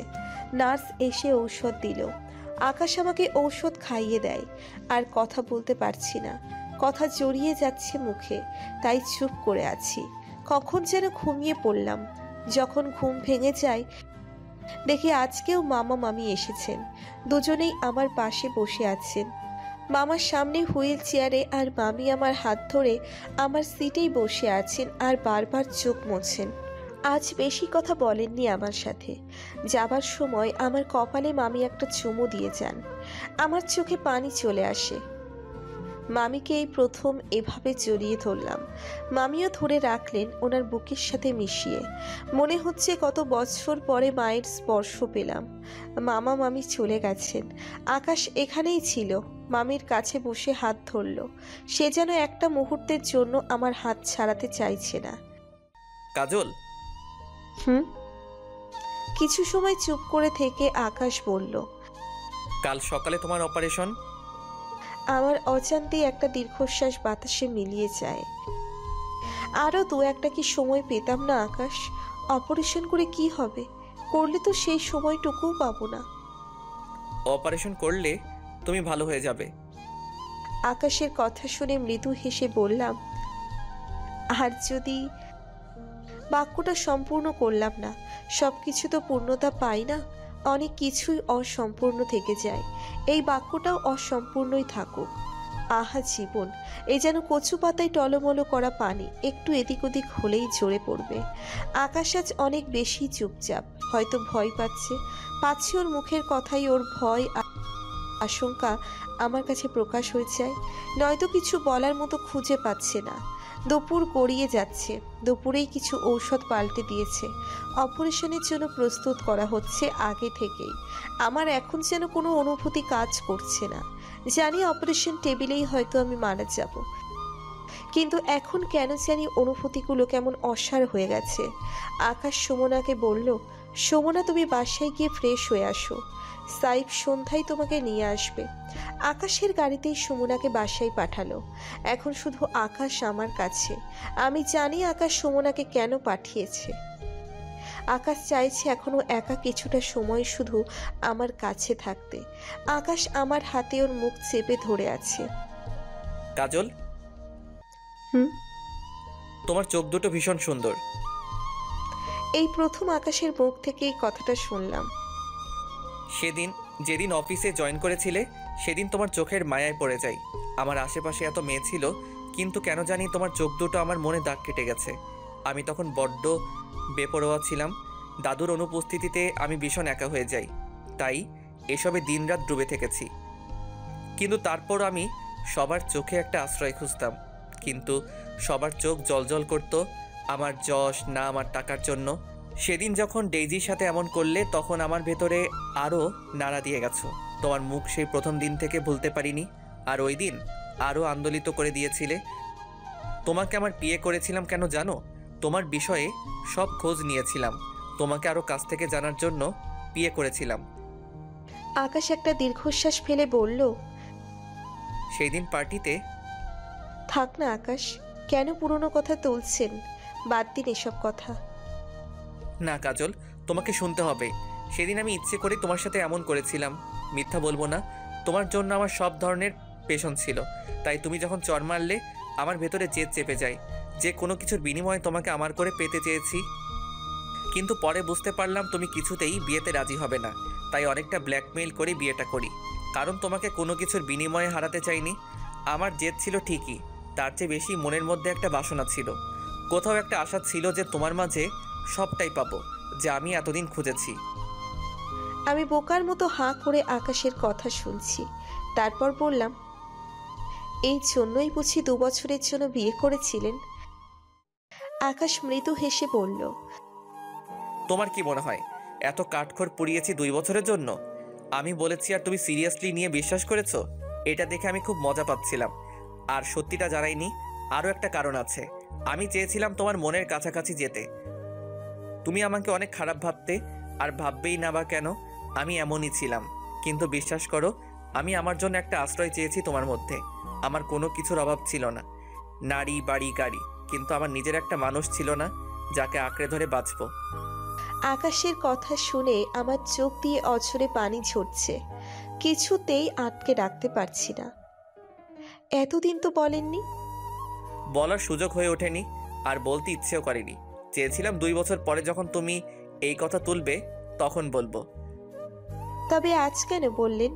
নার্স এসে ঔষধ দিল। আকাশ আমাকে ঔষধ খাইয়ে দেয়, আর কথা বলতে পারছি না, কথা জড়িয়ে যাচ্ছে মুখে, তাই চুপ করে আছি। কখন যেন ঘুমিয়ে পড়লাম। যখন ঘুম ভেঙে যায় দেখি আজকেও মামা মামি এসেছেন। দুজনেই আমার পাশে বসে আছেন। মামার সামনে হুইল চেয়ারে, আর মামি আমার হাত ধরে আমার সিটেই বসে আছেন আর বারবার চোখ মুছছেন। আজ বেশি কথা বলেননি আমার সাথে। যাবার সময় আমার কপালে মামি একটা চুমু দিয়ে যান। আমার চোখে পানি চলে আসে। মামিকে এই প্রথম এভাবে জড়িয়ে ধরলাম। মামিও ধরে রাখলেন ওনার বুকের সাথে মিশিয়ে। মনে হচ্ছে কত বছর পরে মায়ের স্পর্শ পেলাম। মামা মামি চলে গেছেন, আকাশ এখানেই ছিল। মামির কাছে বসে হাত ধরল। সে যেন একটা মুহূর্তের জন্য আমার হাত ছাড়াতে চাইছে না। কাজল। কিছু সময় চুপ করে থেকে আকাশ বলল, কাল সকালে তোমার অপারেশন। আমার অজান্তেই একটা দীর্ঘশ্বাস বাতাসে মিলিয়ে যায়। আরও দু একটা কি সময় পেতাম না আকাশ? অপারেশন করে কি হবে? করলে তো সেই সময়টুকুও পাবো না। অপারেশন করলে তুমি ভালো হয়ে যাবে। আকাশের কথা শুনে মৃদু হেসে বললাম, আর যদি? বাক্যটা সম্পূর্ণ করলাম না। সব কিছু তো পূর্ণতা পাই না, অনেক কিছুই অসম্পূর্ণ থেকে যায়। এই বাক্যটাও অসম্পূর্ণই থাকুক। আহা জীবন, এ যেন কচু পাতায় টলমলো করা পানি, একটু এদিক ওদিক হলেই ঝরে পড়বে। আকাশ আজ অনেক বেশি চুপচাপ, হয়তো ভয় পাচ্ছে ওর মুখের কথাই ওর ভয় আশঙ্কা আমার কাছে প্রকাশ হয়ে যায়, নয়তো কিছু বলার মতো খুঁজে পাচ্ছে না। দুপুর গড়িয়ে যাচ্ছে, দুপুরেই কিছু ঔষধ পাল্টে দিয়েছে। অপারেশনের জন্য প্রস্তুত করা হচ্ছে আগে থেকেই। আমার এখন যেন কোনো অনুভূতি কাজ করছে না। জানি অপারেশন টেবিলেই হয়তো আমি মারা যাব, কিন্তু এখন কেন জানি অনুভূতিগুলো কেমন অসাড় হয়ে গেছে। আকাশ সুমনাকে বলল, সুমনা তুমি বাসায় গিয়ে ফ্রেশ হয়ে আসো, সাইফ সন্ধ্যায় তোমাকে নিয়ে আসবে। আকাশের গাড়িতেই সুমনাকে বাসায় পাঠালো। এখন শুধু আকাশ আমার কাছে। আমি জানি আকাশ সুমনাকে কেন পাঠিয়েছে। আকাশ চাইছে এখনো একা কিছুটা সময় শুধু আমার কাছে থাকতে। আকাশ আমার হাতে ওর মুখ চেপে ধরে আছে। কাজল, হুম? তোমার চোখ দুটো ভীষণ সুন্দর। এই প্রথম আকাশের মুখ থেকে এই কথাটা শুনলাম। যেদিন অফিসে জয়েন করেছিলে সেদিন তোমার চোখের মায়ায় পড়ে যাই। আমার আশেপাশে এত মেয়ে ছিল, কিন্তু কেন জানি তোমার চোখ দুটো আমার মনে দাগ কেটে গেছে। আমি তখন বড্ড বেপরোয়া ছিলাম। দাদুর অনুপস্থিতিতে আমি ভীষণ একা হয়ে যাই, তাই এসবে দিনরাত ডুবে থেকেছি। কিন্তু তারপর আমি সবার চোখে একটা আশ্রয় খুঁজতাম, কিন্তু সবার চোখ জলজল করত আমার যশ নাম আর টাকার জন্য। সেদিন যখন ডেইজির সাথে এমন করলে তখন আমার ভেতরে আরও নাড়া দিয়ে গেছো। তোমার মুখ সেই প্রথম দিন থেকে ভুলতে পারিনি। আর ওই দিন আরও আন্দোলিত করে দিয়েছিলে। তোমাকে আমার বিয়ে করেছিলাম কেন জানো? তোমার বিষয়ে সব খোঁজ নিয়েছিলাম, তোমাকে আরও কাছ থেকে জানার জন্য বিয়ে করেছিলাম। আকাশ একটা দীর্ঘশ্বাস ফেলে বলল, সেই দিন পার্টিতে। থাক না আকাশ, কেন পুরনো কথা তুলছেন? বাদ দিন এসব কথা। না কাজল, তোমাকে শুনতে হবে। সেদিন আমি ইচ্ছে করে তোমার সাথে এমন করেছিলাম, মিথ্যা বলবো না। তোমার জন্য আমার সব ধরনের পেশন ছিল, তাই তুমি যখন চর মারলে আমার ভেতরে জেদ চেপে যায় যে কোনো কিছুর বিনিময়ে তোমাকে আমার করে পেতে চেয়েছি। কিন্তু পরে বুঝতে পারলাম তুমি কিছুতেই বিয়েতে রাজি হবে না, তাই অনেকটা ব্ল্যাকমেইল করে বিয়েটা করি, কারণ তোমাকে কোনো কিছুর বিনিময়ে হারাতে চাইনি। আমার জেদ ছিল ঠিকই, তার চেয়ে বেশি মনের মধ্যে একটা বাসনা ছিল। কোথাও একটা আশা ছিল যে তোমার মাঝে সবটাই পাবো যে আমি এতদিন খুঁজেছি। আমি বোকার মতো হাঁ করে আকাশের কথা শুনছি। তারপর বললাম, এই জন্যই বুঝি 2 বছরের জন্য বিয়ে করেছিলেন? আকাশ মৃদু হেসে বলল, তোমার কি মনে হয় এত কাঠখড় পুড়িয়েছি 2 বছরের জন্য? আমি বলেছি আর তুমি সিরিয়াসলি নিয়ে বিশ্বাস করেছো? এটা দেখে আমি খুব মজা পাচ্ছিলাম। আর সত্যিটা জানাইনি, আরও একটা কারণ আছে। আমি চেয়েছিলাম তোমার মনের কাছাকাছি যেতে। তুমি আমাকে অনেক খারাপ ভাবতে, আর ভাববেই না বা কেন, আমি এমনই ছিলাম। কিন্তু বিশ্বাস করো, আমি আমার জন্য একটা আশ্রয় চেয়েছি তোমার মধ্যে। আমার কোনো কিছুর অভাব ছিল না, নারী বাড়ি গাড়ি, কিন্তু আমার নিজের একটা মানুষ ছিল না যাকে আঁকড়ে ধরে বাঁচবো। আকাশের কথা শুনে আমার চোখ দিয়ে অঝরে পানি ঝরছে, কিছুতেই আটকে রাখতে পারছি না। এতদিন তো বলেননি। বলার সুযোগ হয়ে ওঠেনি, আর বলতে ইচ্ছেও করেনি। চেয়েছিলাম 2 বছর পরে যখন তুমি এই কথা তুলবে তখন বলবো। তবে আজ কেন বললেন?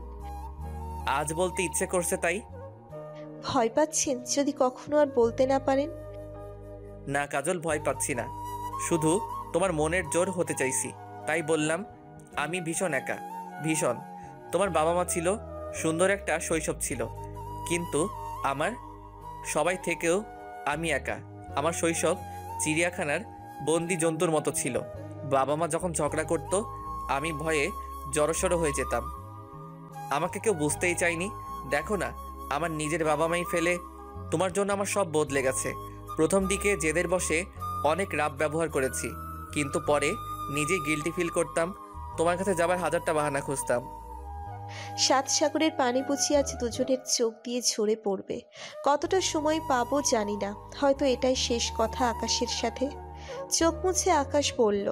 আজ বলতে ইচ্ছে করছে তাই। ভয় পাচ্ছেন যদি কখনো আর বলতে না পারেন? না কাজল, ভয় পাচ্ছি না, শুধু তোমার মনের জোর হতে চাইছি, তাই বললাম। আমি ভীষণ একা, ভীষণ। তোমার বাবা মা ছিল, সুন্দর একটা শৈশব ছিল, কিন্তু আমার সবাই থেকেও আমি একা। আমার শৈশব চিড়িয়াখানার বন্দি জন্তুর মতো ছিল। বাবা মা যখন ঝগড়া করতো আমি ভয়ে জড়সড় হয়ে যেতাম। আমাকে কেউ বুঝতেই চায়নি। দেখো না, আমার নিজের বাবা মাই ফেলে তোমার জন্য আমার সব বদলে গেছে। প্রথম দিকে জেদের বসে অনেক রাব ব্যবহার করেছি, কিন্তু পরে নিজেই গিল্টি ফিল করতাম। তোমার কাছে যাবার 1000টা বাহানা খুঁজতাম। 7 সাগরের পানি বুঝি আজ দুজনের চোখ দিয়ে ঝরে পড়বে। কতটা সময় পাবো জানি না, হয়তো এটাই শেষ কথা আকাশের সাথে। চোখ মুছে আকাশ বলল,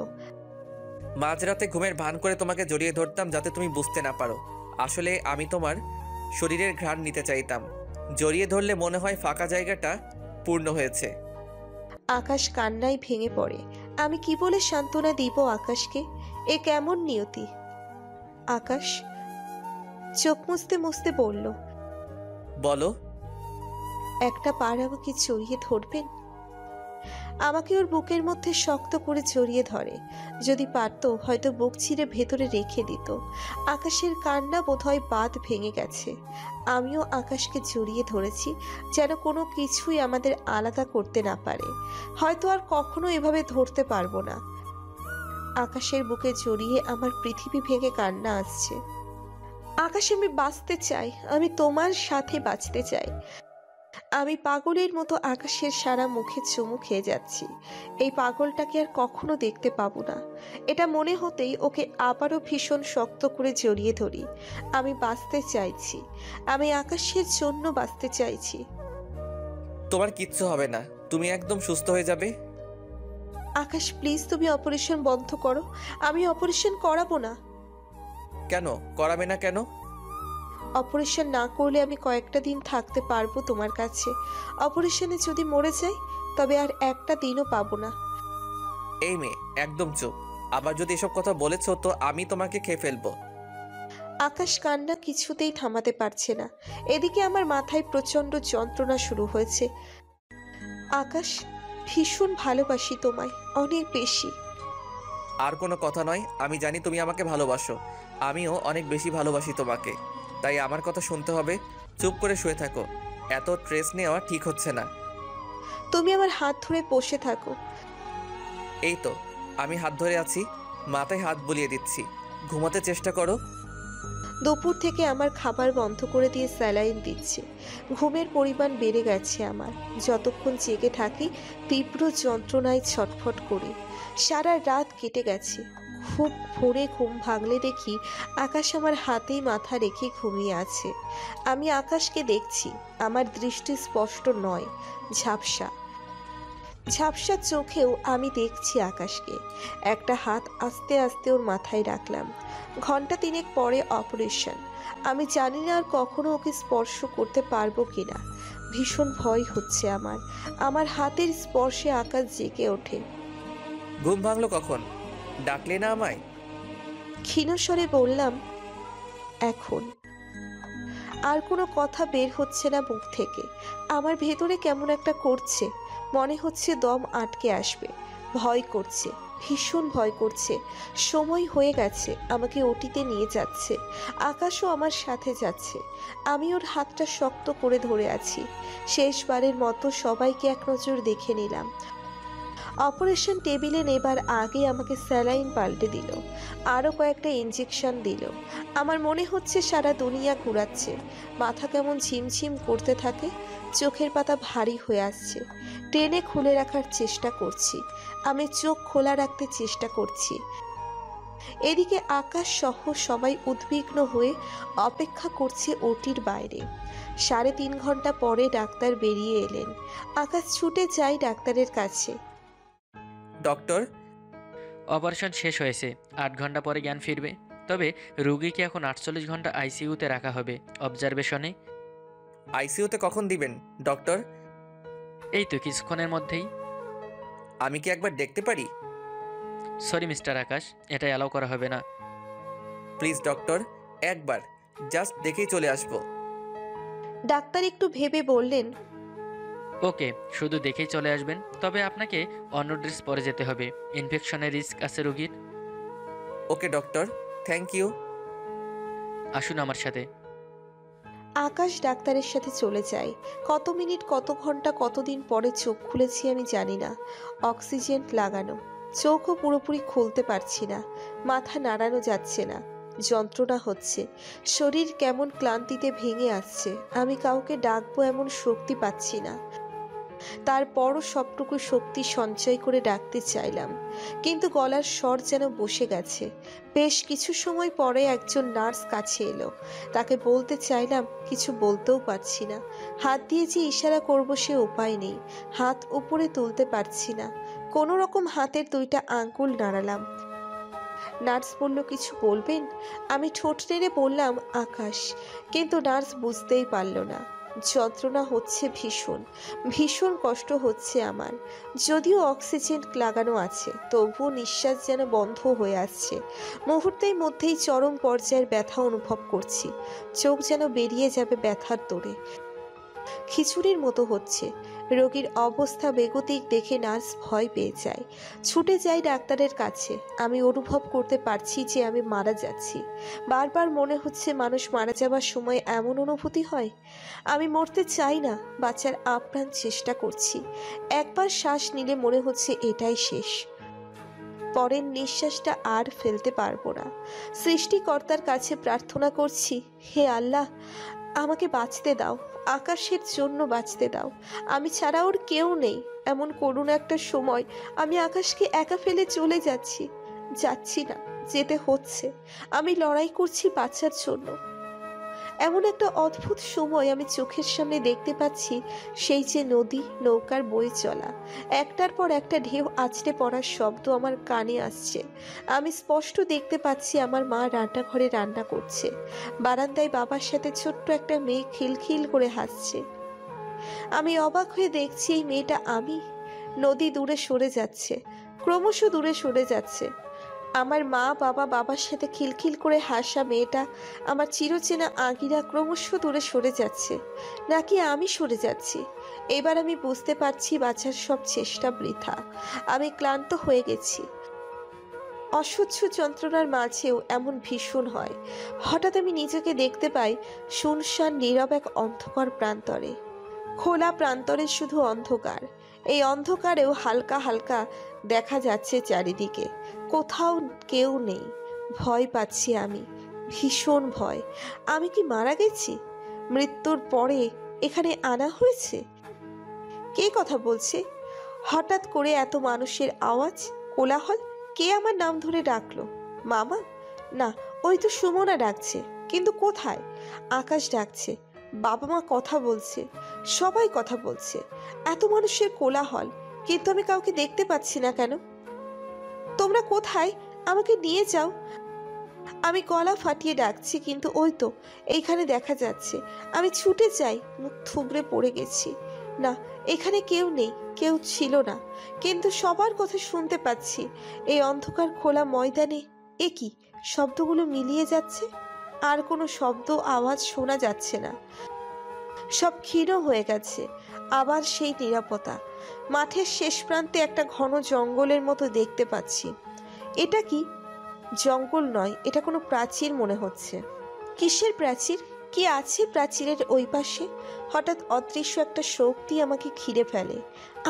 মাঝরাতে ঘুমের ভান করে তোমাকে জড়িয়ে ধরতাম যাতে তুমি বুঝতে না পারো। আসলে আমি তোমার শরীরের ঘ্রাণ নিতে চাইতাম। জড়িয়ে ধরলে মনে হয় ফাঁকা জায়গাটা পূর্ণ হয়েছে। আকাশ কান্নায় ভেঙে পড়ে। আমি কি বলে সান্ত্বনা দিব আকাশকে? এ কেমন নিয়তি? আকাশ চোখ মুছতে মুছতে বলল, বলো। একটা পার আমাকে জড়িয়ে ধরবেন? আমাকে ওর বুকের মধ্যে শক্ত করে জড়িয়ে ধরে। যদি পারতো হয়তো বুক ছিঁড়ে ভেতরে রেখে দিত। আকাশের কান্না বোধহয় বাঁধ ভেঙে গেছে। আমিও আকাশকে জড়িয়ে ধরেছি, যেন কোনো কিছুই আমাদের আলাদা করতে না পারে। হয়তো আর কখনো এভাবে ধরতে পারবো না। আকাশের বুকে জড়িয়ে আমার পৃথিবী ভেঙে কান্না আসছে। আকাশ, আমি বাঁচতে চাই, আমি তোমার সাথে বাঁচতে চাই। আমি পাগলের মতো আকাশের সারা মুখে চুমু খেয়ে যাচ্ছি। এই পাগলটাকে আর কখনো দেখতে পাবো না। এটা মনে হতেই ওকে আবারও ভীষণ শক্ত করে জড়িয়ে ধরি। আমি বাঁচতে চাইছি, আমি আকাশের জন্য বাঁচতে চাইছি। তোমার কিচ্ছু হবে না, তুমি একদম সুস্থ হয়ে যাবে। আকাশ প্লিজ তুমি অপারেশন বন্ধ করো, আমি অপারেশন করাবো না। কেন করাবে না কেন? অপারেশন না করলে আমি কয়েকটা দিন থাকতে পারবো তোমার কাছে। অপারেশনে যদি মরে যাই তবে আর একটা দিনও পাবো না। এই মেয়ে একদম চুপ। আবার যদি এসব কথা বলেছো তো আমি তোমাকে খেয়ে ফেলবো। আকাশ কান্না কিছুতেই থামাতে পারছে না। এদিকে আমার মাথায় প্রচন্ড যন্ত্রণা শুরু হয়েছে। আকাশ, ভীষণ ভালোবাসি তোমায়, অনেক বেশি। আর কোনো কথা নয়, আমি জানি তুমি আমাকে ভালোবাসো, আমিও অনেক বেশি ভালোবাসি তোমাকে। তাই আমার কথা শুনতে হবে। চুপ করে শুয়ে থাকো, এত স্ট্রেস নেওয়া ঠিক হচ্ছে না। তুমি আমার হাত ধরে বসে থাকো। এই তো আমি হাত ধরে আছি, মাথায় হাত বুলিয়ে দিচ্ছি। ঘুমাতে চেষ্টা করো। দুপুর থেকে আমার খাবার বন্ধ করে দিয়ে স্যালাইন দিচ্ছে। ঘুমের পরিমাণ বেড়ে গেছে আমার। যতক্ষণ জেগে থাকি তীব্র যন্ত্রণায় ছটফট করি। সারা রাত কেটে গেছে। খুব ভোরে ঘুম ভাঙলে দেখি আকাশ আমার হাতেই মাথা রেখে ঘুমিয়ে আছে। আমি আকাশকে দেখছি। আমার দৃষ্টি স্পষ্ট নয়, ঝাপসা। ঝাপসা চোখেও আমি দেখছি আকাশকে। একটা হাত আস্তে আস্তে ওর মাথায় রাখলাম। ঘন্টা 3 পরে অপারেশন। আমি জানি না আর কখনো ওকে স্পর্শ করতে পারবো কিনা। ভীষণ ভয় হচ্ছে আমার। আমার হাতের স্পর্শে আকাশ জেগে ওঠে। ঘুম ভাঙলো কখন? ডাকলে না আমায়? ক্ষীণ স্বরে বললাম, এখন। আর কোনো কথা বের হচ্ছে না মুখ থেকে। আমার ভেতরে কেমন একটা করছে, মনে হচ্ছে দম আটকে আসবে। ভয় করছে, ভীষণ ভয় করছে। সময় হয়ে গেছে, আমাকে ওটিতে নিয়ে যাচ্ছে। আকাশও আমার সাথে যাচ্ছে। আমি ওর হাতটা শক্ত করে ধরে আছি। শেষবারের মতো সবাইকে এক নজর দেখে নিলাম। অপারেশন টেবিলে নেবার আগে আমাকে স্যালাইন পাল্টে দিল, আরও কয়েকটা ইঞ্জেকশন দিল। আমার মনে হচ্ছে সারা দুনিয়া ঘুরাচ্ছে। মাথা কেমন ঝিমঝিম করতে থাকে, চোখের পাতা ভারী হয়ে আসছে। টেনে খুলে রাখার চেষ্টা করছি, আমি চোখ খোলা রাখতে চেষ্টা করছি। এদিকে আকাশ সহ সবাই উদ্বিগ্ন হয়ে অপেক্ষা করছে ওটির বাইরে। 3.5 ঘন্টা পরে ডাক্তার বেরিয়ে এলেন। আকাশ ছুটে যায় ডাক্তারের কাছে। ডক্টর, অপারেশন শেষ হয়েছে, 8 ঘন্টা পরে জ্ঞান ফিরবে। তবে রোগীকে এখন 48 ঘন্টা আইসিইউতে রাখা হবে, অবজারভেশনে। আইসিইউতে কখন দিবেন ডক্টর? এই তো কিছুক্ষণের মধ্যেই। আমি কি একবার দেখতে পারি? সরি মিস্টার আকাশ, এটা অ্যালাউ করা হবে না। প্লিজ ডক্টর, একবার জাস্ট দেখেই চলে আসবো। ডাক্তার একটু ভেবে বললেন, ওকে, শুধু দেখেই চলে আসবেন। তবে আপনাকে অন্য ড্রেস পরে যেতে হবে, ইনফেকশনের রিস্ক আছে রোগীর। ওকে ডক্টর, থ্যাংক ইউ। আসুন আমার সাথে। আকাশ ডাক্তারের সাথে চলে যায়। কত মিনিট, কত ঘন্টা, কতদিন পরে চোখ খুলেছি আমি জানি না। অক্সিজেন লাগানো, চোখও পুরোপুরি খুলতে পারছি না। মাথা নাড়ানো যাচ্ছে না, যন্ত্রণা হচ্ছে। শরীর কেমন ক্লান্তিতে ভেঙে আসছে। আমি কাউকে ডাকবো এমন শক্তি পাচ্ছি না। তারপরও সবটুকু শক্তি সঞ্চয় করে ডাকতে চাইলাম, কিন্তু গলার স্বর যেন বসে গেছে। বেশ কিছু সময় পরে একজন নার্স কাছে এলো। তাকে বলতে চাইলাম, কিছু বলতেও পারছি না। হাত দিয়ে যে ইশারা করব সে উপায় নেই। হাত উপরে তুলতে পারছি না। কোনো রকম হাতের 2টা আঙ্গুল নাড়ালাম। নার্স বলল, কিছু বলবেন? আমি ঠোঁট নেড়ে বললাম, আকাশ। কিন্তু নার্স বুঝতেই পারল না। যন্ত্রণা হচ্ছে ভীষণ, ভীষণ কষ্ট হচ্ছে আমার। যদিও অক্সিজেন লাগানো আছে, তবুও নিঃশ্বাস যেন বন্ধ হয়ে আসছে। মুহূর্তের মধ্যেই চরম পর্যায়ের ব্যথা অনুভব করছি। চোখ যেন বেরিয়ে যাবে ব্যথার তোড়ে। খিচুড়ির মতো হচ্ছে। রোগীর অবস্থা বেগতিক দেখে নার্স ভয় পেয়ে যায়। ছুটে যাই ডাক্তারের কাছে। আমি অনুভব করতে পারছি যে আমি মারা যাচ্ছি। বারবার মনে হচ্ছে মানুষ মারা যাবার সময় এমন অনুভূতি হয়। আমি মরতে চাই না, বাঁচার আপ্রাণ চেষ্টা করছি। একবার শ্বাস নিলে মনে হচ্ছে এটাই শেষ। পরের নিঃশ্বাসটা আর ফেলতে পারবো না। সৃষ্টিকর্তার কাছে প্রার্থনা করছি, হে আল্লাহ, আমাকে বাঁচতে দাও, আকাশের জন্য বাঁচতে দাও। আমি ছাড়া ওর কেউ নেই। এমন করুণ একটা সময় আমি আকাশকে একা ফেলে চলে যাচ্ছি। যাচ্ছি না, যেতে হচ্ছে। আমি লড়াই করছি বাঁচার জন্য। এমন একটা অদ্ভুত সময় আমি চোখের সামনে দেখতে পাচ্ছি সেই যে নদী, নৌকার বয়ে চলা, একটার পর একটা ঢেউ আছড়ে পড়ার শব্দ আমার কানে আসছে। আমি স্পষ্ট দেখতে পাচ্ছি আমার মা রান্নাঘরে রান্না করছে, বারান্দায় বাবার সাথে ছোট্ট একটা মেয়ে খিলখিল করে হাসছে। আমি অবাক হয়ে দেখছি এই মেয়েটা আমি। নদী দূরে সরে যাচ্ছে, ক্রমশ দূরে সরে যাচ্ছে। আমার মা, বাবা, বাবার সাথে খিলখিল করে হাসা মেয়েটা, আমার চিরচেনা আগিরা ক্রমশ দূরে সরে যাচ্ছে, নাকি আমি সরে যাচ্ছি। এবার আমি বুঝতে পারছি বাঁচার সব চেষ্টা বৃথা। আমি ক্লান্ত হয়ে গেছি। অসহ্য যন্ত্রণার মাঝেও এমন ভীষণ হয়। হঠাৎ আমি নিজেকে দেখতে পাই শুনশান নীরব এক অন্ধকার প্রান্তরে। খোলা প্রান্তরে শুধু অন্ধকার। এই অন্ধকারেও হালকা হালকা দেখা যাচ্ছে চারিদিকে, কোথাও কেউ নেই। ভয় পাচ্ছি আমি, ভীষণ ভয়। আমি কি মারা গেছি? মৃত্যুর পরে এখানে আনা হয়েছে? কে কথা বলছে? হঠাৎ করে এত মানুষের আওয়াজ, কোলাহল। কে আমার নাম ধরে ডাকলো? মামা? না, ওই তো সুমনা ডাকছে। কিন্তু কোথায়? আকাশ ডাকছে, বাবা মা কথা বলছে, সবাই কথা বলছে। এত মানুষের কোলাহল, কিন্তু আমি কাউকে দেখতে পাচ্ছি না কেন? তোমরা কোথায়? আমাকে নিয়ে যাও। আমি গলা ফাটিয়ে ডাকছি, কিন্তু ওই তো এইখানে দেখা যাচ্ছে। আমি ছুটে যাই, মুখ থুবড়ে পড়ে গেছি। না, এখানে কেউ নেই, কেউ ছিল না, কিন্তু সবার কথা শুনতে পাচ্ছি এই অন্ধকার খোলা ময়দানে। এ কি, শব্দগুলো মিলিয়ে যাচ্ছে, আর কোনো শব্দ আওয়াজ শোনা যাচ্ছে না। সব ক্ষীণ হয়ে গেছে। আবার সেই নিরাপত্তা। মাঠের শেষ প্রান্তে একটা ঘন জঙ্গলের মতো দেখতে পাচ্ছি। এটা কি? জঙ্গল নয়, এটা কোনো প্রাচীর মনে হচ্ছে। কিসের প্রাচীর? কি আছে প্রাচীরের ওই পাশে? হঠাৎ অদৃশ্য একটা শক্তি আমাকে ঘিরে ফেলে,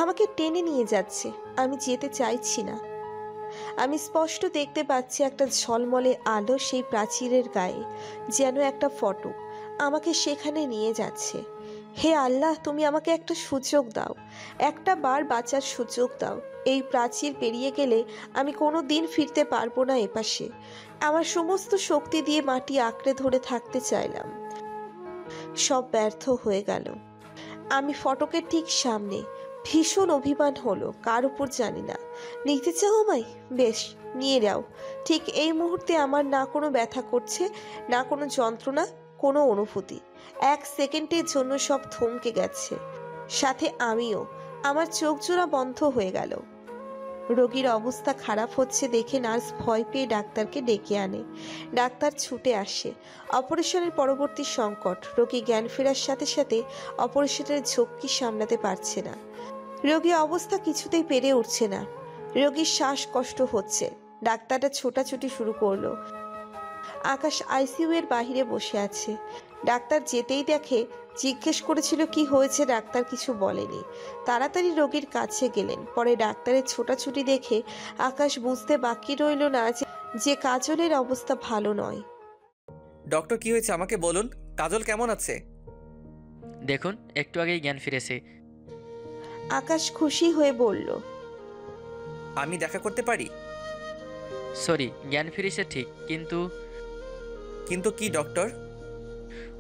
আমাকে টেনে নিয়ে যাচ্ছে। আমি যেতে চাইছি না। আমি স্পষ্ট দেখতে পাচ্ছি একটা ঝলমলে আলো সেই প্রাচীরের গায়ে, যেন একটা ফটো আমাকে সেখানে নিয়ে যাচ্ছে। হে আল্লাহ, তুমি আমাকে একটা সুযোগ দাও, একটা বার বাঁচার সুযোগ দাও। এই প্রাচীর পেরিয়ে গেলে আমি কোনো দিন ফিরতে পারবো না এপাশে। আমার সমস্ত শক্তি দিয়ে মাটি আঁকড়ে ধরে থাকতে চাইলাম, সব ব্যর্থ হয়ে গেল। আমি ফটকের ঠিক সামনে। ভীষণ অভিমান হলো, কার উপর জানি না। নিতে চাও আমায়? বেশ, নিয়ে যাও। ঠিক এই মুহূর্তে আমার না কোনো ব্যথা করছে, না কোনো যন্ত্রণা, কোনো অনুভূতি। এক সেকেন্ডের জন্য সব থমকে গেছে, সাথে আমিও। আমার চোখ জোড়া বন্ধ হয়ে গেল। রোগীর অবস্থা খারাপ হচ্ছে দেখে নার্স ভয় পেয়ে ডাক্তারকে ডেকে আনে। ডাক্তার ছুটে আসে। অপারেশনের পরবর্তী সংকট। রোগী জ্ঞান ফেরার সাথে সাথে অপারেশনের ঝক্কি সামলাতে পারছে না। রোগীর অবস্থা কিছুতেই পেরে উঠছে না। রোগীর শ্বাসকষ্ট হচ্ছে। ডাক্তারটা ছোটাছুটি শুরু করলো। আকাশ আইসিইউ এর বাহিরে বসে আছে। ডাক্তার যেতেই দেখে, জিজ্ঞেস করেছিল কি হয়েছে, ডাক্তার কিছু বলেনি। তাড়াতাড়ি রোগীর কাছে গেলেন। পরে ডাক্তারের ছোটাছুটি দেখে আকাশ বুঝতে বাকি রইল না যে কাজলের অবস্থা ভালো নয়। ডক্টর, কি হয়েছে আমাকে বলুন। কাজল কেমন আছে? দেখুন, একটু আগেই জ্ঞান ফিরেছে। আকাশ খুশি হয়ে বলল, আমি দেখা করতে পারি? সরি, জ্ঞান ফিরেছে ঠিক, কিন্তু কিন্তু কি ডক্টর?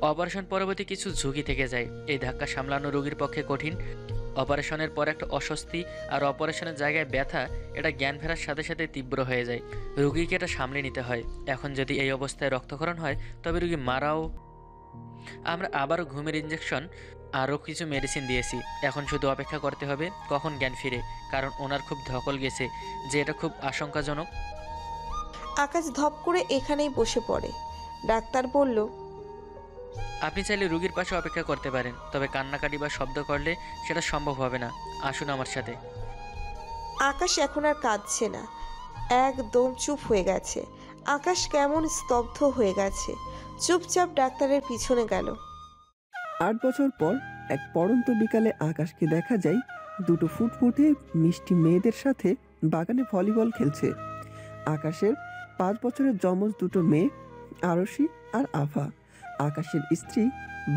অপারেশন পরবর্তী কিছু ঝুঁকি থেকে যায়। এই ধাক্কা সামলানো রোগীর পক্ষে কঠিন। অপারেশনের পর একটা অস্বস্তি আর অপারেশনের জায়গায় ব্যথা, এটা জ্ঞান ফেরার সাথে সাথে তীব্র হয়ে যায়। রোগীকে এটা সামলে নিতে হয়। এখন যদি এই অবস্থায় রক্তক্ষরণ হয় তবে রোগী মারাও। আমরা আবারও ঘুমের ইঞ্জেকশন আরও কিছু মেডিসিন দিয়েছি। এখন শুধু অপেক্ষা করতে হবে কখন জ্ঞান ফিরে, কারণ ওনার খুব ধকল গেছে যে এটা খুব আশঙ্কাজনক। আকাশ ধপ করে এখানেই বসে পড়ে। ডাক্তার বলল, আপনি চাইলে রোগীর পাশে অপেক্ষা করতে পারেন, তবে কান্নাকাটি বা শব্দ করলে সেটা সম্ভব হবে না। আসুন আমার সাথে। আকাশ এখন আর কাঁদছে না, একদম চুপ হয়ে গেছে। আকাশ কেমন স্তব্ধ হয়ে গেছে, চুপচাপ ডাক্তারের পিছনে গেল। 8 বছর পর এক পড়ন্ত বিকালে আকাশকে দেখা যায় দুটো ফুটফুটে মিষ্টি মেয়েদের সাথে বাগানে ভলিবল খেলছে। আকাশের 5 বছরের যমজ দুটো মেয়ে, আরশি আর আফা। আকাশের স্ত্রী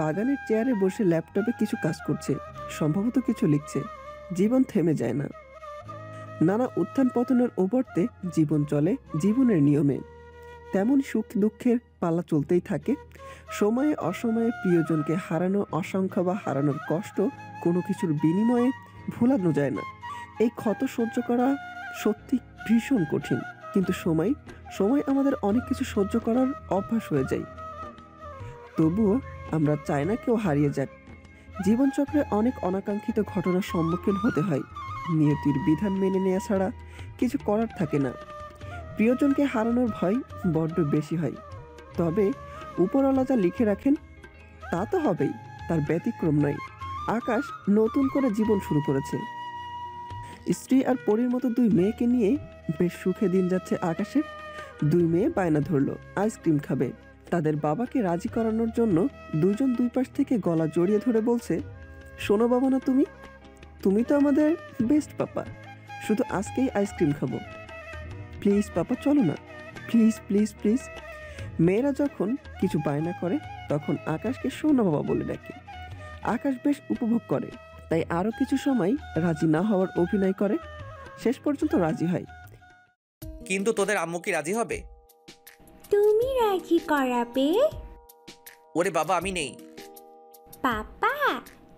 বাগানের চেয়ারে বসে ল্যাপটপে কিছু কাজ করছে, সম্ভবত কিছু লিখছে। জীবন থেমে যায় না। নানা উত্থান পতনের ওপরতে জীবন চলে জীবনের নিয়মে। তেমন সুখ দুঃখের পালা চলতেই থাকে। সময়ে অসময়ে প্রিয়জনকে হারানো অসংখ্য বা হারানোর কষ্ট কোনো কিছুর বিনিময়ে ভোলানো যায় না। এই ক্ষত সহ্য করা সত্যি ভীষণ কঠিন, কিন্তু সময় আমাদের অনেক কিছু সহ্য করার অভ্যাস হয়ে যায়। তবুও আমরা চাই না কেউ হারিয়ে যাক। জীবনচক্রে অনেক অনাকাঙ্ক্ষিত ঘটনার সম্মুখীন হতে হয়। নিয়তির বিধান মেনে নেওয়া ছাড়া কিছু করার থাকে না। প্রিয়জনকে হারানোর ভয় বড্ড বেশি হয়। তবে উপরওয়ালা যা লিখে রাখেন তা তো হবেই, তার ব্যতিক্রম নয়। আকাশ নতুন করে জীবন শুরু করেছে। স্ত্রী আর পরীর মতো দুই মেয়েকে নিয়ে বেশ সুখে দিন যাচ্ছে আকাশের। দুই মেয়ে বায়না ধরলো আইসক্রিম খাবে। তাদের বাবাকে রাজি করানোর জন্য দুজন দুই পাশ থেকে গলা জড়িয়ে ধরে বলছে, শোনো বাবা না, তুমি তো আমাদের বেস্ট পাপা, শুধু আজকেই আইসক্রিম খাবো। প্লিজ পাপা চলো না, প্লিজ প্লিজ প্লিজ। মেয়েরা যখন কিছু বায়না করে তখন আকাশকে সোনা বাবা বলে ডাকে। আকাশ বেশ উপভোগ করে, তাই আরও কিছু সময় রাজি না হওয়ার অভিনয় করে। শেষ পর্যন্ত রাজি হয়। কিন্তু তোদের আম্মু কি রাজি হবে? তুমি রাজি করাবে? ওরে বাবা, আমি নেই। পাপা,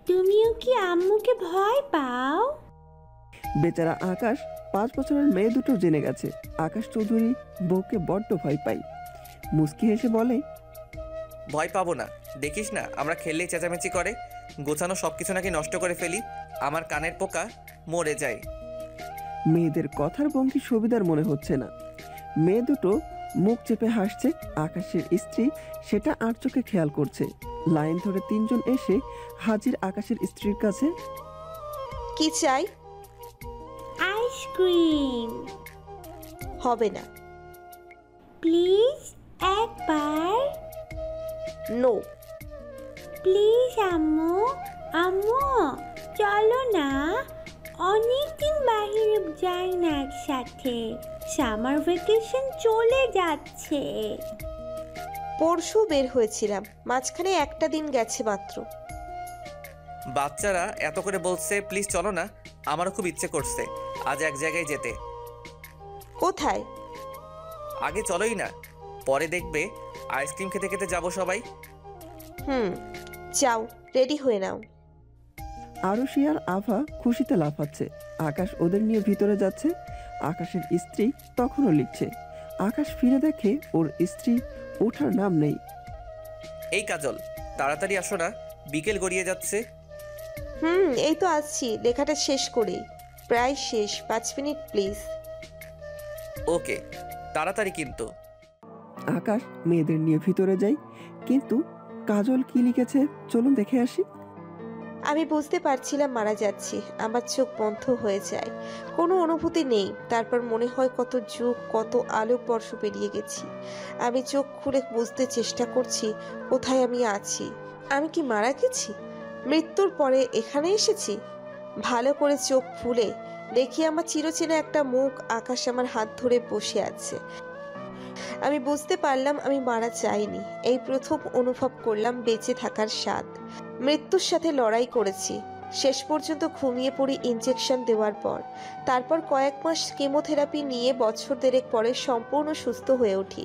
তুমিও কি আম্মুকে ভয় পাও? বেচারা আকাশ 5 বছরের মেয়ে দুটো জেনে গেছে আকাশ চৌধুরী বউকে বড্ড ভয় পাই। মুস্কি হেসে বলে, ভয় পাবো না, দেখিস না আমরা খেললেই চেঁচামেচি করে, গোছানো সবকিছু নাকি নষ্ট করে ফেলি, আমার কানের পোকা মরে যায়। মেয়েদের কথার ভঙ্গি সুবিধার মনে হচ্ছে না। মেয়ে দুটো মুখ চেপে হাসছে। আকাশের স্ত্রী সেটা আর চোখে খেয়াল করছে। লাইন ধরে 3 জন এসে হাজির আকাশের স্ত্রীর কাছে। কি চাই? আইসক্রিম। হবে না। প্লিজ একবার। নো। প্লিজ আম্মু, আম্মু চলো না, অনেকদিন বাইরে যাই না একসাথে, সামার ভ্যাকেশন চলে যাচ্ছে। পরশু বের হয়েছিলাম, মাঝখানে একটা দিন গেছে মাত্র। বাচ্চারা এত করে বলছে প্লিজ চলো না, আমারও খুব ইচ্ছে করছে আজ এক জায়গায় যেতে। কোথায়? আগে চলোই না, পরে দেখবে আইসক্রিম খেতে খেতে যাবো সবাই। যাও, রেডি হয়ে নাও। আরুষি আর আভা খুশিতে লাফাচ্ছে। আকাশ ওদের নিয়ে ভিতরে যাচ্ছে। আকাশের স্ত্রী তখনও লিখছে। আকাশ ফিরে দেখে ওর স্ত্রী ওঠার নাম নেই। এই কাজল, তাড়াতাড়ি আসো না, বিকেল গড়িয়ে যাচ্ছে। এই তো আসছি, লেখাটা শেষ করি, প্রায় শেষ, 5 মিনিট প্লিজ। ওকে, তাড়াতাড়ি কিন্তু। আকাশ মেয়েদের নিয়ে ভিতরে যায়, কিন্তু কাজল কি লিখেছে চলুন দেখে আসি। আমি বুঝতে পারছিলাম মারা যাচ্ছি, আমার চোখ বন্ধ হয়ে যায়, কোনো অনুভূতি নেই। তারপর মনে হয় কত যুগ, কত আলোকবর্ষ পেরিয়ে গেছি। আমি চোখ খুলে বুঝতে চেষ্টা করছি কোথায় আমি আছি। আমি কি মারা গেছি? মৃত্যুর পরে এখানে এসেছি? ভালো করে চোখ খুলে দেখি আমার চিরচেনা একটা মুখ। আকাশ আমার হাত ধরে বসে আছে। আমি বুঝতে পারলাম আমি মারা যাইনি। এই প্রথম অনুভব করলাম বেঁচে থাকার স্বাদ। মৃত্যুর সাথে লড়াই করেছি, শেষ পর্যন্ত ঘুমিয়ে পড়ি ইনজেকশন দেওয়ার পর। তারপর কয়েক মাস কেমোথেরাপি নিয়ে বছর দেড়েক পরে সম্পূর্ণ সুস্থ হয়ে উঠি।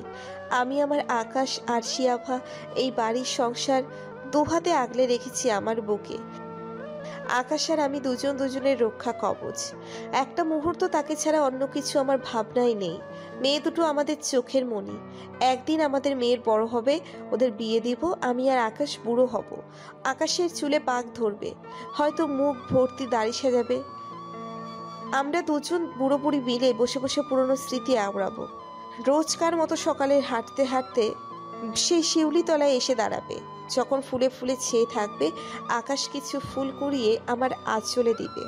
আমি আমার আকাশ আর শিয়াভা, এই বাড়ির সংসার দুহাতে আগলে রেখেছি আমার বুকে। আকাশ আর আমি দুজন দুজনের রক্ষা কবচ। একটা মুহূর্ত তাকে ছাড়া অন্য কিছু আমার ভাবনাই নেই। মেয়ে দুটো আমাদের চোখের মণি। একদিন আমাদের মেয়ের বড় হবে, ওদের বিয়ে দিব, আমি আর আকাশ বুড়ো হব। আকাশের চুলে পাক ধরবে, হয়তো মুখ ভর্তি দাড়ি সাজাবে। আমরা দুজন বুড়ো বুড়ি মিলে বসে বসে পুরনো স্মৃতি আওড়াবো। রোজকার মতো সকালে হাঁটতে হাঁটতে সেই শিউলি তলায় এসে দাঁড়াবে। যখন ফুলে ফুলে ছেয়ে থাকবে, আকাশ কিছু ফুল কুড়িয়ে আমার আঁচলে দিবে।